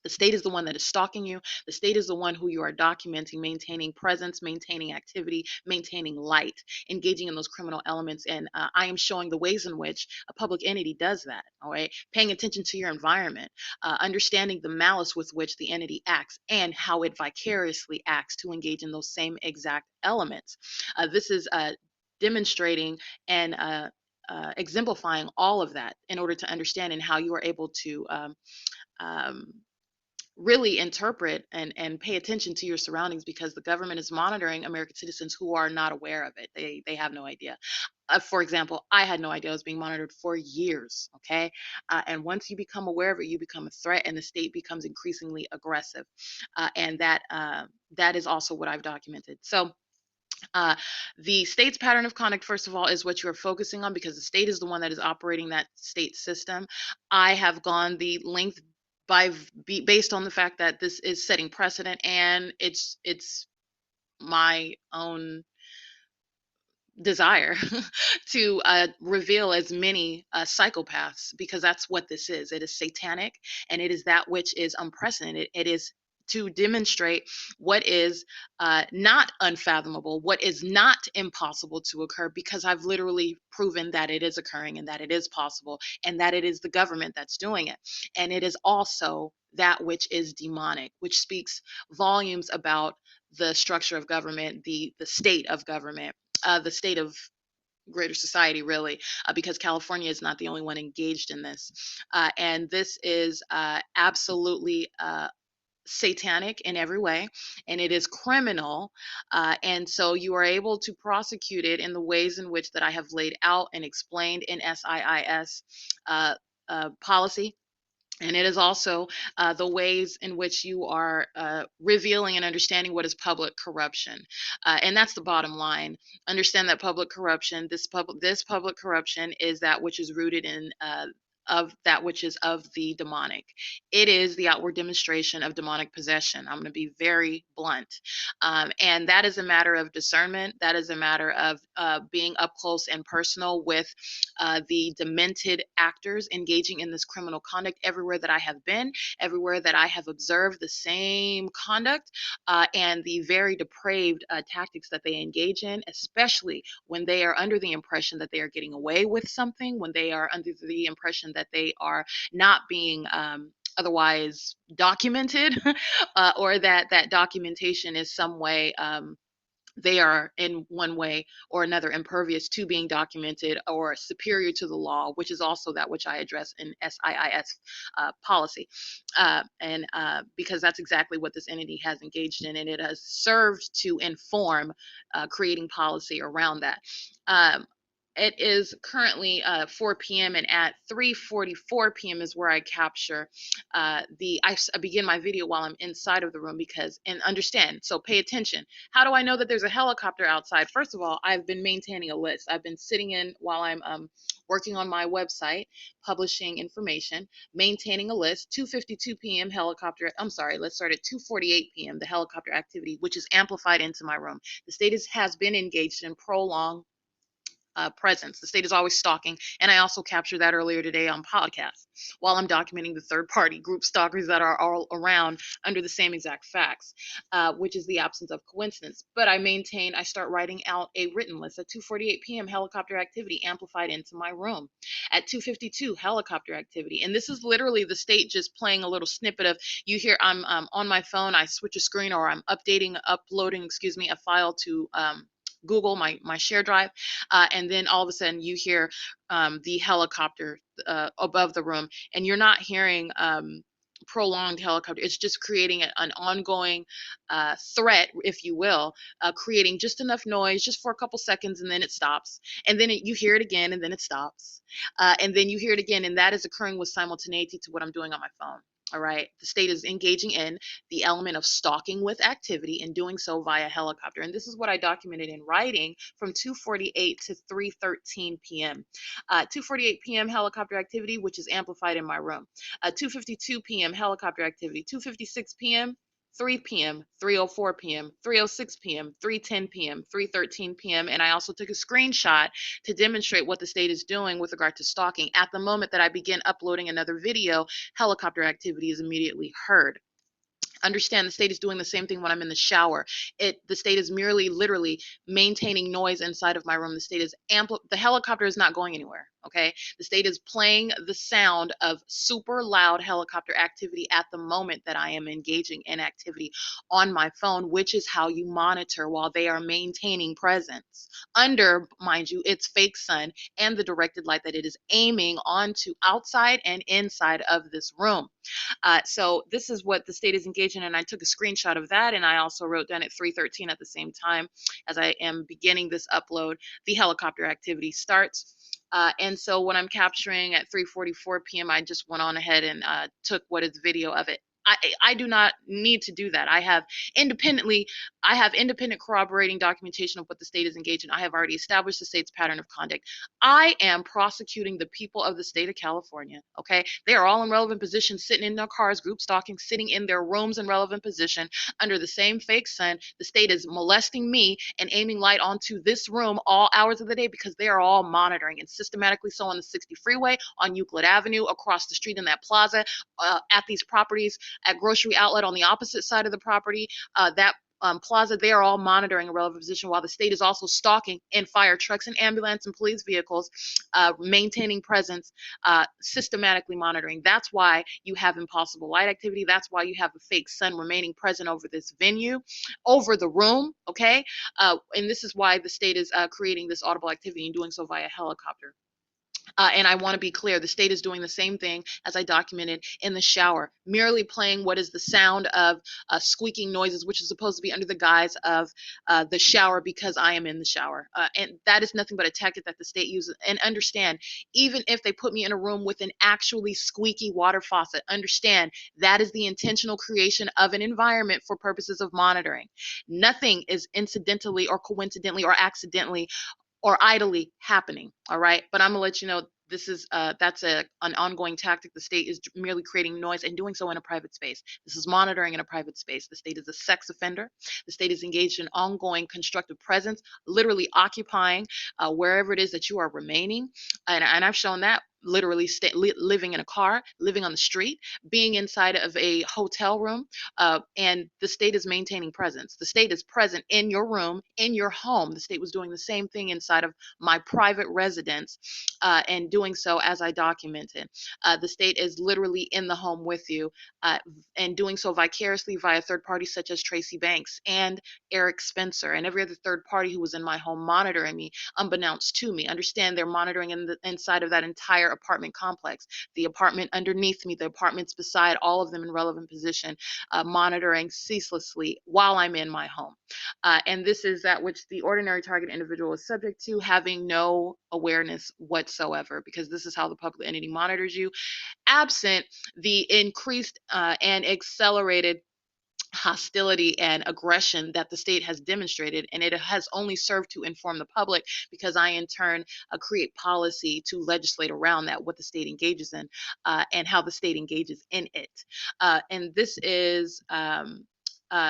The state is the one that is stalking you. The state is the one who you are documenting, maintaining presence, maintaining activity, maintaining light, engaging in those criminal elements. And I am showing the ways in which a public entity does that. All right. Paying attention to your environment, understanding the malice with which the entity acts and how it vicariously acts to engage in those same exact elements. This is demonstrating and exemplifying all of that in order to understand and how you are able to um, really interpret and pay attention to your surroundings, because the government is monitoring American citizens who are not aware of it. They have no idea. For example, I had no idea I was being monitored for years. Okay, and once you become aware of it, you become a threat, and the state becomes increasingly aggressive. And that is also what I've documented. So. The state's pattern of conduct, first of all, is what you're focusing on because the state is the one that is operating that state system. I have gone the length based on the fact that this is setting precedent, and it's my own desire to reveal as many psychopaths, because that's what this is. It is satanic, and it is that which is unprecedented. It is to demonstrate what is not unfathomable, what is not impossible to occur, because I've literally proven that it is occurring and that it is possible and that it is the government that's doing it. And it is also that which is demonic, which speaks volumes about the structure of government, the state of government, the state of greater society, really, because California is not the only one engaged in this. And this is absolutely satanic in every way, and it is criminal. And so you are able to prosecute it in the ways in which that I have laid out and explained in SIIS policy. And it is also the ways in which you are revealing and understanding what is public corruption, and that's the bottom line. Understand that public corruption, this public corruption, is that which is rooted in of that which is of the demonic. It is the outward demonstration of demonic possession. I'm going to be very blunt, and that is a matter of discernment. That is a matter of being up close and personal with the demented actors engaging in this criminal conduct everywhere that I have been, everywhere that I have observed the same conduct, and the very depraved tactics that they engage in, especially when they are under the impression that they are getting away with something, when they are under the impression that they are not being otherwise documented, or that that documentation is some way they are in one way or another impervious to being documented or superior to the law, which is also that which I address in SIIS policy. And because that's exactly what this entity has engaged in, and it has served to inform creating policy around that. It is currently 4 p.m. and at 3:44 p.m. is where I capture I begin my video while I'm inside of the room, because, and understand, so pay attention. How do I know that there's a helicopter outside? First of all, I've been maintaining a list. I've been sitting in while I'm working on my website, publishing information, maintaining a list. 2:52 p.m. helicopter. I'm sorry, let's start at 2:48 p.m. The helicopter activity, which is amplified into my room. The state has been engaged in prolonged presence. The state is always stalking, and I also captured that earlier today on podcast while I'm documenting the third-party group stalkers that are all around under the same exact facts, which is the absence of coincidence. But I start writing out a written list. At 2:48 p.m., helicopter activity amplified into my room. At 2:52, helicopter activity. And this is literally the state just playing a little snippet of, you hear I'm on my phone, I switch a screen, or I'm uploading, a file to Google, my share drive, and then all of a sudden you hear the helicopter above the room, and you're not hearing prolonged helicopter. It's just creating an ongoing threat, if you will, creating just enough noise just for a couple seconds, and then it stops, and then you hear it again, and then it stops, and then you hear it again, and that is occurring with simultaneity to what I'm doing on my phone. All right. The state is engaging in the element of stalking with activity and doing so via helicopter. And this is what I documented in writing from 2:48 to 3:13 p.m. 2:48 p.m. helicopter activity, which is amplified in my room. 2:52 p.m. helicopter activity. 2:56 p.m. 3 p.m., 3:04 p.m., 3:06 p.m., 3:10 p.m., 3:13 p.m. And I also took a screenshot to demonstrate what the state is doing with regard to stalking. At the moment that I begin uploading another video, helicopter activity is immediately heard. Understand the state is doing the same thing when I'm in the shower. The state is merely literally maintaining noise inside of my room. The state is the helicopter is not going anywhere. Okay. The state is playing the sound of super loud helicopter activity at the moment that I am engaging in activity on my phone, which is how you monitor while they are maintaining presence under, mind you, its fake sun and the directed light that it is aiming onto outside and inside of this room. So this is what the state is engaged in, and I took a screenshot of that, and I also wrote down at 3:13 at the same time as I am beginning this upload, the helicopter activity starts. And so when I'm capturing at 3:44 p.m., I just went on ahead and took what is video of it. I do not need to do that. I have independent corroborating documentation of what the state is engaged in. I have already established the state's pattern of conduct. I am prosecuting the people of the state of California, okay? They are all in relevant positions, sitting in their cars, group stalking, sitting in their rooms in relevant position under the same fake sun. The state is molesting me and aiming light onto this room all hours of the day because they are all monitoring, and systematically so on the 60 freeway, on Euclid Avenue, across the street in that plaza, at these properties, at grocery outlet on the opposite side of the property, that plaza, they are all monitoring a relevant position while the state is also stalking in fire trucks and ambulance and police vehicles, maintaining presence, systematically monitoring. That's why you have impossible light activity. That's why you have a fake sun remaining present over this venue, over the room, okay? And this is why the state is creating this audible activity and doing so via helicopter. And I want to be clear, the state is doing the same thing as I documented in the shower, merely playing what is the sound of squeaking noises, which is supposed to be under the guise of the shower because I am in the shower. And that is nothing but a tactic that the state uses. And understand, even if they put me in a room with an actually squeaky water faucet, understand that is the intentional creation of an environment for purposes of monitoring. Nothing is incidentally or coincidentally or accidentally or idly happening. All right. But I'm gonna let you know this is that's an ongoing tactic. The state is merely creating noise and doing so in a private space. This is monitoring in a private space. The state is a sex offender. The state is engaged in ongoing constructive presence, literally occupying wherever it is that you are remaining. And I've shown that literally living in a car, living on the street, being inside of a hotel room, and the state is maintaining presence. The state is present in your room, in your home. The state was doing the same thing inside of my private residence, and doing so as I documented. The state is literally in the home with you, and doing so vicariously via third parties such as Tracy Banks and Eric Spencer and every other third party who was in my home monitoring me, unbeknownst to me. Understand they're monitoring inside of that entire apartment complex, the apartment underneath me, the apartments beside, all of them in relevant position, monitoring ceaselessly while I'm in my home. And this is that which the ordinary target individual is subject to, having no awareness whatsoever, because this is how the public entity monitors you, absent the increased and accelerated hostility and aggression that the state has demonstrated, and it has only served to inform the public because I in turn create policy to legislate around that, what the state engages in, and how the state engages in it. And this is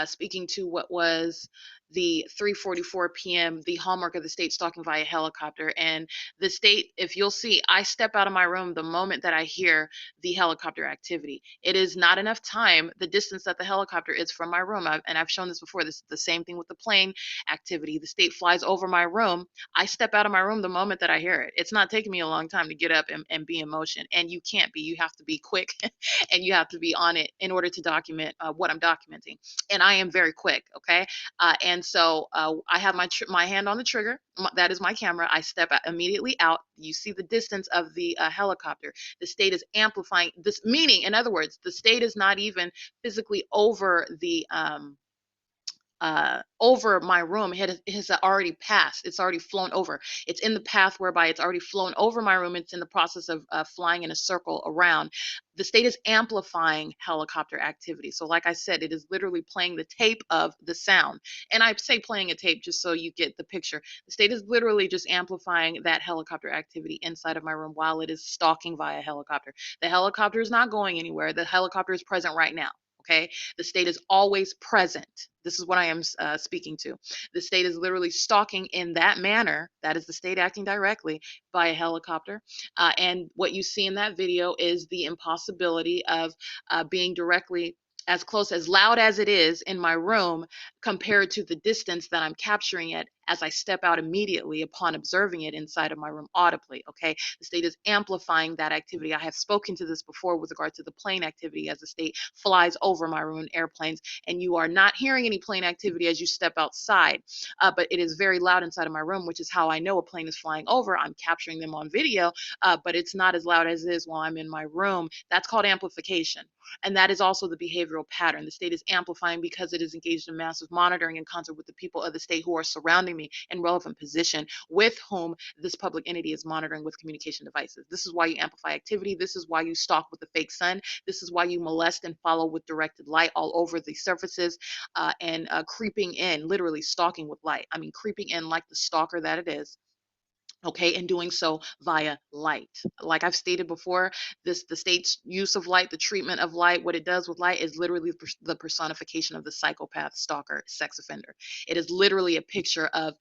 speaking to what was the 3:44 p.m., the hallmark of the state stalking via helicopter. And the state, if you'll see, I step out of my room the moment that I hear the helicopter activity. It is not enough time, the distance that the helicopter is from my room. And I've shown this before. This is the same thing with the plane activity. The state flies over my room. I step out of my room the moment that I hear it. It's not taking me a long time to get up and be in motion. And you can't be. You have to be quick and you have to be on it in order to document what I'm documenting. And I am very quick, okay? And so I have my hand on the trigger. That is my camera. I step immediately out. You see the distance of the helicopter. The state is amplifying this, meaning, in other words, the state is not even physically over over my room has already passed. It's already flown over. It's in the path whereby it's already flown over my room. It's in the process of flying in a circle around. The state is amplifying helicopter activity. So, like I said, it is literally playing the tape of the sound. And I say playing a tape just so you get the picture. The state is literally just amplifying that helicopter activity inside of my room while it is stalking via helicopter. The helicopter is not going anywhere. The helicopter is present right now. Okay, the state is always present. This is what I am speaking to. The state is literally stalking in that manner. That is the state acting directly by a helicopter. And what you see in that video is the impossibility of being directly as close, as loud as it is in my room compared to the distance that I'm capturing it as I step out immediately upon observing it inside of my room audibly. Okay, the state is amplifying that activity. I have spoken to this before with regard to the plane activity as the state flies over my room in airplanes, and you are not hearing any plane activity as you step outside, but it is very loud inside of my room, which is how I know a plane is flying over. I'm capturing them on video, but it's not as loud as it is while I'm in my room. That's called amplification. And that is also the behavioral pattern. The state is amplifying because it is engaged in massive monitoring in concert with the people of the state who are surrounding me in relevant position with whom this public entity is monitoring with communication devices. This is why you amplify activity. This is why you stalk with the fake sun. This is why you molest and follow with directed light all over the surfaces and creeping in, literally stalking with light. I mean, creeping in like the stalker that it is. Okay, and doing so via light. Like I've stated before, the state's use of light, the treatment of light, what it does with light is literally the personification of the psychopath, stalker, sex offender. It is literally a picture of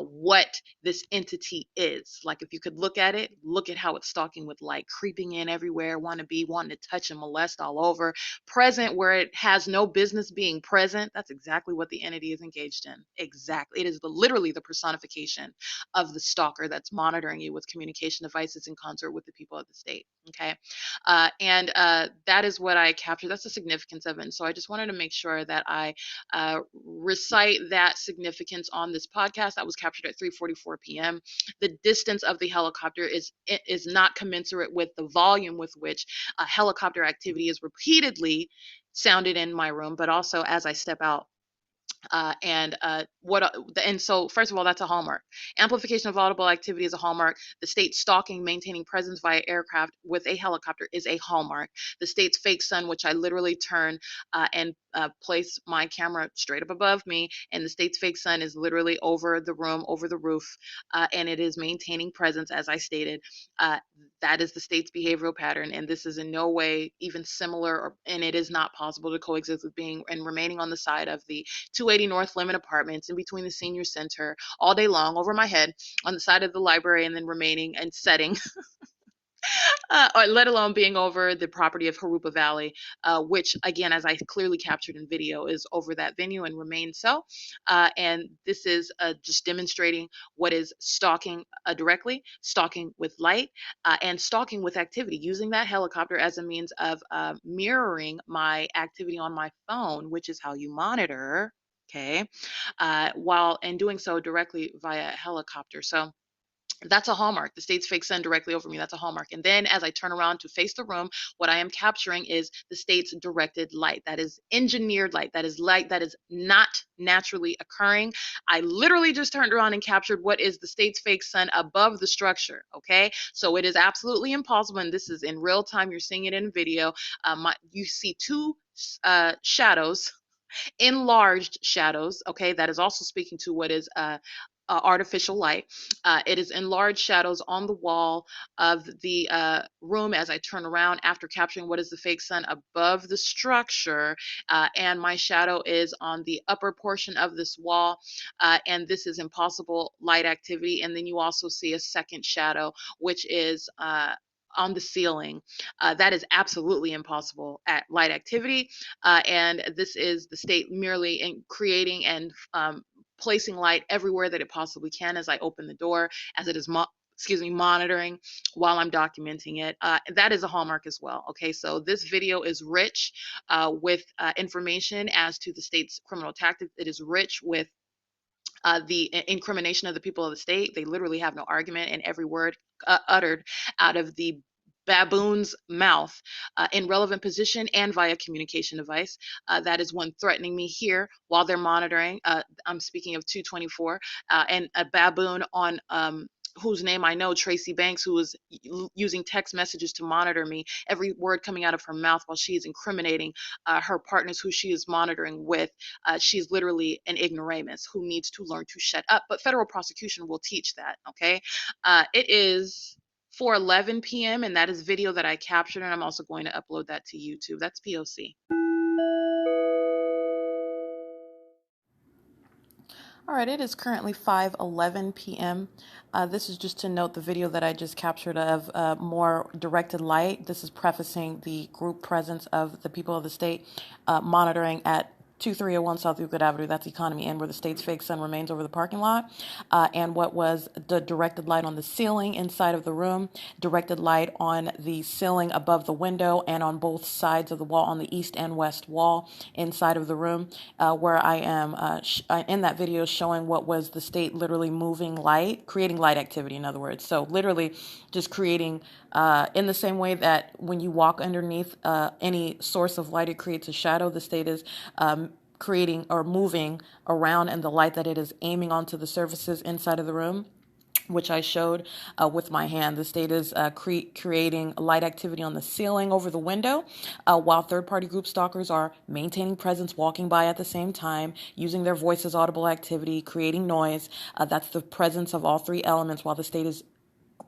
what this entity is. Like if you could look at it, look at how it's stalking with light, creeping in everywhere, wanting to touch and molest all over, present where it has no business being present. That's exactly what the entity is engaged in. Exactly. It is literally the personification of the stalker that's monitoring you with communication devices in concert with the people of the state. Okay. And that is what I captured. That's the significance of it. And so I just wanted to make sure that I recite that significance on this podcast. That was captured at 3:44 p.m. The distance of the helicopter is not commensurate with the volume with which helicopter activity is repeatedly sounded in my room, but also as I step out. And so first of all, that's a hallmark. Amplification of audible activity is a hallmark. The state stalking, maintaining presence via aircraft with a helicopter is a hallmark. The state's fake sun, which I literally turn and place my camera straight up above me, and the state's fake sun is literally over the room, over the roof, and it is maintaining presence, as I stated. That is the state's behavioral pattern, and this is in no way even similar, and it is not possible to coexist with being and remaining on the side of the 280 North Lemon Apartments in between the senior center all day long over my head on the side of the library and then remaining and setting or let alone being over the property of Harupa Valley, which, again, as I clearly captured in video, is over that venue and remains so. And this is just demonstrating what is stalking directly, stalking with light, and stalking with activity, using that helicopter as a means of mirroring my activity on my phone, which is how you monitor. Okay, while and doing so directly via helicopter. So that's a hallmark. The state's fake sun directly over me. That's a hallmark. And then as I turn around to face the room, what I am capturing is the state's directed light. That is engineered light. That is light that is not naturally occurring. I literally just turned around and captured what is the state's fake sun above the structure. Okay. So it is absolutely impossible. And this is in real time. You're seeing it in video. You see two shadows, enlarged shadows. Okay, that is also speaking to what is artificial light. It is enlarged shadows on the wall of the room as I turn around after capturing what is the fake sun above the structure, and my shadow is on the upper portion of this wall, and this is impossible light activity. And then you also see a second shadow, which is on the ceiling. That is absolutely impossible at light activity. And this is the state merely in creating and placing light everywhere that it possibly can as I open the door, as it is monitoring while I'm documenting it. That is a hallmark as well. Okay, so this video is rich with information as to the state's criminal tactics. It is rich with the incrimination of the people of the state. They literally have no argument, and every word uttered out of the baboon's mouth in relevant position and via communication device. That is one threatening me here while they're monitoring. I'm speaking of 224, and a baboon on whose name I know, Tracy Banks, who is using text messages to monitor me, every word coming out of her mouth while she is incriminating her partners who she is monitoring with. She's literally an ignoramus who needs to learn to shut up. But federal prosecution will teach that, okay? It is 4:11 p.m. and that is video that I captured, and I'm also going to upload that to YouTube. That's P.O.C. All right, it is currently 5:11 p.m. This is just to note the video that I just captured of more directed light. This is prefacing the group presence of the people of the state monitoring at 2301 South Euclid Avenue, that's Economy Inn, where the state's fake sun remains over the parking lot, and what was the directed light on the ceiling inside of the room, directed light on the ceiling above the window, and on both sides of the wall, on the east and west wall inside of the room, where I am in that video showing what was the state literally moving light, creating light activity, in other words. So literally just creating, in the same way that when you walk underneath any source of light, it creates a shadow, the state is creating or moving around in the light that it is aiming onto the surfaces inside of the room, which I showed with my hand. The state is creating light activity on the ceiling over the window, while third-party group stalkers are maintaining presence, walking by at the same time, using their voice as audible activity, creating noise. That's the presence of all three elements, while the state is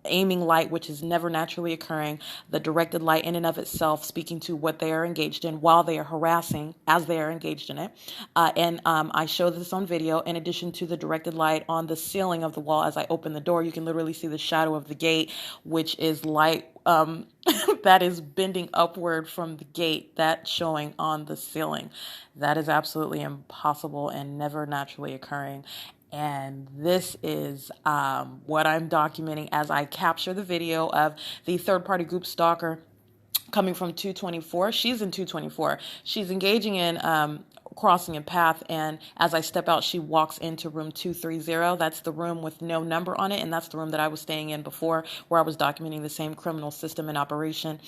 aiming light, which is never naturally occurring, the directed light in and of itself speaking to what they are engaged in while they are harassing as they are engaged in it. And I show this on video. In addition to the directed light on the ceiling of the wall, as I open the door, you can literally see the shadow of the gate, which is light that is bending upward from the gate, that's showing on the ceiling. That is absolutely impossible and never naturally occurring. And this is what I'm documenting as I capture the video of the third-party group stalker coming from 224. She's in 224. She's engaging in crossing a path, and as I step out, she walks into room 230. That's the room with no number on it, and that's the room that I was staying in before, where I was documenting the same criminal system in operation.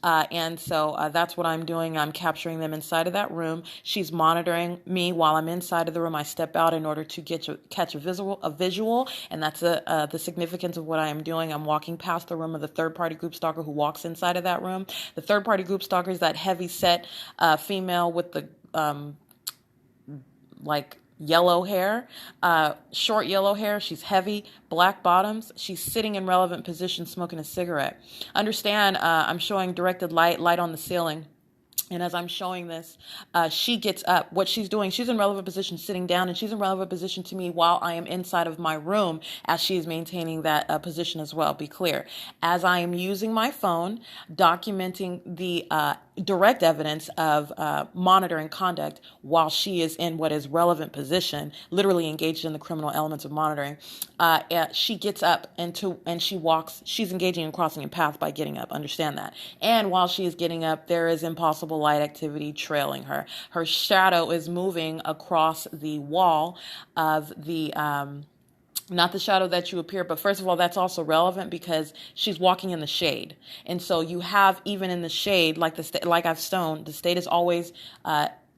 And so that's what I'm doing. I'm capturing them inside of that room. She's monitoring me while I'm inside of the room. I step out in order to catch a visual, and that's the significance of what I am doing. I'm walking past the room of the third-party group stalker who walks inside of that room. The third-party group stalker is that heavy-set female with the like yellow hair, short yellow hair. She's heavy, black bottoms. She's sitting in relevant position, smoking a cigarette. Understand, I'm showing directed light on the ceiling. And as I'm showing this, she gets up. What she's doing, she's in relevant position sitting down, and she's in relevant position to me while I am inside of my room as she's maintaining that position as well. Be clear. As I am using my phone, documenting the direct evidence of monitoring conduct while she is in what is relevant position, literally engaged in the criminal elements of monitoring, she gets up and she walks. She's engaging in crossing a path by getting up. Understand that. And while she is getting up, there is impossible light activity trailing her. Her shadow is moving across the wall of the not the shadow that you appear, but first of all, that's also relevant because she's walking in the shade. And so you have, even in the shade, like like I've shown, the state is always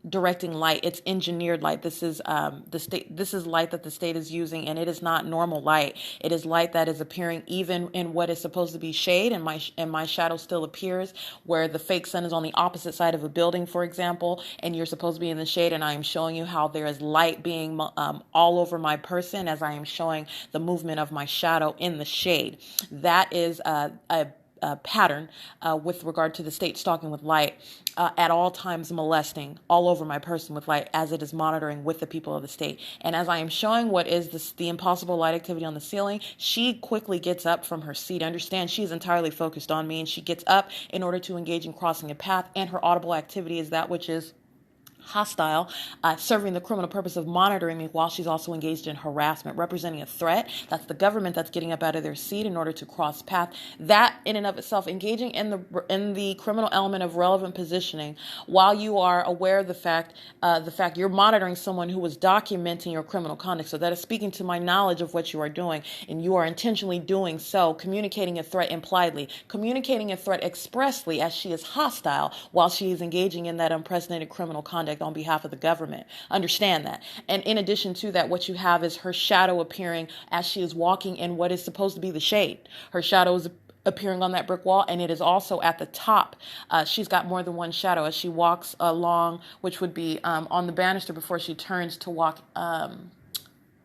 directing light. It's engineered light. This is this is light that the state is using, and it is not normal light. It is light that is appearing even in what is supposed to be shade, and my shadow still appears where the fake sun is on the opposite side of a building, for example, and you're supposed to be in the shade, and I am showing you how there is light being all over my person as I am showing the movement of my shadow in the shade. That is a pattern with regard to the state stalking with light, at all times molesting all over my person with light as it is monitoring with the people of the state. And as I am showing what is the impossible light activity on the ceiling, she quickly gets up from her seat. Understand, she is entirely focused on me, and she gets up in order to engage in crossing a path, and her audible activity is that which is hostile, serving the criminal purpose of monitoring me while she's also engaged in harassment, representing a threat. That's the government that's getting up out of their seat in order to cross path. That in and of itself, engaging in the criminal element of relevant positioning while you are aware of the fact you're monitoring someone who was documenting your criminal conduct. So that is speaking to my knowledge of what you are doing, and you are intentionally doing so, communicating a threat impliedly, communicating a threat expressly as she is hostile while she is engaging in that unprecedented criminal conduct on behalf of the government. Understand that. And in addition to that, what you have is her shadow appearing as she is walking in what is supposed to be the shade. Her shadow is appearing on that brick wall, and it is also at the top. She's got more than one shadow as she walks along, which would be on the banister before she turns to walk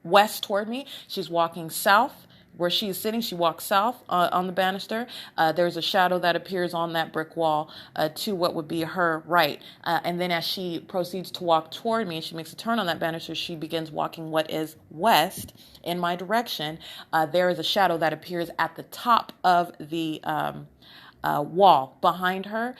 west toward me. She's walking south. Where she is sitting, she walks south on the banister. There's a shadow that appears on that brick wall to what would be her right. And then as she proceeds to walk toward me, she makes a turn on that banister, she begins walking what is west in my direction. There is a shadow that appears at the top of the wall behind her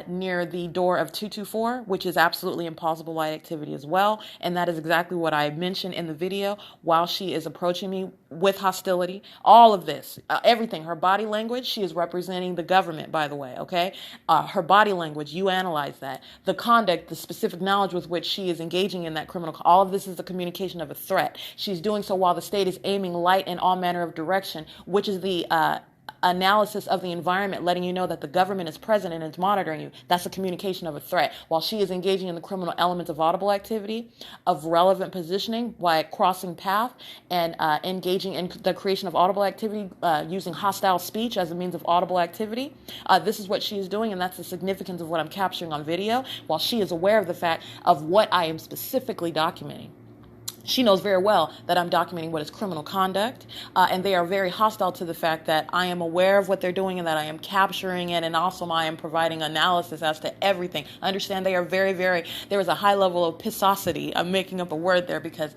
near the door of 224, which is absolutely impossible light activity as well. And that is exactly what I mentioned in the video while she is approaching me with hostility. All of this, everything, her body language, she is representing the government, by the way, okay? Her body language, you analyze that. The conduct, the specific knowledge with which she is engaging in that criminal, all of this is the communication of a threat. She's doing so while the state is aiming light in all manner of direction, which is the analysis of the environment, letting you know that the government is present and is monitoring you. That's a communication of a threat. While she is engaging in the criminal elements of audible activity, of relevant positioning by crossing path, and engaging in the creation of audible activity using hostile speech as a means of audible activity. This is what she is doing, and that's the significance of what I'm capturing on video, while she is aware of the fact of what I am specifically documenting. She knows very well that I'm documenting what is criminal conduct, and they are very hostile to the fact that I am aware of what they're doing and that I am capturing it, and also I am providing analysis as to everything. Understand they are very, very, there is a high level of P.O.C. I'm making up a word there because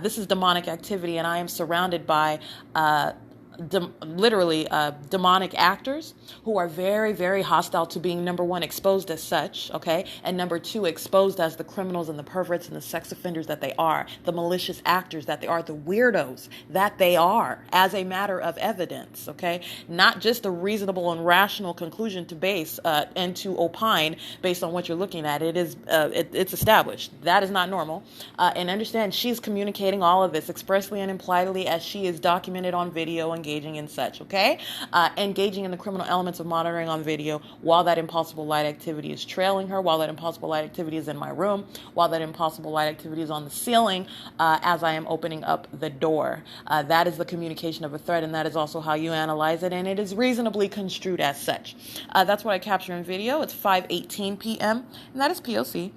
this is demonic activity, and I am surrounded by literally demonic actors who are very, very hostile to being, number one, exposed as such, okay, and number two, exposed as the criminals and the perverts and the sex offenders that they are, the malicious actors that they are, the weirdos that they are, as a matter of evidence, okay, not just a reasonable and rational conclusion to base and to opine based on what you're looking at. It is it's established. That is not normal. And understand, she's communicating all of this expressly and impliedly as she is documented on video, engaging in such, okay? Engaging in the criminal elements of monitoring on video while that impossible light activity is trailing her, while that impossible light activity is in my room, while that impossible light activity is on the ceiling as I am opening up the door. That is the communication of a threat, and that is also how you analyze it, and it is reasonably construed as such. That's what I capture in video. It's 5:18 p.m., and that is P.O.C.